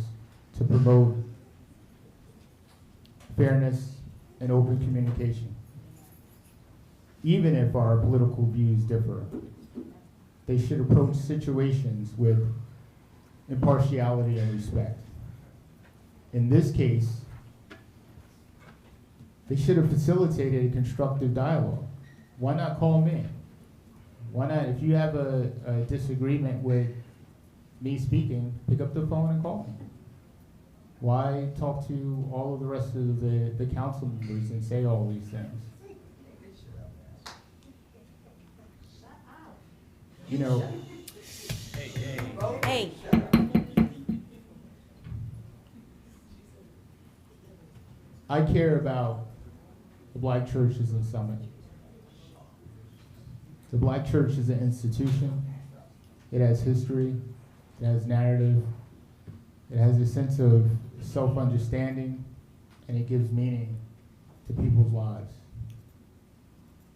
to promote fairness and open communication, even if our political views differ. They should approach situations with impartiality and respect. In this case, they should have facilitated a constructive dialogue. Why not call me? Why not, if you have a disagreement with me speaking, pick up the phone and call me? Why talk to all of the rest of the council members and say all these things? You know, Hey. I care about the black churches in Summit. The black church is an institution. It has history, it has narrative, it has a sense of self-understanding, and it gives meaning to people's lives.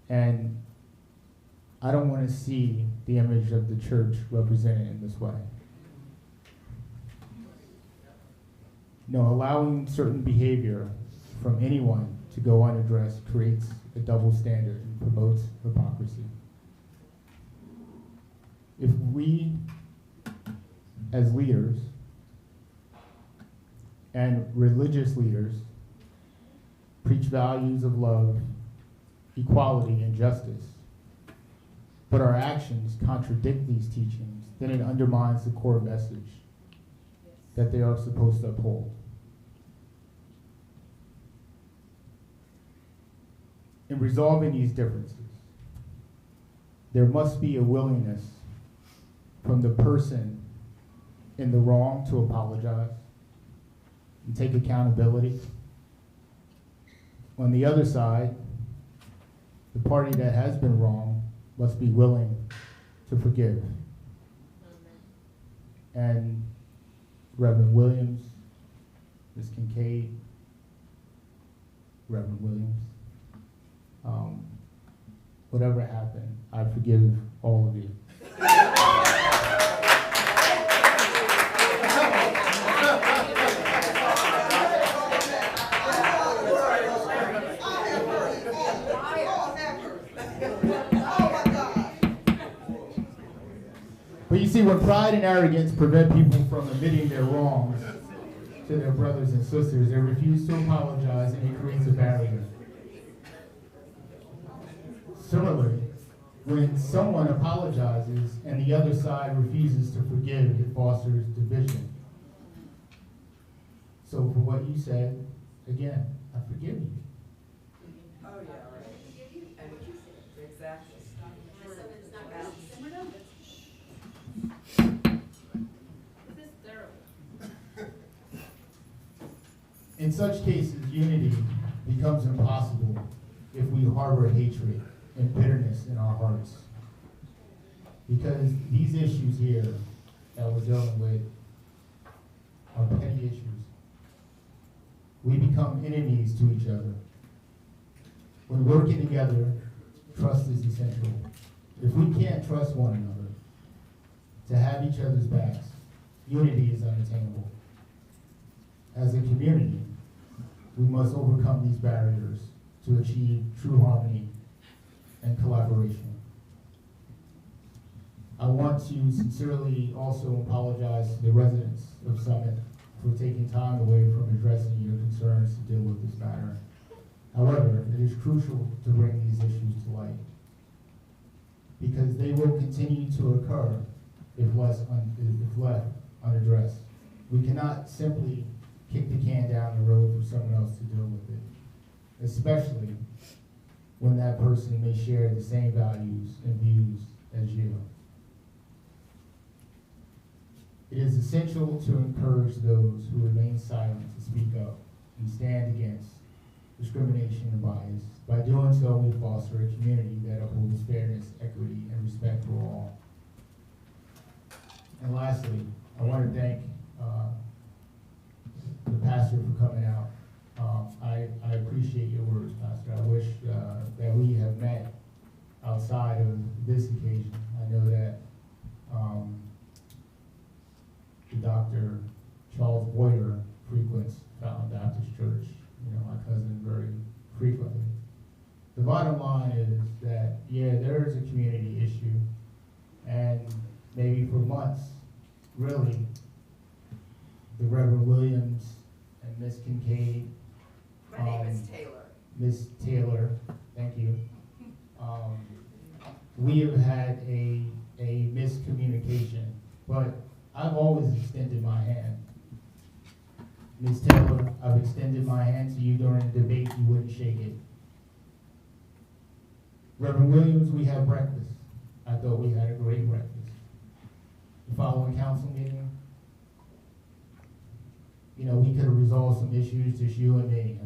And I don't want to see the image of the church represented in this way. No, allowing certain behavior from anyone to go unaddressed creates a double standard and promotes hypocrisy. If we, as leaders and religious leaders, preach values of love, equality, and justice, but our actions contradict these teachings, then it undermines the core message that they are supposed to uphold. In resolving these differences, there must be a willingness from the person in the wrong to apologize and take accountability. On the other side, the party that has been wrong must be willing to forgive. And Reverend Williams, Ms. Kincaid, Reverend Williams, whatever happened, I forgive all of you. But you see, when pride and arrogance prevent people from admitting their wrongs to their brothers and sisters, they refuse to apologize, and it creates a barrier. Similarly, when someone apologizes and the other side refuses to forgive, it fosters division. So for what you said, again, I forgive you. Oh, yeah, right. Exactly. In such cases, unity becomes impossible if we harbor hatred and bitterness in our hearts. Because these issues here that we're dealing with are petty issues. We become enemies to each other. When working together, trust is essential. If we can't trust one another to have each other's backs, unity is unattainable. As a community, we must overcome these barriers to achieve true harmony and collaboration. I want to sincerely also apologize to the residents of Summit for taking time away from addressing your concerns to deal with this matter. However, it is crucial to bring these issues to light because they will continue to occur if left unaddressed. We cannot simply kick the can down the road for someone else to deal with it, especially when that person may share the same values and views as you. It is essential to encourage those who remain silent to speak up and stand against discrimination and bias. By doing so, we foster a community that upholds fairness, equity, and respect for all. And lastly, I want to thank the pastor Dr. Charles Boyer frequents Fountain Baptist Church, my cousin, very frequently. The bottom line is that, yeah, there is a community issue, and maybe for months, really, the Reverend Williams and Miss Kincaid. My name is Taylor. Miss Taylor, thank you. We have had a miscommunication, but I've always extended my hand. Ms. Taylor, I've extended my hand to you during the debate, you wouldn't shake it. Reverend Williams, we had breakfast. I thought we had a great breakfast. The following council meeting, we could have resolved some issues, just you and me.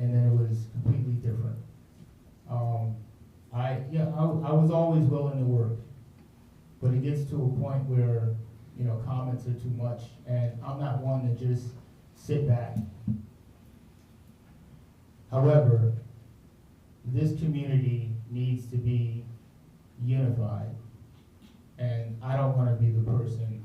And then it was completely different. I was always willing to work, but it gets to a point where, comments are too much, and I'm not one to just sit back. However, this community needs to be unified, and I don't want to be the person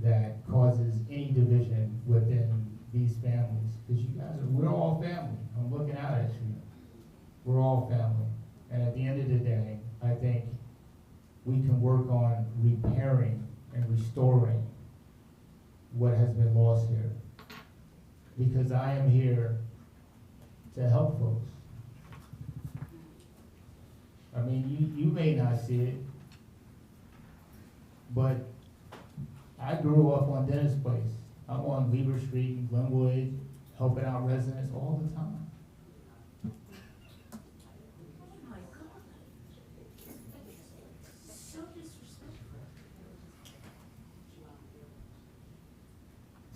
that causes any division within these families, because we're all family. I'm looking out at you. We're all family. And at the end of the day, I think we can work on repairing and restoring what has been lost here. Because I am here to help folks. You may not see it, but I grew up on Dennis Place. I'm on Weaver Street in Glenwood, helping out residents all the time.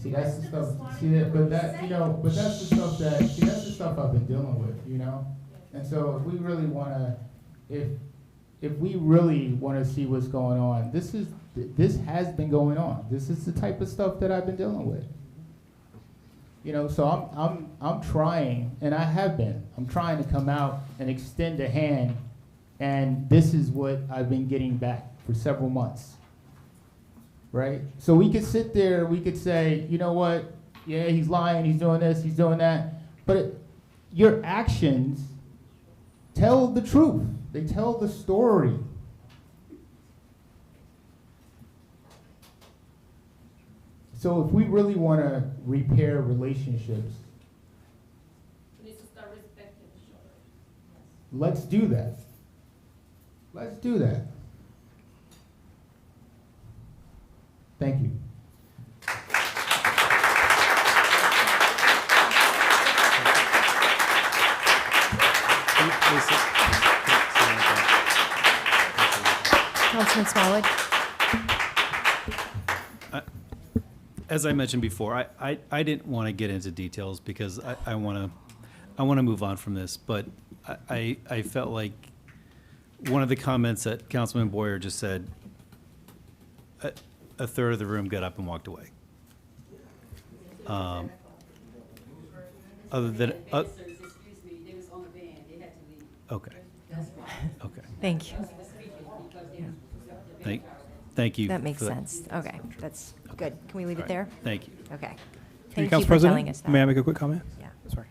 See, that's the stuff. See that, but that's the stuff I've been dealing with, And so, if we really want to, if we really want to see what's going on, this has been going on. This is the type of stuff that I've been dealing with. So I'm trying, and I have been. I'm trying to come out and extend a hand, and this is what I've been getting back for several months. Right? So we could sit there, we could say, you know what, yeah, he's lying, he's doing this, he's doing that. But your actions tell the truth. They tell the story. So if we really want to repair relationships, let's do that. Let's do that. Thank you. Councilman Smallwood. As I mentioned before, I didn't want to get into details because I want to move on from this, but I felt like one of the comments that Councilman Boyer just said, a third of the room got up and walked away. Other than okay. Okay. Thank you. Thank you. That makes sense. Okay, that's good. Can we leave it there? Thank you. Okay. Through Thank Council you for President, telling us that. may I make a quick comment? Yeah. Sorry.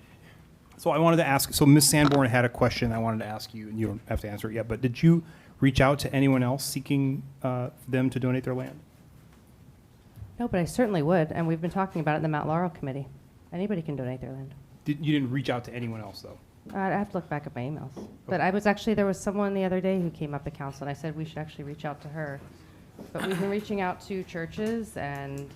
So I wanted to ask, so Ms. Sanborn had a question I wanted to ask you, and you don't have to answer it yet, but did you reach out to anyone else seeking them to donate their land? No, but I certainly would, and we've been talking about it in the Mount Laurel Committee. Anybody can donate their land. You didn't reach out to anyone else, though? I'd have to look back at my emails. But there was someone the other day who came up to council, and I said we should actually reach out to her. But we've been reaching out to churches and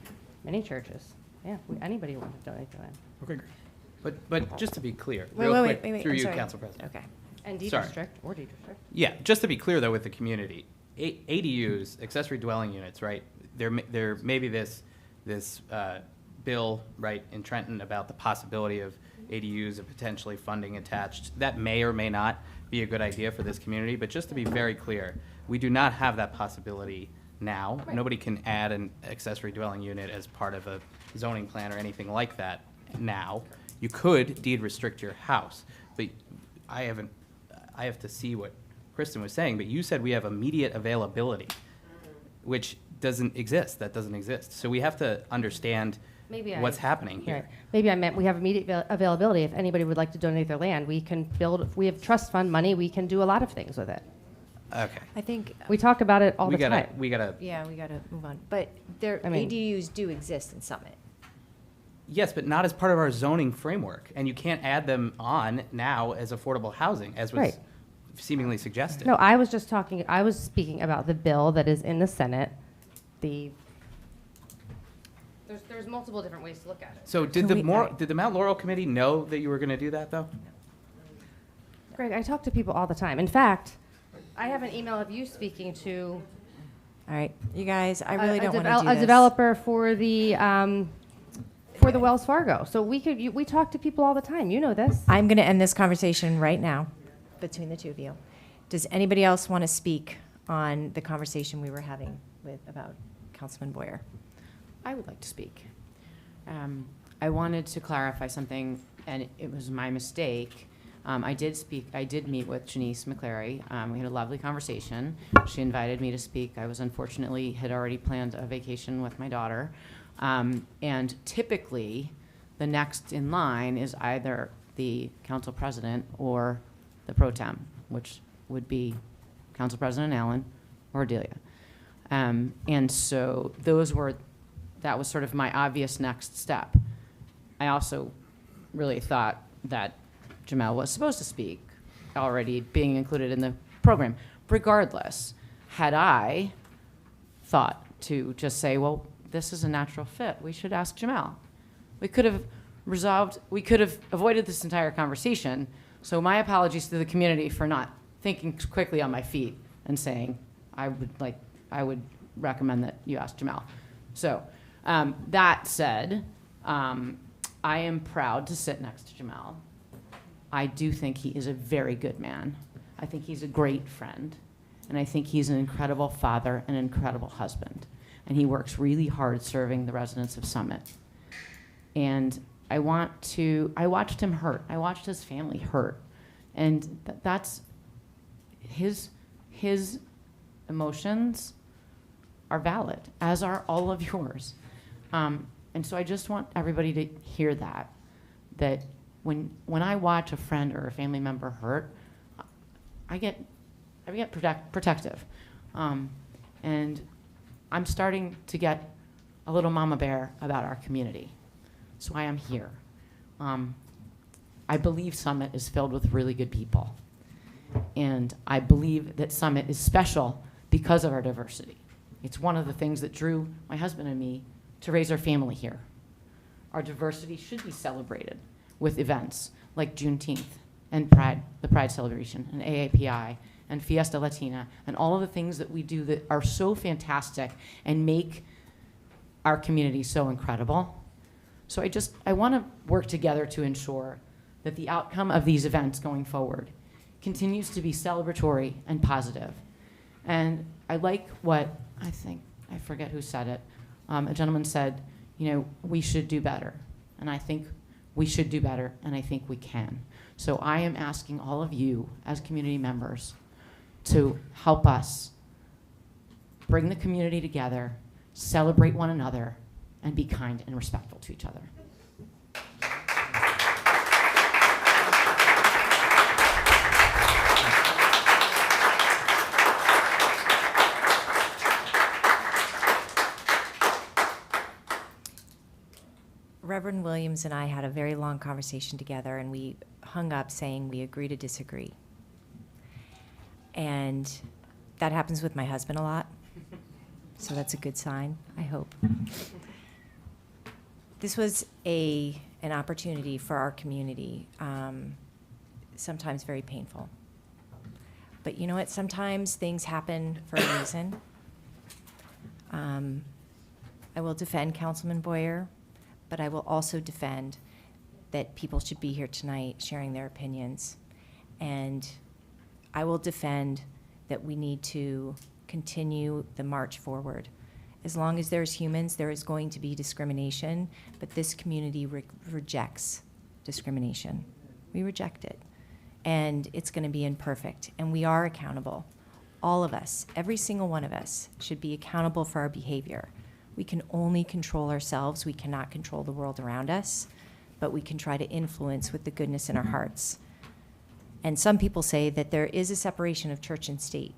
many churches. Yeah, anybody who wants to donate their land. Okay, great. But just to be clear, Wait, real wait, quick, wait, through I'm you, sorry. Council President. Okay. And D Sorry. district or D district. Yeah, just to be clear though with the community, ADUs, accessory dwelling units, right? There may be this bill, right, in Trenton about the possibility of ADUs and potentially funding attached. That may or may not be a good idea for this community, but just to be very clear, we do not have that possibility now. Right. Nobody can add an accessory dwelling unit as part of a zoning plan or anything like that now. You could deed restrict your house, but I have to see what Kristen was saying, but you said we have immediate availability, which doesn't exist. That doesn't exist. So we have to understand what's happening here. Right. Maybe I meant we have immediate availability. If anybody would like to donate their land, we can build, we have trust fund money, we can do a lot of things with it. Okay. I think We talk about it all the time. We gotta. yeah, we got to move on. But there I mean- ADUs do exist in Summit. Yes, but not as part of our zoning framework, and you can't add them on now as affordable housing, as was Right. seemingly suggested. No, I was speaking about the bill that is in the Senate. There's multiple different ways to look at it. So did the Mount Laurel Committee know that you were going to do that, though? Greg, I talk to people all the time. In fact, I have an email of you speaking to All right, you guys, I really don't want to do a this. developer for the Wells Fargo. So we talk to people all the time. You know this. I'm going to end this conversation right now between the two of you. Does anybody else want to speak on the conversation we were having about Councilman Boyer? I would like to speak. I wanted to clarify something, and it was my mistake. I did meet with Janice McClary. We had a lovely conversation. She invited me to speak. I had already planned a vacation with my daughter. And typically, the next in line is either the council president or the pro tem, which would be Council President Allen or Delia. And so that was sort of my obvious next step. I also really thought that Jamel was supposed to speak, already being included in the program. Regardless, had I thought to just say, well, this is a natural fit, we should ask Jamel. We could have avoided this entire conversation. So my apologies to the community for not thinking quickly on my feet and saying, I would recommend that you ask Jamel. So that said, I am proud to sit next to Jamel. I do think he is a very good man. I think he's a great friend. And I think he's an incredible father and an incredible husband. And he works really hard serving the residents of Summit. And I watched him hurt. I watched his family hurt. And that's his emotions are valid, as are all of yours. And so I just want everybody to hear that when I watch a friend or a family member hurt, I get protective. And I'm starting to get a little mama bear about our community. So I am here. I believe Summit is filled with really good people. And I believe that Summit is special because of our diversity. It's one of the things that drew my husband and me to raise our family here. Our diversity should be celebrated with events like Juneteenth and the Pride celebration and AAPI and Fiesta Latina and all of the things that we do that are so fantastic and make our community so incredible. So I want to work together to ensure that the outcome of these events going forward continues to be celebratory and positive. And I like what I forget who said it. A gentleman said, we should do better. And I think we should do better, and I think we can. So I am asking all of you as community members to help us bring the community together, celebrate one another, and be kind and respectful to each other. Reverend Williams and I had a very long conversation together, and we hung up saying we agree to disagree. And that happens with my husband a lot, so that's a good sign, I hope. This was an opportunity for our community, sometimes very painful. But you know what? Sometimes things happen for a reason. I will defend Councilman Boyer, but I will also defend that people should be here tonight sharing their opinions. And I will defend that we need to continue the march forward. As long as there's humans, there is going to be discrimination, but this community rejects discrimination. We reject it. And it's going to be imperfect, and we are accountable. all of us, every single one of us, should be accountable for our behavior. We can only control ourselves. We cannot control the world around us, but we can try to influence with the goodness in our hearts. And some people say that there is a separation of church and state.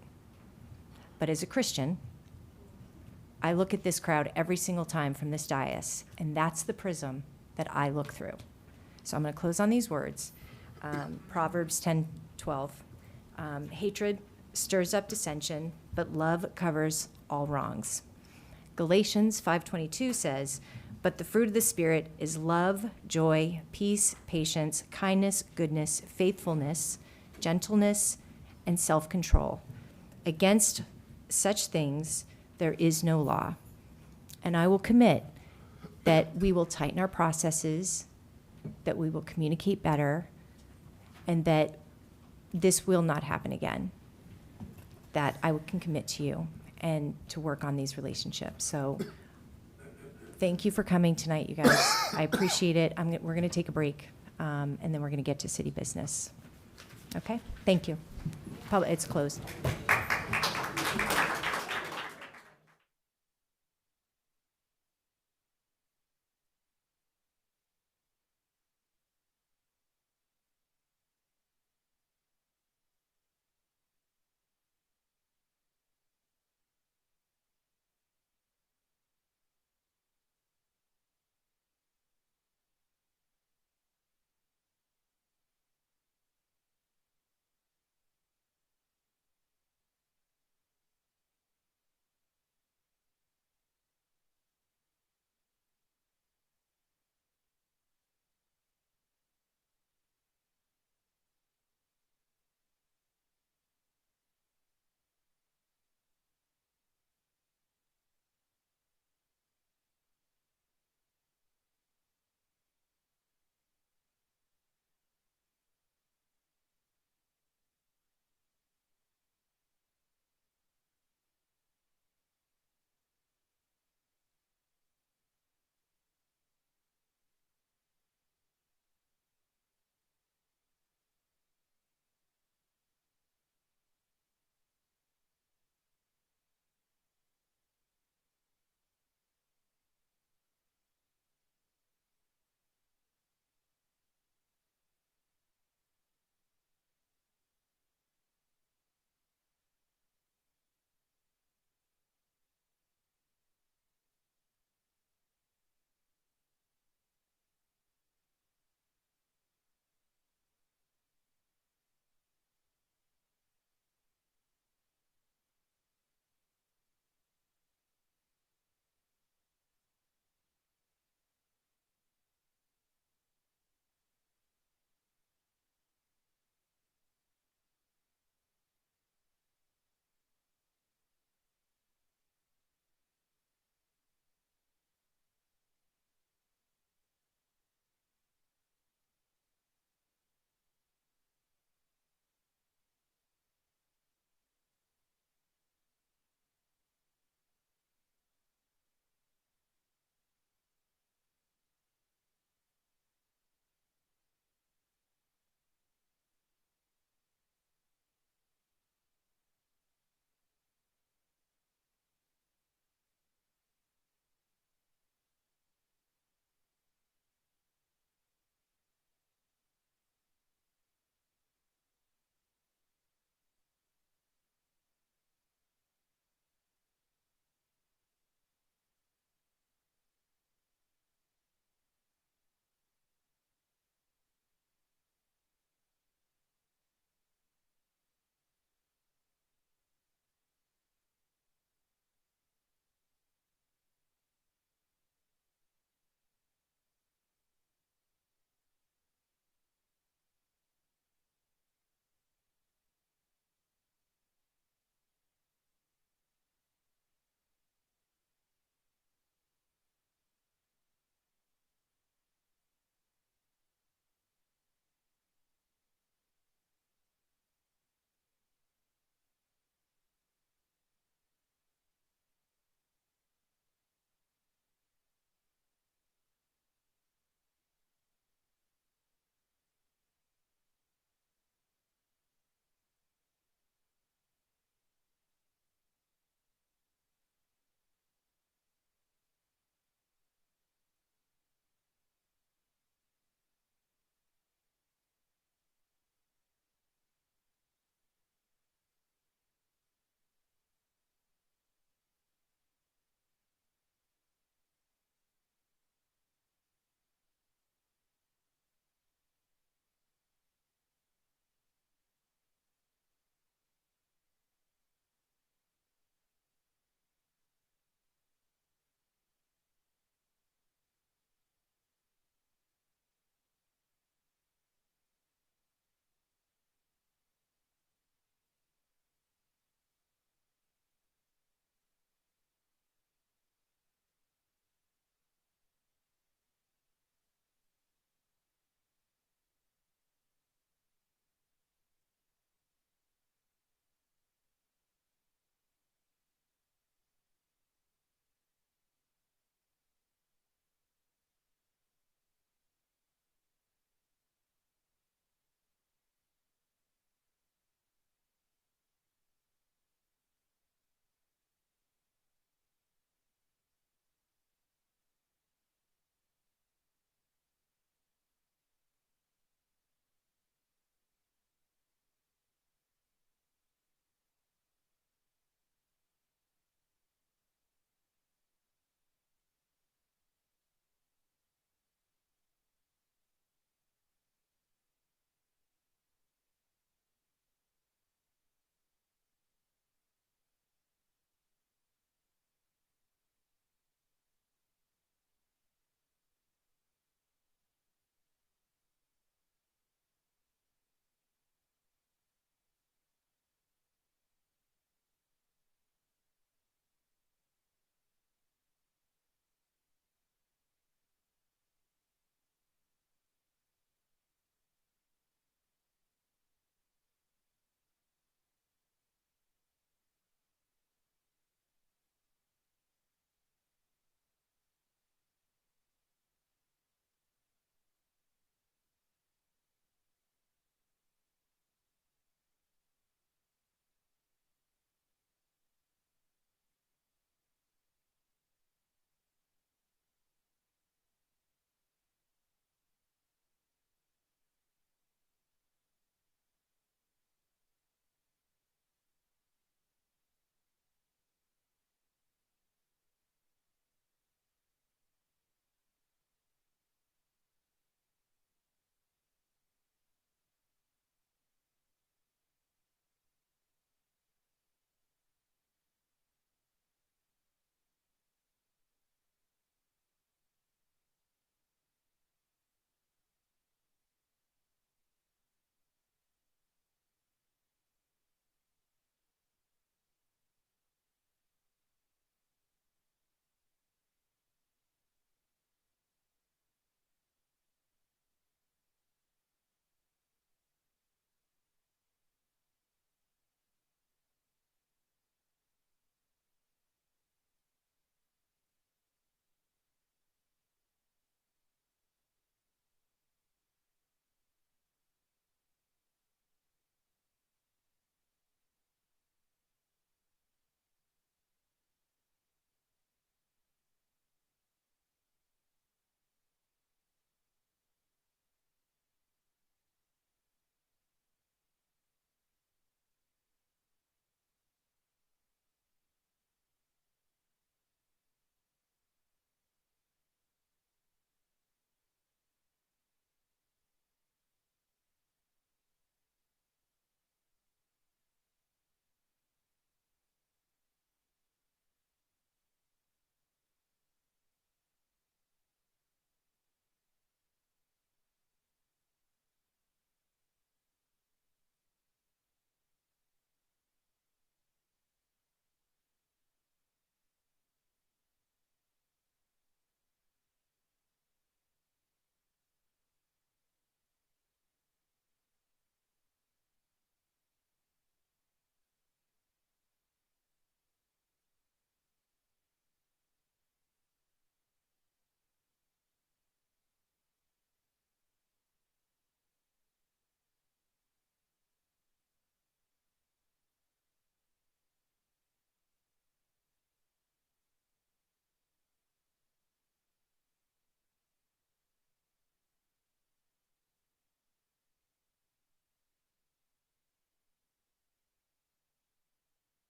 But as a Christian, I look at this crowd every single time from this dais, and that's the prism that I look through. So I'm going to close on these words. Proverbs 10:12. Hatred stirs up dissension, but love covers all wrongs. Galatians 5:22 says, but the fruit of the Spirit is love, joy, peace, patience, kindness, goodness, faithfulness, gentleness, and self-control. Against such things there is no law. And I will commit that we will tighten our processes, that we will communicate better, and that this will not happen again. That I can commit to you and to work on these relationships. So thank you for coming tonight, you guys. I appreciate it. We're going to take a break, and then we're going to get to city business. Okay? Thank you. It's closed.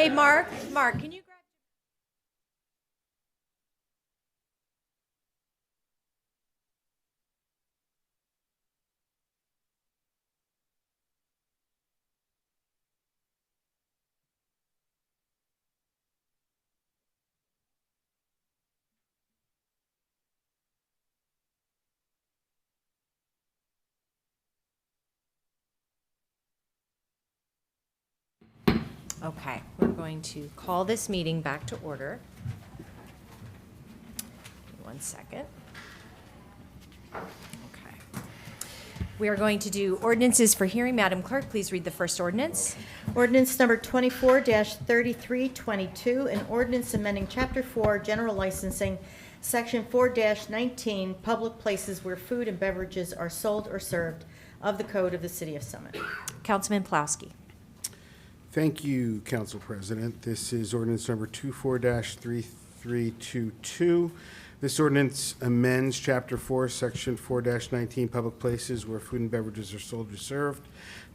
Hey, Mark, can you grab? Okay, we're going to call this meeting back to order. 1 second. Okay. We are going to do ordinances for hearing. Madam Clerk, please read the first ordinance. Ordinance number 24-3322, an ordinance amending Chapter 4, General Licensing, Section 4-19, Public Places Where Food and Beverages Are Sold or Served of the Code of the City of Summit. Councilman Plowski. Thank you, Council President. This is ordinance number 24-3322. This ordinance amends Chapter 4, Section 4-19, Public Places Where Food and Beverages Are Sold or Served,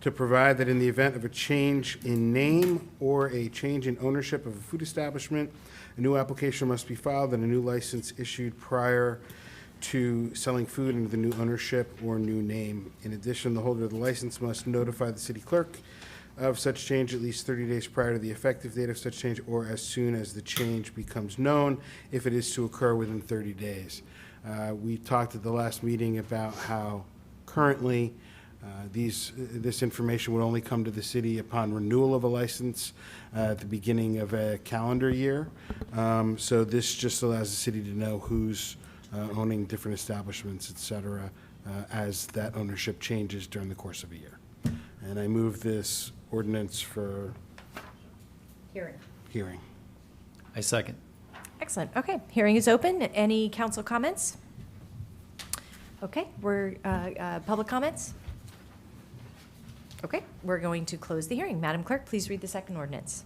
to provide that in the event of a change in name or a change in ownership of a food establishment, a new application must be filed and a new license issued prior to selling food under the new ownership or new name. In addition, the holder of the license must notify the city clerk of such change at least 30 days prior to the effective date of such change, or as soon as the change becomes known, if it is to occur within 30 days. We talked at the last meeting about how currently this information would only come to the city upon renewal of a license at the beginning of a calendar year. So this just allows the city to know who's owning different establishments, et cetera, as that ownership changes during the course of a year. And I move this ordinance for hearing. I second. Excellent. Okay, hearing is open. Any council comments? Okay, we're, public comments? Okay, we're going to close the hearing. Madam Clerk, please read the second ordinance.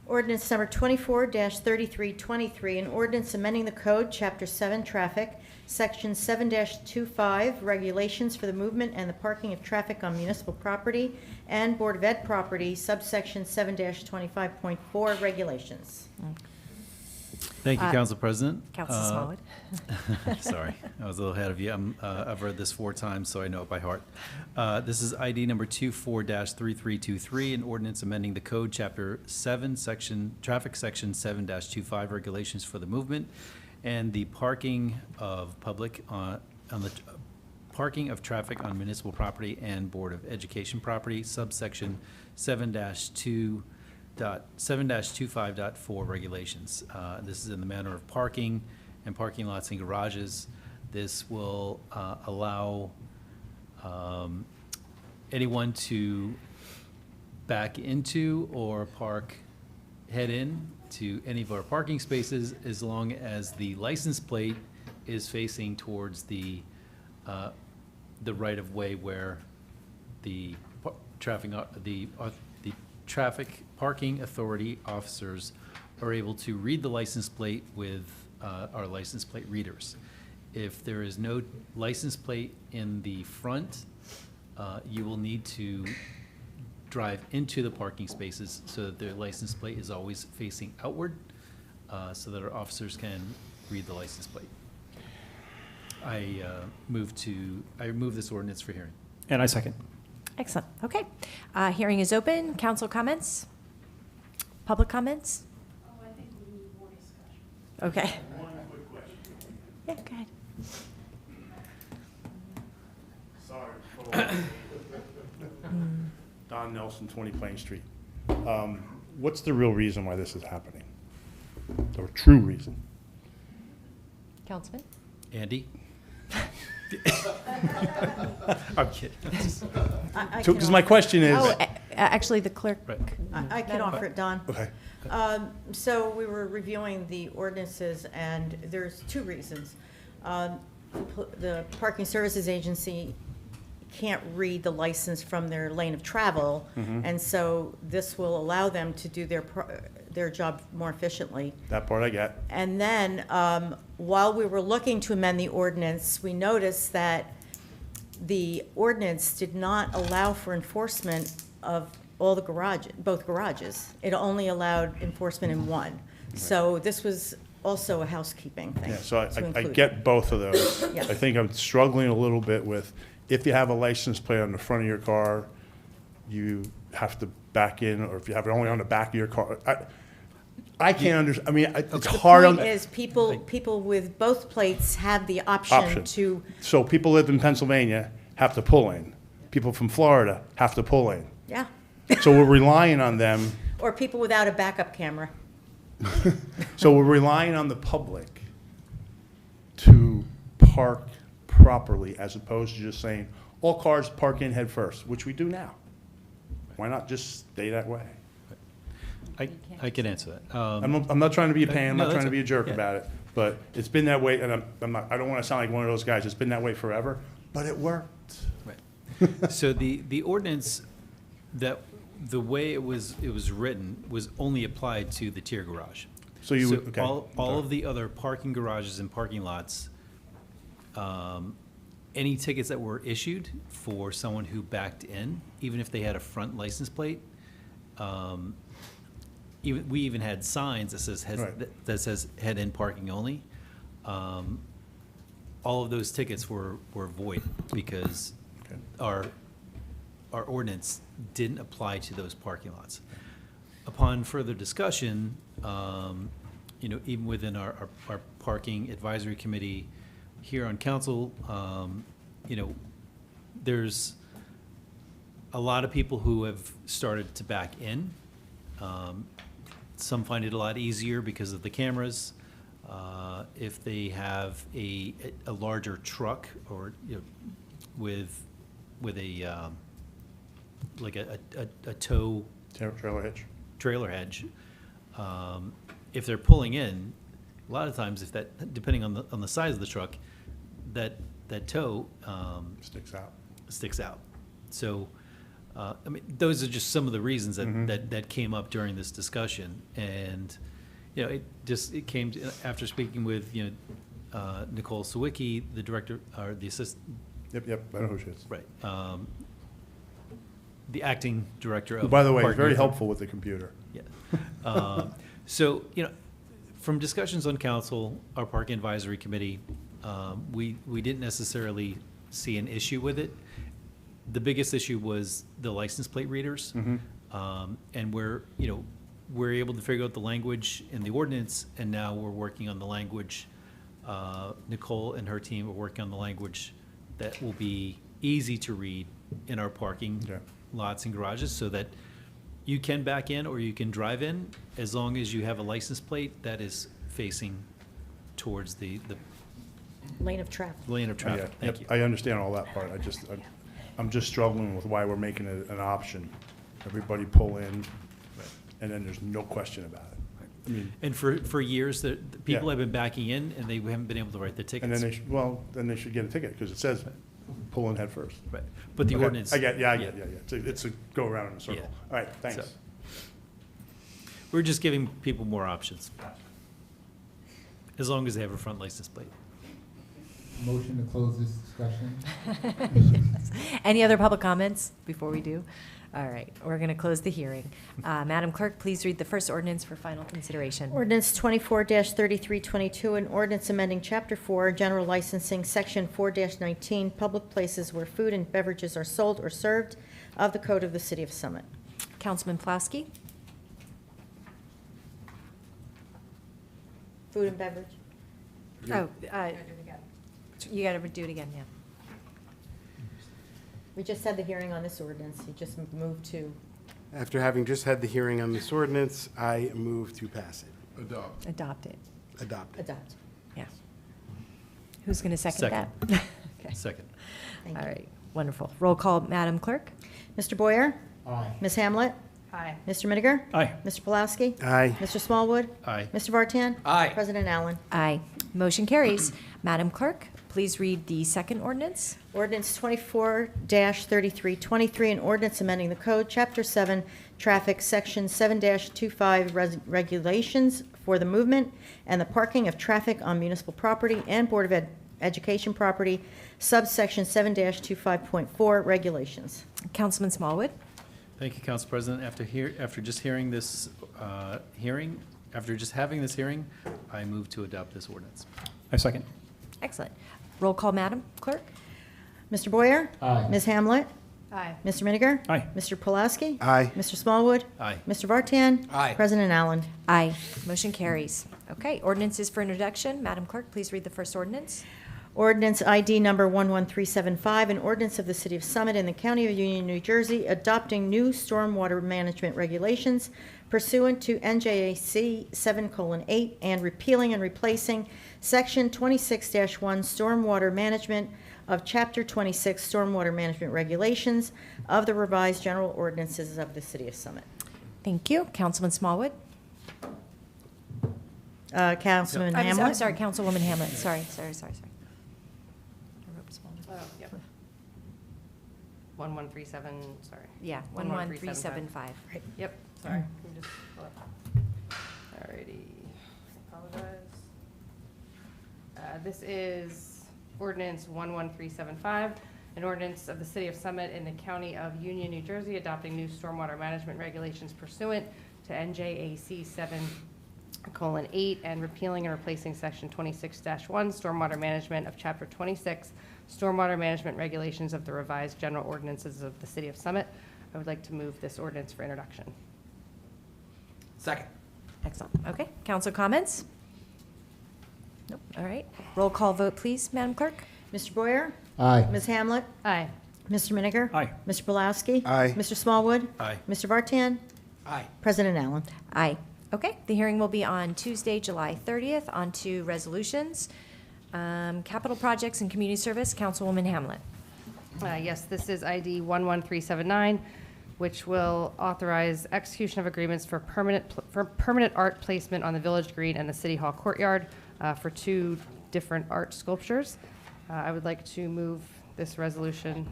Ordinance number 24-3323, an ordinance amending the code, Chapter 7, Traffic, Section 7-25, Regulations for the Movement and the Parking of Traffic on Municipal Property and Board of Ed Property, subsection 7-25.4, Regulations. Thank you, Council President. Council Smallwood. Sorry, I was a little ahead of you. I've read this 4 times, so I know it by heart. This is ID number 24-3323, an ordinance amending the code, Chapter 7, Traffic, Section 7-25, Regulations for the Movement and the parking of parking of traffic on municipal property and Board of Education property, subsection 7-25.4 regulations. This is in the manner of parking and parking lots and garages. This will allow anyone to back into or head in to any of our parking spaces as long as the license plate is facing towards the right-of-way where the traffic parking authority officers are able to read the license plate with our license plate readers. If there is no license plate in the front, you will need to drive into the parking spaces so that their license plate is always facing outward, so that our officers can read the license plate. I move this ordinance for hearing. And I second. Excellent. Okay. Hearing is open. Council comments? Public comments? Oh, I think we need more discussion. Okay. One quick question. Yeah, go ahead. Sorry. Don Nelson, 20 Plain Street. What's the real reason why this is happening? The true reason? Councilman? Andy? I'm kidding. Because my question is. Oh, actually, the clerk. I can offer it, Don. Okay. So we were reviewing the ordinances, and there's 2 reasons. The Parking Services Agency can't read the license from their lane of travel, and so this will allow them to do their job more efficiently. That part I get. And then, while we were looking to amend the ordinance, we noticed that the ordinance did not allow for enforcement of all the both garages. It only allowed enforcement in one. So this was also a housekeeping thing. Yeah, so to I include. get both of those. Yes. I think I'm struggling a little bit with, if you have a license plate on the front of your car, you have to back in, or if you have it only on the back of your car. I can't understand, I mean, it's hard. The point is, people with both plates have the option to, So people live in Pennsylvania have to pull in. People from Florida have to pull in. yeah, So we're relying on them. or people without a backup camera. So we're relying on the public to park properly, as opposed to just saying, all cars park in head first, which we do now. Why not just stay that way? I can answer that. I'm not trying to be a pain, I'm No, not trying that's to be a jerk yeah. about it, but it's been that way, and I don't want to sound like one of those guys, it's been that way forever, but it worked. Right. So the ordinance, that the way it was written was only applied to the tier garage. So you would, okay. All of the other parking garages and parking lots, any tickets that were issued for someone who backed in, even if they had a front license plate, we even had signs that says Right. that says head in parking only. All of those tickets were void because our ordinance didn't apply to those parking lots. Upon further discussion, even within our parking advisory committee here on council, there's a lot of people who have started to back in. Some find it a lot easier because of the cameras. If they have a larger truck or with a like a tow trailer hitch, if they're pulling in, a lot of times if that, depending on the size of the truck, that tow sticks out. So I mean, those are just some of the reasons that came up during this discussion, and it came to, after speaking with Nicole Sawicki, the director or the assistant. Yep, I know who she is. Right. The acting director Who, of. by the way, Parking very Authority. helpful with the computer. Yeah. So from discussions on council, our parking advisory committee, we didn't necessarily see an issue with it. The biggest issue was the license plate readers. And we're able to figure out the language in the ordinance, and now we're working on the language. Nicole and her team are working on the language that will be easy to read in our parking lots and garages, so that you can back in or you can drive in, as long as you have a license plate that is facing towards the Lane of traffic. lane of traffic. Yeah, Thank yep, you. I understand all that part. I'm just struggling with why we're making it an option. Everybody pull in, and then there's no question about it. I mean, And for years, the people Yeah. have been backing in, and they haven't been able to write their tickets. and then they should get a ticket, because it says pull in head first. Right, but the Okay, ordinance. I get, yeah. It's a go around in a circle. Yeah. All right, thanks. So, we're just giving people more options, as long as they have a front license plate. Motion to close this discussion? Yes. Any other public comments before we do? All right, we're going to close the hearing. Madam Clerk, please read the first ordinance for final consideration. Ordinance 24-3322, an ordinance amending Chapter 4, General Licensing, Section 4-19, Public Places Where Food and Beverages Are Sold or Served of the Code of the City of Summit. Councilman Pulaski? Food and beverage. Oh, you got to do it again, yeah. We just had the hearing on this ordinance. You just moved to, After having just had the hearing on this ordinance, I move to pass it. Adopt it. Adopt it. adopt. Yeah. Who's going to second that? Okay. Second. Thank All you. right, wonderful. Roll call, Madam Clerk? Mr. Boyer? Aye. Ms. Hamlet? Aye. Mr. Miniger? Aye. Mr. Pulaski? Aye. Mr. Smallwood? Aye. Mr. Vartan? Aye. President Allen? Aye. Motion carries. Madam Clerk, please read the second ordinance. Ordinance 24-3323, an ordinance amending the code, Chapter 7, Traffic, Section 7-25 regulations for the movement and the parking of traffic on municipal property and Board of Education property, subsection 7-25.4 regulations. Councilman Smallwood? Thank you, Council President. After just having this hearing, I move to adopt this ordinance. I second. Excellent. Roll call, Madam Clerk? Mr. Boyer? Aye. Ms. Hamlet? Aye. Mr. Miniger? Aye. Mr. Pulaski? Aye. Mr. Smallwood? Aye. Mr. Vartan? Aye. President Allen? Aye. Motion carries. Okay, ordinances for introduction. Madam Clerk, please read the first ordinance. Ordinance ID number 11375, an ordinance of the City of Summit in the County of Union, New Jersey, adopting new stormwater management regulations pursuant to NJAC 7:8 and repealing and replacing Section 26-1 Stormwater Management of Chapter 26 Stormwater Management Regulations of the revised general ordinances of the City of Summit. Thank you. Councilman Smallwood? Councilman Hamlet? I'm sorry, Councilwoman Hamlet. Sorry. I wrote Smallwood. Oh, yep. 1137, sorry. Yeah, 11375. Right. Yep, sorry. Let me just pull up. Alrighty, apologize. This is ordinance 11375, an ordinance of the City of Summit in the County of Union, New Jersey, adopting new stormwater management regulations pursuant to NJAC 7:8 and repealing and replacing Section 26-1 Stormwater Management of Chapter 26 Stormwater Management Regulations of the revised general ordinances of the City of Summit. I would like to move this ordinance for introduction. Second. Excellent. Okay, council comments? Nope, all right. Roll call vote, please, Madam Clerk? Mr. Boyer? Aye. Ms. Hamlet? Aye. Mr. Miniger? Aye. Mr. Pulaski? Aye. Mr. Smallwood? Aye. Mr. Vartan? Aye. President Allen? Aye. Okay, the hearing will be on Tuesday, July 30th. On to resolutions. Capital projects and community service, Councilwoman Hamlet. Yes, this is ID 11379, which will authorize execution of agreements for permanent art placement on the Village Green and the City Hall courtyard for two different art sculptures. I would like to move this resolution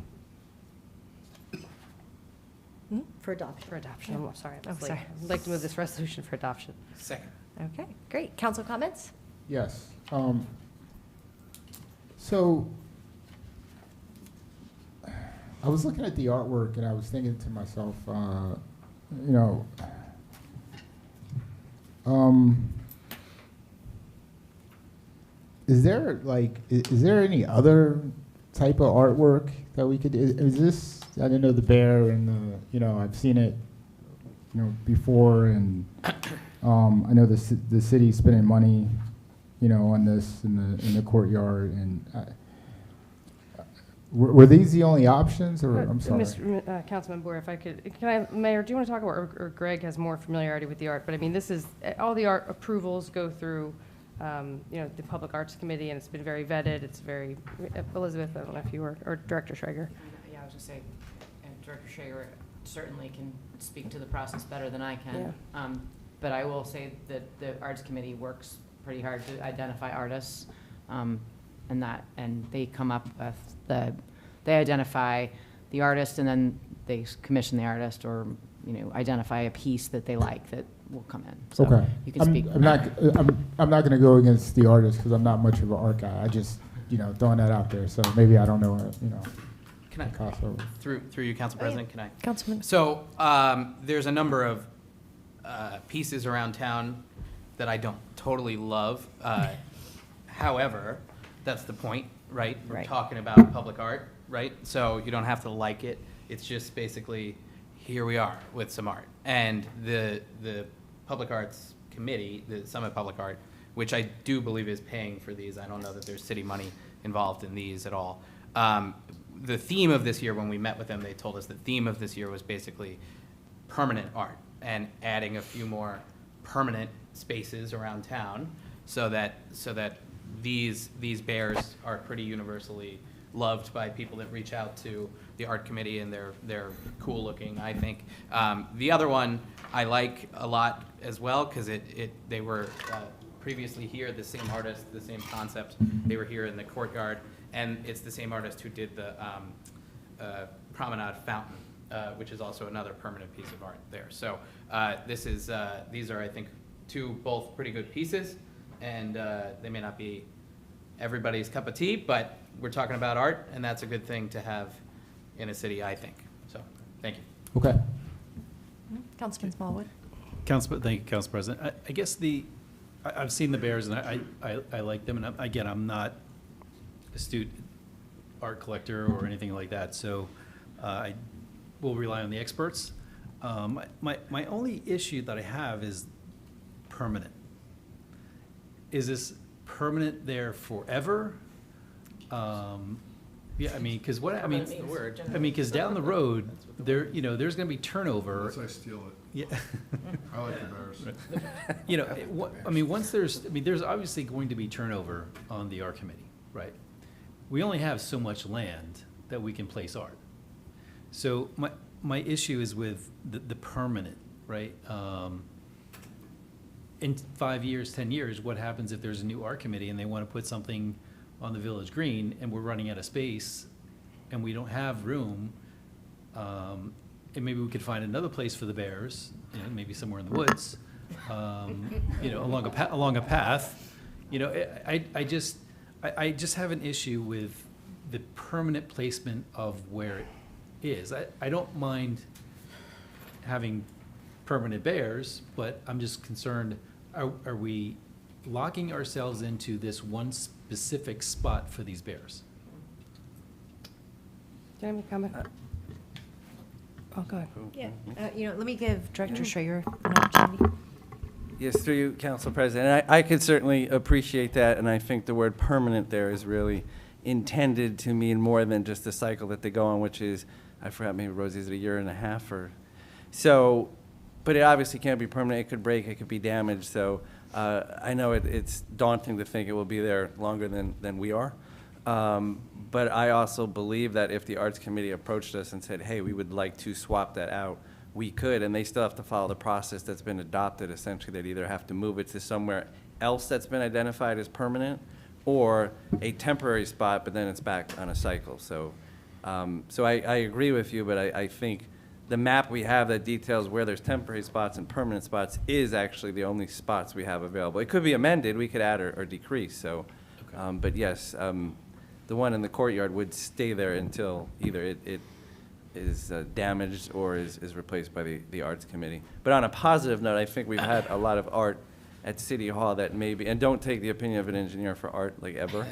For adoption. for adoption. I'm sorry, I was Oh, late. sorry. I'd like to move this resolution for adoption. Second. Okay, great. Council comments? Yes. So I was looking at the artwork and I was thinking to myself, is there any other type of artwork that we could? Is this? I didn't know the bear and I've seen it, before, and I know the city's spending money, on this in the courtyard, and were these the only options, or I'm sorry? Councilman Boyer, if I could, Mayor, do you want to talk about, or Greg has more familiarity with the art, but I mean, this is, all the art approvals go through, the Public Arts Committee, and it's been very vetted, it's very, Elizabeth, I don't know if you were, or Director Schrager. Yeah, I was gonna say, and Director Shager certainly can speak to the process better than I can. But I will say that the Arts Committee works pretty hard to identify artists, and they come up with they identify the artist, and then they commission the artist, or identify a piece that they like that will come in. So Okay. you can speak. I'm not going to go against the artist because I'm not much of an art guy. I just throwing that out there. So maybe I don't know Can I, crossover. through you, Council President, can I? Councilman. So there's a number of pieces around town that I don't totally love. However, that's the point, right? We're Right. talking about public art, right? So you don't have to like it. It's just basically, here we are with some art. And the Public Arts Committee, the Summit Public Art, which I do believe is paying for these. I don't know that there's city money involved in these at all. The theme of this year, when we met with them, they told us the theme of this year was basically permanent art and adding a few more permanent spaces around town so that these bears are pretty universally loved by people that reach out to the art committee, and they're cool looking, I think. The other one I like a lot as well, because they were previously here, the same artist, the same concept. They were here in the courtyard, and it's the same artist who did the Promenade Fountain, which is also another permanent piece of art there. So these are, I think, two both pretty good pieces, and they may not be everybody's cup of tea, but we're talking about art, and that's a good thing to have in a city, I think. So, thank you. Okay. Councilman Smallwood. Thank you, Council President. I guess I've seen the bears, and I like them, and again, I'm not astute art collector or anything like that, so I will rely on the experts. My only issue that I have is permanent. Is this permanent there forever? Yeah, I mean, because because down the road, there's going to be turnover. Unless I steal it. Yeah. I like the bears. Once there's obviously going to be turnover on the art committee, right? We only have so much land that we can place art. So my issue is with the permanent, right? In 5 years, 10 years, what happens if there's a new art committee and they want to put something on the village green and we're running out of space and we don't have room, and maybe we could find another place for the bears, maybe somewhere in the woods, along a path. I just have an issue with the permanent placement of where it is. I don't mind having permanent bears, but I'm just concerned, are we locking ourselves into this one specific spot for these bears? Do you have any comment? Oh, go ahead. Yeah, let me give Director Schrager an opportunity. Yes, through you, Council President. I could certainly appreciate that, and I think the word permanent there is really intended to mean more than just the cycle that they go on, which is, I forgot, maybe Rosie, is it a year and a half or so? But it obviously can't be permanent. It could break, it could be damaged. So I know it's daunting to think it will be there longer than we are. But I also believe that if the Arts Committee approached us and said, hey, we would like to swap that out, we could, and they still have to follow the process that's been adopted. Essentially, they'd either have to move it to somewhere else that's been identified as permanent or a temporary spot, but then it's back on a cycle. So I agree with you, but I think the map we have that details where there's temporary spots and permanent spots is actually the only spots we have available. It could be amended. We could add or decrease. So, but yes, the one in the courtyard would stay there until either it is damaged or is replaced by the Arts Committee. But on a positive note, I think we've had a lot of art at City Hall that maybe, and don't take the opinion of an engineer for art, like ever,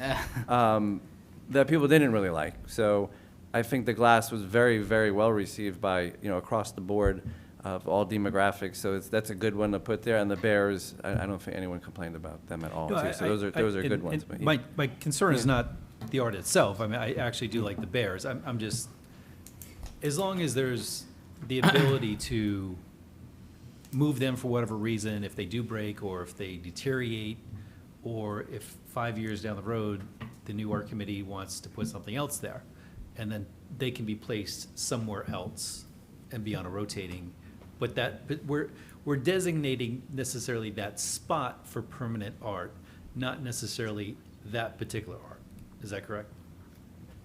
that people didn't really like. So I think the glass was very, very well received by, across the board of all demographics. So that's a good one to put there. And the bears, I don't think anyone complained about them at all. No, So those are good ones. But My concern is not the art itself. I mean, I actually do like the bears. I'm just, as long as there's the ability to move them for whatever reason, if they do break or if they deteriorate, or if 5 years down the road, the new art committee wants to put something else there, and then they can be placed somewhere else and be on a rotating, but we're designating necessarily that spot for permanent art, not necessarily that particular art. Is that correct?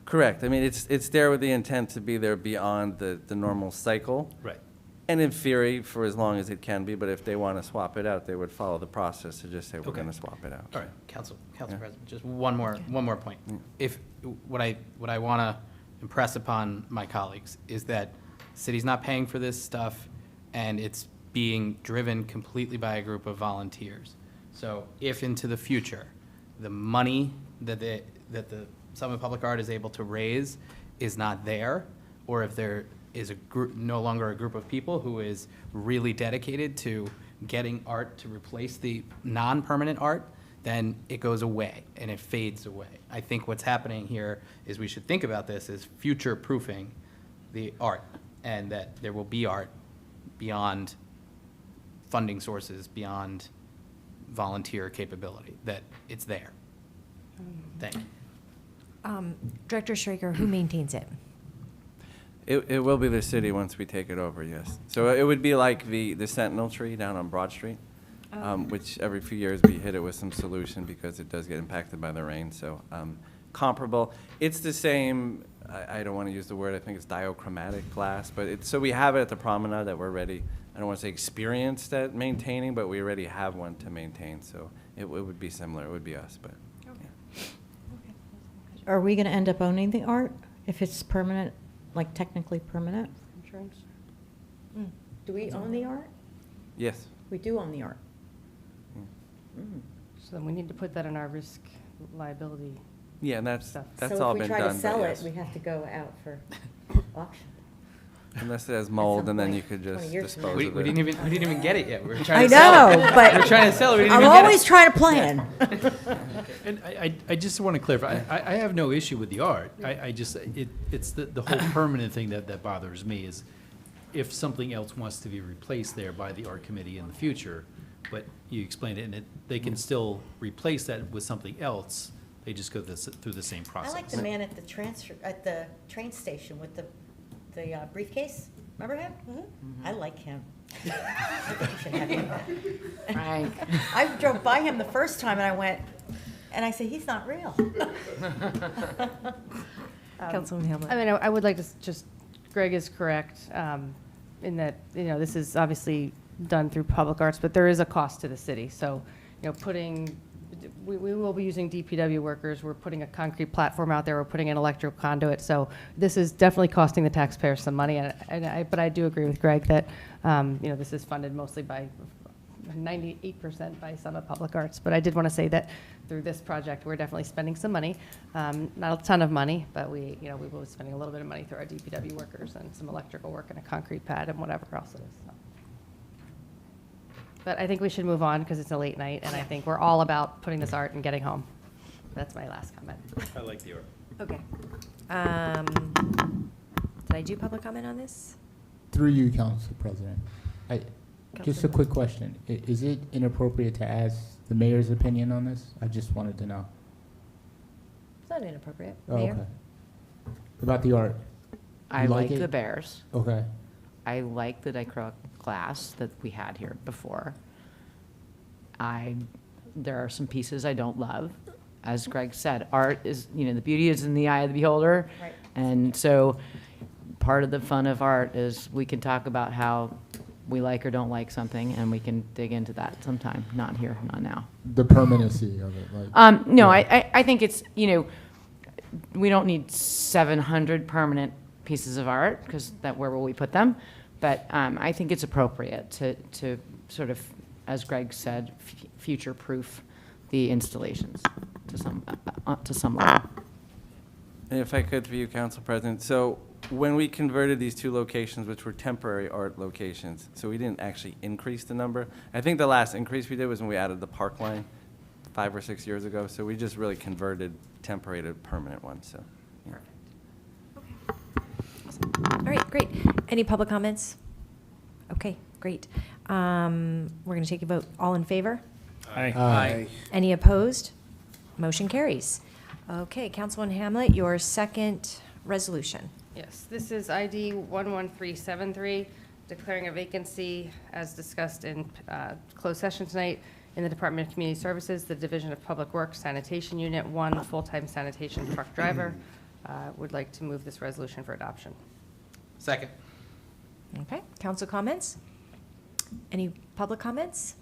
correct. I mean, it's there with the intent to be there beyond the normal cycle. Right. And in theory, for as long as it can be, but if they want to swap it out, they would follow the process to just say, we're going to swap it out. All right, Council Yeah. President, just one more point. If, what I want to impress upon my colleagues is that city's not paying for this stuff, and it's being driven completely by a group of volunteers. So if into the future, the money that the Summit Public Art is able to raise is not there, or if there is a group, no longer a group of people who is really dedicated to getting art to replace the non-permanent art, then it goes away and it fades away. I think what's happening here is we should think about this as future-proofing the art, and that there will be art beyond funding sources, beyond volunteer capability, that it's there. Thank you. Director Schrager, who maintains it? It will be the city once we take it over, yes. So it would be like the Sentinel tree down on Broad Street, which every few years we hit it with some solution because it does get impacted by the rain. So comparable. It's the same, I don't want to use the word, I think it's diachromatic glass, but so we have it at the promenade that we're ready, I don't want to say experienced at maintaining, but we already have one to maintain. So it would be similar, it would be us, but. Are we going to end up owning the art if it's permanent, like technically permanent? Insurance? Do we own the art? Yes. We do own the art. So then we need to put that in our risk liability. Yeah, and that's Stuff. all been So if we try done. to but sell it, yes. we have to go out for auction. Unless it has mold, and then point, you could 20 just years from dispose now. of We it. didn't even get it yet. We were I trying to sell it. know, but We're trying to sell it. We didn't I'm even get always it. trying to plan. And I just want to clarify, I have no issue with the art. It's the whole permanent thing that bothers me is if something else wants to be replaced there by the art committee in the future, but you explained it, and they can still replace that with something else, they just go through the same I process. like the man at the train station with the briefcase. Remember him? I like him. I think you should have him back. Right. I drove by him the first time and I said, he's not real. Councilman Hamlet. I mean, I would like to just, Greg is correct in that, this is obviously done through public arts, but there is a cost to the city. So, we will be using DPW workers. We're putting a concrete platform out there. We're putting an electrical conduit. So this is definitely costing the taxpayers some money. But I do agree with Greg that, this is funded mostly by 98% by Summit Public Arts. But I did want to say that through this project, we're definitely spending some money. Not a ton of money, but we will be spending a little bit of money through our DPW workers and some electrical work and a concrete pad and whatever else it is. So. But I think we should move on because it's a late night, and I think we're all about putting this art and getting home. That's my last comment. I like the art. Okay. Did I do public comment on this? Through you, Council President. Just a quick question. Is it inappropriate to ask the mayor's opinion on this? I just wanted to know. It's not inappropriate. Oh, Mayor? okay. About the art. I You like it? the bears. Okay. I like the dichroic glass that we had here before. There are some pieces I don't love. As Greg said, art is, the beauty is in the eye of the beholder. Right. And so part of the fun of art is we can talk about how we like or don't like something, and we can dig into that sometime. Not here, not now. The permanency of it. Like, No, yeah. I think it's, we don't need 700 permanent pieces of art, because where will we put them? But I think it's appropriate to sort of, as Greg said, future-proof the installations to some level. And if I could, for you, Council President, so when we converted these two locations, which were temporary art locations, so we didn't actually increase the number. I think the last increase we did was when we added the park line 5 or 6 years ago, so we just really converted temporary to permanent ones, so. Yeah. All right, great. Any public comments? Okay, great. We're going to take a vote. All in favor? Aye. Any opposed? Motion carries. Okay, Councilman Hamlet, your second resolution. Yes, this is ID 11373, declaring a vacancy as discussed in closed session tonight in the Department of Community Services, the Division of Public Works Sanitation Unit, 1 full-time sanitation truck driver. Would like to move this resolution for adoption. Second. Okay, council comments? Any public comments?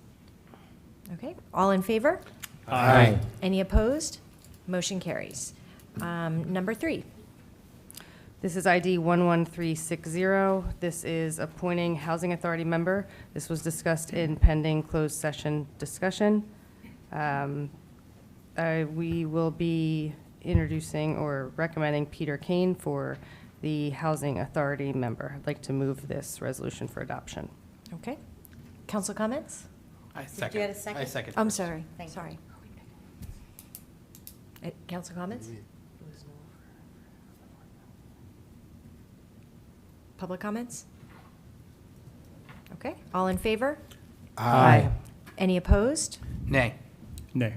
Okay, all in favor? Aye. Any opposed? Motion carries. Number 3. This is ID 11360. This is appointing Housing Authority member. This was discussed in pending closed session discussion. We will be introducing or recommending Peter Kane for the Housing Authority member. I'd like to move this resolution for adoption. Okay. Council comments? I Did second. you get a second? I second. I'm first. sorry, Thank you. sorry. Council comments? Public comments? Okay, all in favor? Aye. Any opposed? Nay. Nay.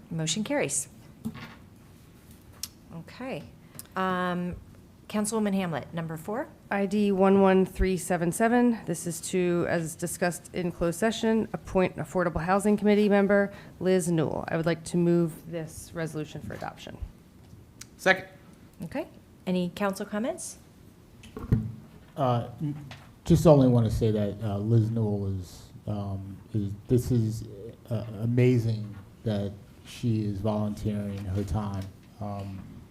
Motion carries. Okay. Councilwoman Hamlet, number 4. ID 11377. This is to, as discussed in closed session, appoint an Affordable Housing Committee member, Liz Newell. I would like to move this resolution for adoption. Second. Okay. Any council comments? Just only want to say that Liz Newell this is amazing that she is volunteering her time.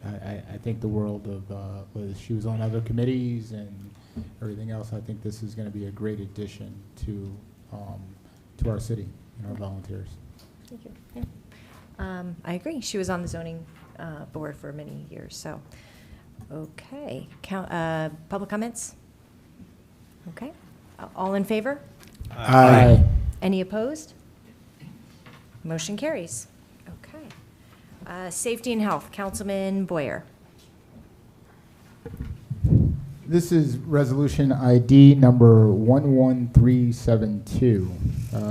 I think the world of Liz. She was on other committees, and everything else, I think this is going to be a great addition to our city and our volunteers. Thank you. Yeah. I agree. She was on the zoning board for many years, so. Okay. Public comments? Okay. All in favor? Aye. Any opposed? Motion carries. Okay. Safety and Health, Councilman Boyer. This is resolution ID number 11372,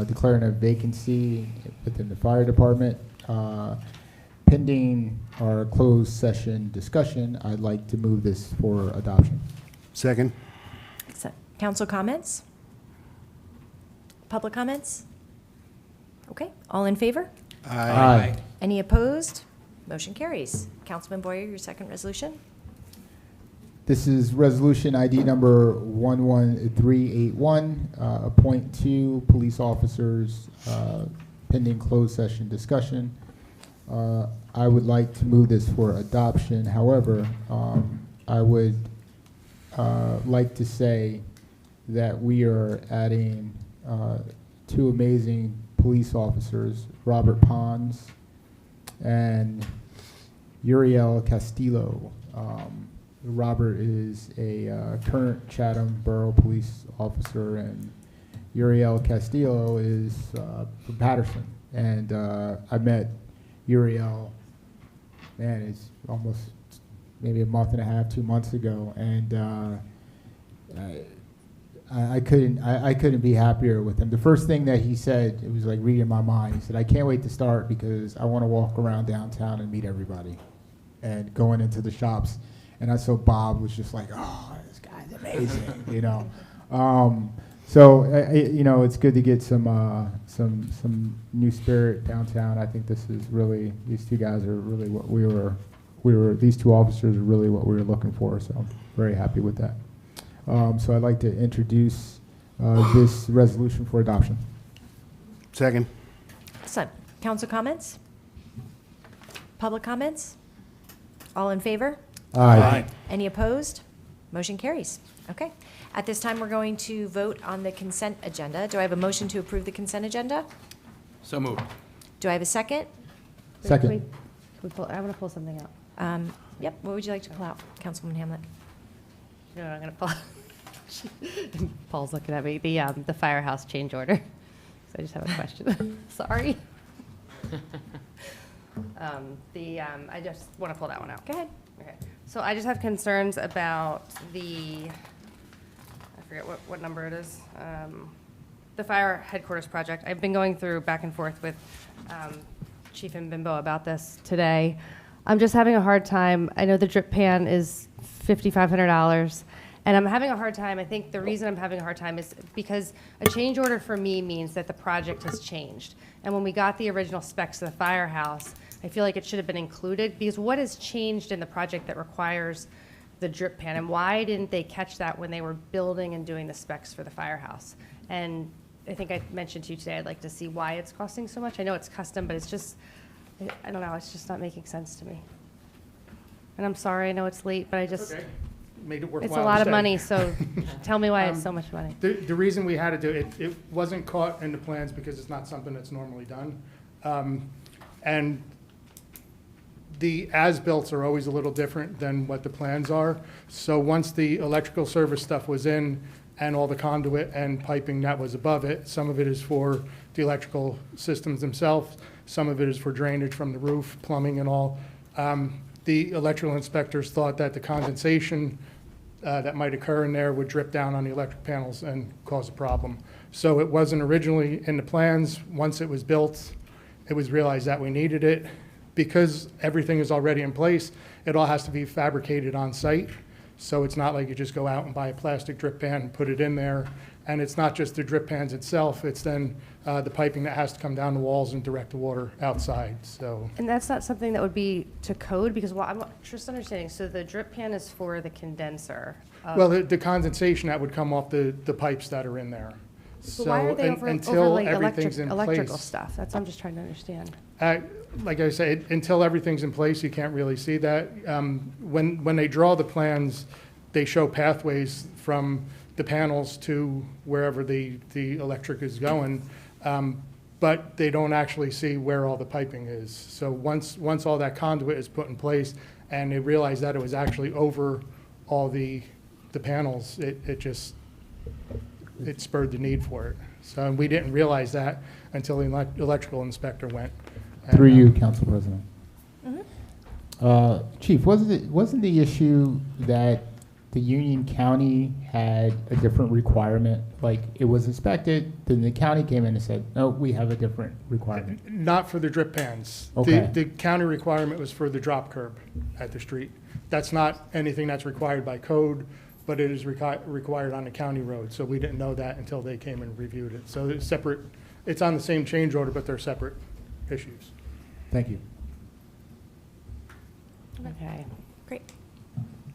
declaring a vacancy within the fire department. Pending our closed session discussion, I'd like to move this for adoption. Second. Council comments? Public comments? Okay. All in favor? Aye. Any opposed? Motion carries. Councilman Boyer, your second resolution? This is resolution ID number 11381, appoint 2 police officers, pending closed session discussion. I would like to move this for adoption. However, I would like to say that we are adding 2 amazing police officers, Robert Pons and Uriel Castillo. Robert is a current Chatham Borough police officer, and Uriel Castillo is from Patterson. And I met Uriel, man, it's almost maybe a month and a half, 2 months ago, and I couldn't be happier with him. The first thing that he said, it was like reading my mind. He said, "I can't wait to start because I want to walk around downtown and meet everybody," and going into the shops. And I saw Bob was just like, "Oh, this guy's amazing," you know. So you know, it's good to get some new spirit downtown. I think this is really, these 2 guys are really what we were. These 2 officers are really what we were looking for. So I'm very happy with that. So I'd like to introduce this resolution for adoption. Second. So, council comments? Public comments? All in favor? Aye. Any opposed? Motion carries. Okay. At this time, we're going to vote on the consent agenda. Do I have a motion to approve the consent agenda? So moved. Do I have a second? Second. Can we pull, I want to pull something out. Yep. What would you like to pull out, Councilwoman Hamlet? No, I'm going to pull. Paul's looking at me. The firehouse change order. So I just have a question. Sorry. I just want to pull that one out. Go ahead. Okay. So I just have concerns about I forget what number it is. The fire headquarters project. I've been going through back and forth with Chief and Bimbo about this today. I'm just having a hard time. I know the drip pan is $5,500, and I'm having a hard time. I think the reason I'm having a hard time is because a change order for me means that the project has changed. And when we got the original specs of the firehouse, I feel like it should have been included, because what has changed in the project that requires the drip pan, and why didn't they catch that when they were building and doing the specs for the firehouse? And I think I mentioned to you today, I'd like to see why it's costing so much. I know it's custom, but it's just, I don't know, it's just not making sense to me. And I'm sorry, I know it's late, but I just, Okay. Made it worthwhile it's a to lot of stay. money, so tell me why it's so much money. The reason we had to do it, it wasn't caught in the plans because it's not something that's normally done. And the as-built are always a little different than what the plans are. So once the electrical service stuff was in and all the conduit and piping that was above it, some of it is for the electrical systems themselves, some of it is for drainage from the roof, plumbing and all. The electrical inspectors thought that the condensation that might occur in there would drip down on the electric panels and cause a problem. So it wasn't originally in the plans. Once it was built, it was realized that we needed it. Because everything is already in place, it all has to be fabricated on site. So it's not like you just go out and buy a plastic drip pan and put it in there. And it's not just the drip pans itself, it's then the piping that has to come down the walls and direct the water outside, so. And that's not something that would be to code, because I'm just understanding, so the drip pan is for the condenser. Well, the condensation that would come off the pipes that are in there. So why are they until overlaying everything's in electrical place, stuff? That's what I'm just trying to understand. like I say, until everything's in place, you can't really see that. When they draw the plans, they show pathways from the panels to wherever the electric is going, but they don't actually see where all the piping is. So once all that conduit is put in place and they realize that it was actually over all the panels, it spurred the need for it. So we didn't realize that until the electrical inspector went. And, Through you, Council President. Mm-hmm. Chief, wasn't the issue that the Union County had a different requirement? Like, it was inspected, then the county came in and said, no, we have a different requirement. Not for the drip pans. Okay. The county requirement was for the drop curb at the street. That's not anything that's required by code, but it is required on the county road. So we didn't know that until they came and reviewed it. So it's separate, it's on the same change order, but they're separate issues. Thank you. Okay. Great.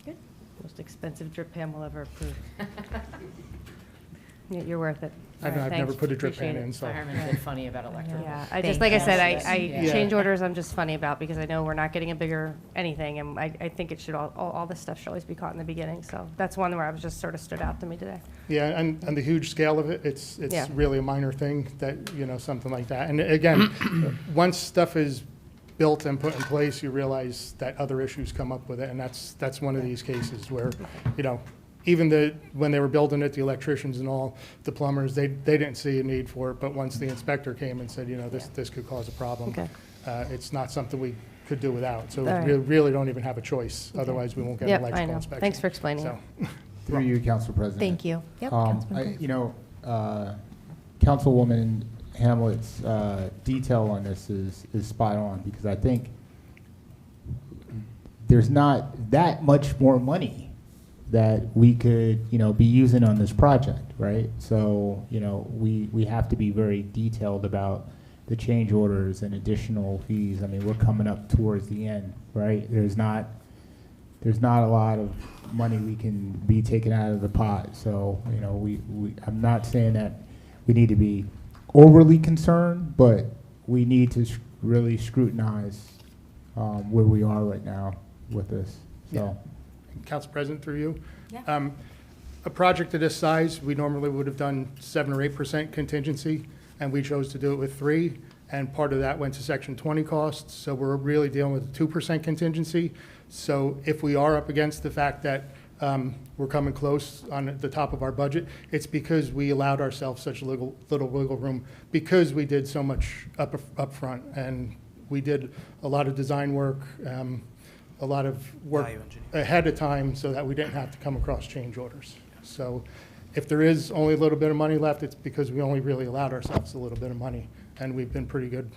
Good. Most expensive drip pan we'll ever approve. Yeah, you're worth it. I've All right, never thanks. put a drip Appreciate pan it. in, so. Fireman's been funny about electric. Yeah, I Thank just, like I said, you. I Yeah. change orders, I'm just funny about, because I know we're not getting a bigger anything, and I think it should, all this stuff should always be caught in the beginning, so that's one where I was just sort of stood out to me today. Yeah, and the huge scale of it, it's Yeah. really a minor thing that, something like that. And again, once stuff is built and put in place, you realize that other issues come up with it, and that's one of these cases where, even when they were building it, the electricians and all, the plumbers, they didn't see a need for it, but once the inspector came and said, this could cause a problem, Okay. it's not something we could do without. So All right. we really don't even have a choice, Okay. otherwise we won't get Yep, an I electrical know. inspection. Thanks for explaining So- Through you, Council President. Thank you. Yep, Councilman Graves. Councilwoman Hamlet's detail on this is spot on, because I think there's not that much more money that we could, be using on this project, right? So, we have to be very detailed about the change orders and additional fees. I mean, we're coming up towards the end, right? There's not a lot of money we can be taken out of the pot. So, I'm not saying that we need to be overly concerned, but we need to really scrutinize where we are right now with this. So. Council President, through you. Yeah. A project of this size, we normally would have done 7 or 8% contingency, and we chose to do it with 3, and part of that went to Section 20 costs, so we're really dealing with a 2% contingency. So if we are up against the fact that we're coming close on the top of our budget, it's because we allowed ourselves such little wiggle room, because we did so much up front, and we did a lot of design work, a lot of work Value engineering. ahead of time so that we didn't have to come across change orders. So if there is only a little bit of money left, it's because we only really allowed ourselves a little bit of money, and we've been pretty good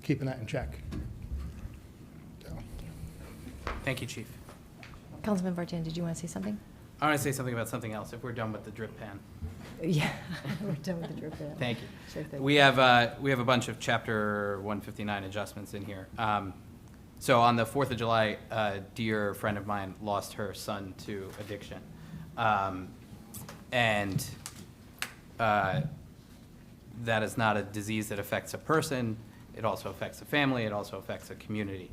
keeping that in check. So. Thank you, Chief. Councilman Vartan, did you want to say something? I want to say something about something else, if we're done with the drip pan. Yeah, we're done with the drip pan. Thank you. Sure thing. We have a bunch of Chapter 159 adjustments in here. So on the 4th of July, a dear friend of mine lost her son to addiction. And that is not a disease that affects a person. It also affects a family. It also affects a community.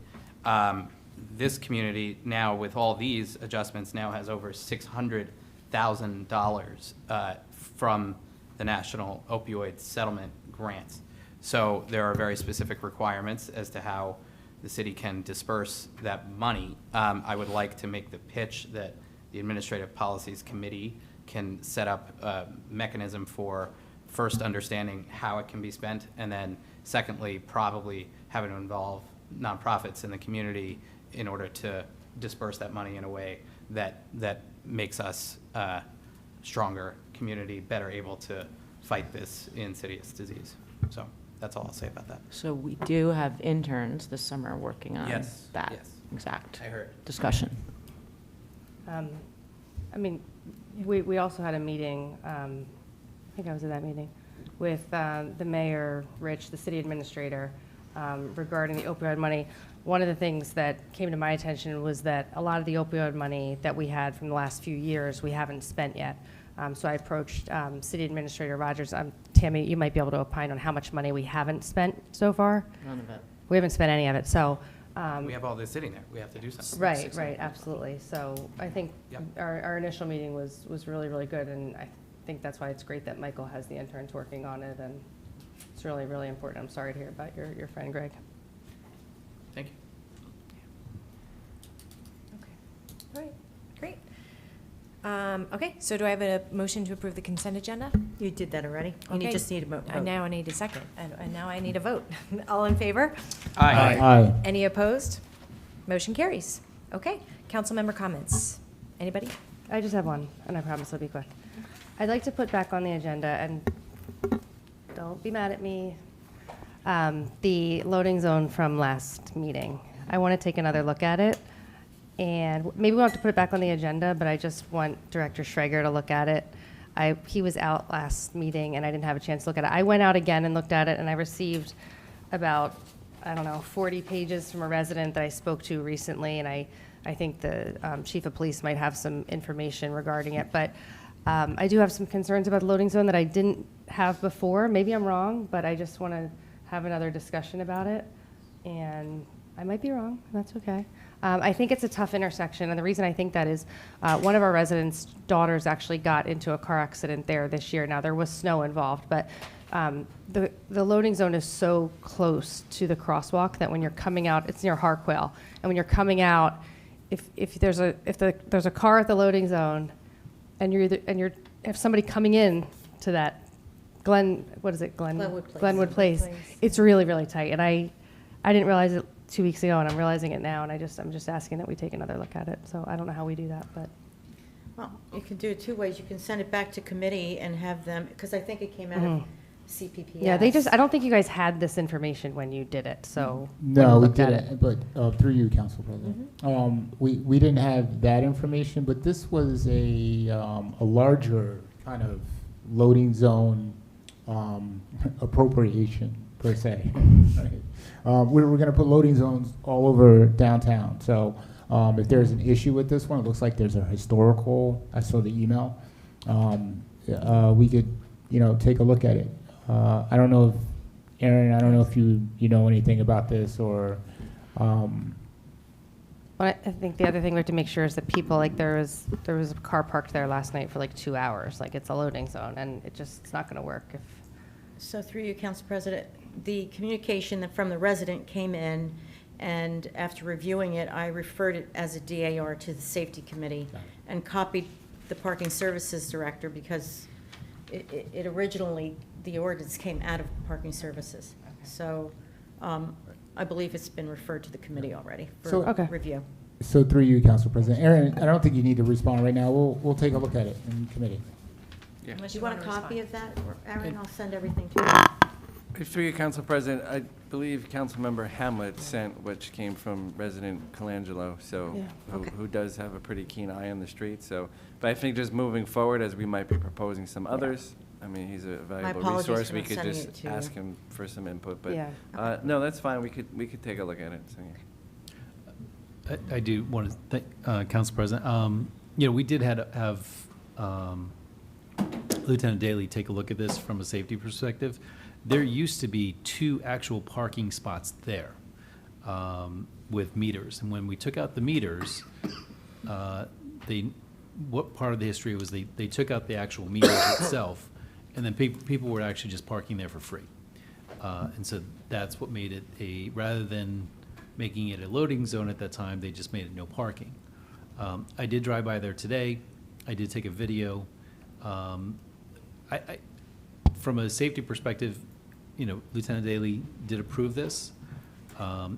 This community now, with all these adjustments, now has over $600,000 from the National Opioid Settlement Grants. So there are very specific requirements as to how the city can disperse that money. I would like to make the pitch that the Administrative Policies Committee can set up a mechanism for first understanding how it can be spent, and then secondly, probably having to involve nonprofits in the community in order to disperse that money in a way that makes us a stronger community, better able to fight this insidious disease. So that's all I'll say about that. So we do have interns this summer working on Yes, that yes. exact I heard. discussion. I mean, we also had a meeting, I think I was at that meeting, with the mayor, Rich, the city administrator, regarding the opioid money. One of the things that came to my attention was that a lot of the opioid money that we had from the last few years, we haven't spent yet. So I approached City Administrator Rogers. Tammy, you might be able to opine on how much money we haven't spent so far. None of it. We haven't spent any of it. So We have all this sitting there. We have to do something. Right, right, absolutely. So I think Yep. our initial meeting was really, really good, and I think that's why it's great that Michael has the interns working on it, and it's really, really important. I'm sorry to hear about your friend Greg. Thank you. All right, great. Okay, so do I have a motion to approve the consent agenda? You did that already. And you Okay. just need a vote. Now I need a second, and now I need a vote. All in favor? Aye. Aye. Any opposed? Motion carries. Okay, council member comments. Anybody? I just have one, and I promise it'll be quick. I'd like to put back on the agenda, and don't be mad at me, the loading zone from last meeting. I want to take another look at it, and maybe we'll have to put it back on the agenda, but I just want Director Schrager to look at it. He was out last meeting, and I didn't have a chance to look at it. I went out again and looked at it, and I received about, 40 pages from a resident that I spoke to recently, and I think the chief of police might have some information regarding it. But I do have some concerns about the loading zone that I didn't have before. Maybe I'm wrong, but I just want to have another discussion about it. And I might be wrong. That's okay. I think it's a tough intersection, and the reason I think that is one of our residents' daughters actually got into a car accident there this year. Now, there was snow involved, but the loading zone is so close to the crosswalk that when you're coming out, it's near Harquail, and when you're coming out, if there's a car at the loading zone, and if somebody coming in to that Glenwood Place, it's really, really tight, and I didn't realize it 2 weeks ago, and I'm realizing it now, and I'm just asking that we take another look at it. So I don't know how we do that, but. Well, you can do it two ways. You can send it back to committee and have them, because I think it came out of CPPS. Yeah, I don't think you guys had this information when you did it, so. No, we didn't, but through you, Council President. We didn't have that information, but this was a larger kind of loading zone appropriation, per se. We're going to put loading zones all over downtown, so if there's an issue with this one, it looks like there's a historical, I saw the email, we could, take a look at it. I don't know if, Aaron, I don't know if you know anything about this, or. Well, I think the other thing we have to make sure is that people, like there was a car parked there last night for like 2 hours, like it's a loading zone, and it's not going to work if. So through you, Council President, the communication from the resident came in, and after reviewing it, I referred it as a DAR to the Safety Committee and copied the Parking Services Director, because it originally, the ordinance came out of Parking Services. Okay. So I believe it's been referred to the committee already for review. So through you, Council President. Aaron, I don't think you need to respond right now. We'll take a look at it in committee. Yeah. Unless you want a copy of that, or Aaron, I'll send everything to you. Through you, Council President, I believe Councilmember Hamlet sent, which came from resident Colangelo, so who does have a pretty keen eye on the street. So, but I think just moving forward, as we might be proposing some others, I mean, he's a valuable resource. We could just ask him for some input. But no, that's fine. We could take a look at it. So, yeah. I do want to thank Council President. We did have Lieutenant Daly take a look at this from a safety perspective. There used to be 2 actual parking spots there with meters, and when we took out the meters, what part of the history was they took out the actual meters itself, and then people were actually just parking there for free, and so that's what made it rather than making it a loading zone at that time, they just made it no parking. I did drive by there today. I did take a video. From a safety perspective, Lieutenant Daly did approve this.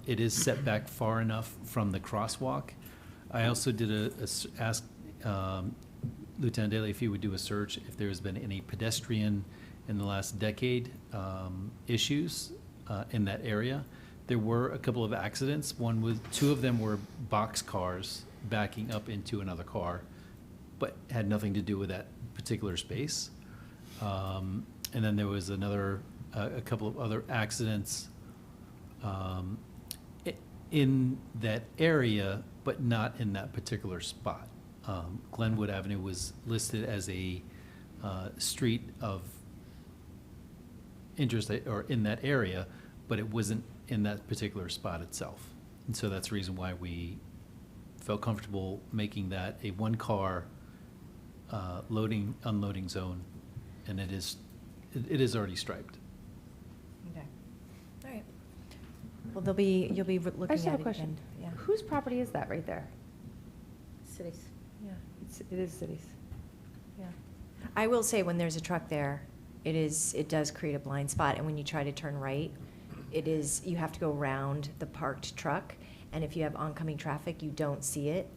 It is set back far enough from the crosswalk. I also did ask Lieutenant Daly if he would do a search if there's been any pedestrian in the last decade issues in that area. There were a couple of accidents. 2 of them were box cars backing up into another car, but had nothing to do with that particular space. And then there was a couple of other accidents in that area, but not in that particular spot. Glenwood Avenue was listed as a street of interest or in that area, but it wasn't in that particular spot itself. And so that's the reason why we felt comfortable making that a one-car loading, unloading zone, and it is already striped. Okay. All right. Well, you'll be looking at it again. I just have a question. Yeah. Whose property is that right there? Cities. Yeah. It is cities. Yeah. I will say, when there's a truck there, it does create a blind spot, and when you try to turn right, you have to go around the parked truck, and if you have oncoming traffic, you don't see it.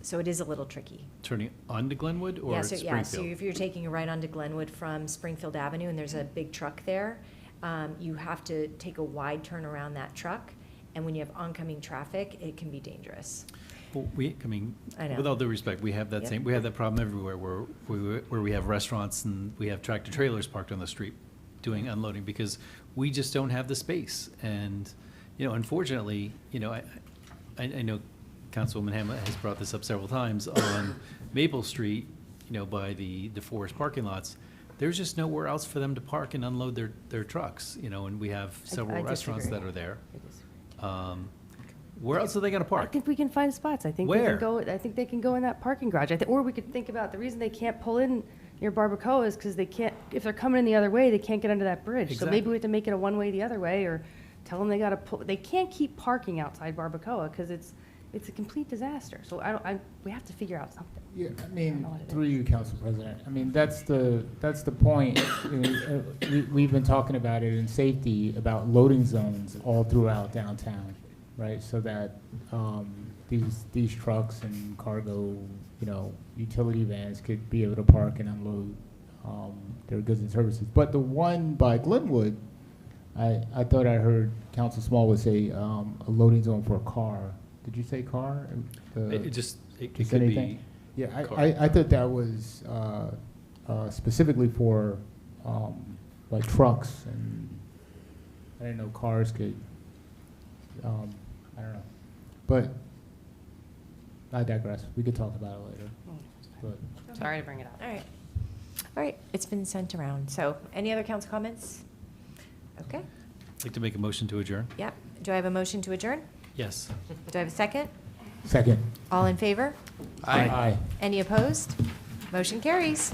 So it is a little tricky. Turning onto Glenwood or So Springfield? if you're taking a right onto Glenwood from Springfield Avenue and there's a big truck there, you have to take a wide turn around that truck, and when you have oncoming traffic, it can be dangerous. Well, I know. with all due respect, we have that Yep. we have that problem everywhere where we have restaurants and we have tractor trailers parked on the street doing unloading because we just don't have the space. And, unfortunately, I know Councilwoman Hamlet has brought this up several times on Maple Street, by the DeForest parking lots. There's just nowhere else for them to park and unload their trucks, and we have several restaurants that are there. Where else are they gonna I park? think we can find spots. I think Where? they can go in that parking garage. Or we could think about the reason they can't pull in near Barbacoa is because they can't, if they're coming in the other way, they can't get under that bridge. So maybe Exactly. we have to make it a one-way the other way, or tell them they gotta pull, they can't keep parking outside Barbacoa because it's a complete disaster. So we have to figure out something. Yeah, I don't mean, know what it through you, Council President, I mean, that's the point. We've been talking about it in safety, about loading zones all throughout downtown, right? So that these trucks and cargo, utility vans could be able to park and unload their goods and services. But the one by Glenwood, I thought I heard Council Small would say a loading zone for a car. Did you say car? It Just could anything? be. Yeah, car. I thought that was specifically for like trucks, and I didn't know cars could, I don't know. But I digress. We could talk about it later. But Sorry to bring it up. All right, it's been sent around. So any other council comments? Okay, I'd like to make a motion to adjourn. yep. Do I have a motion to adjourn? Yes. Do I have a second? Second. All in favor? Aye. Any opposed? Motion carries.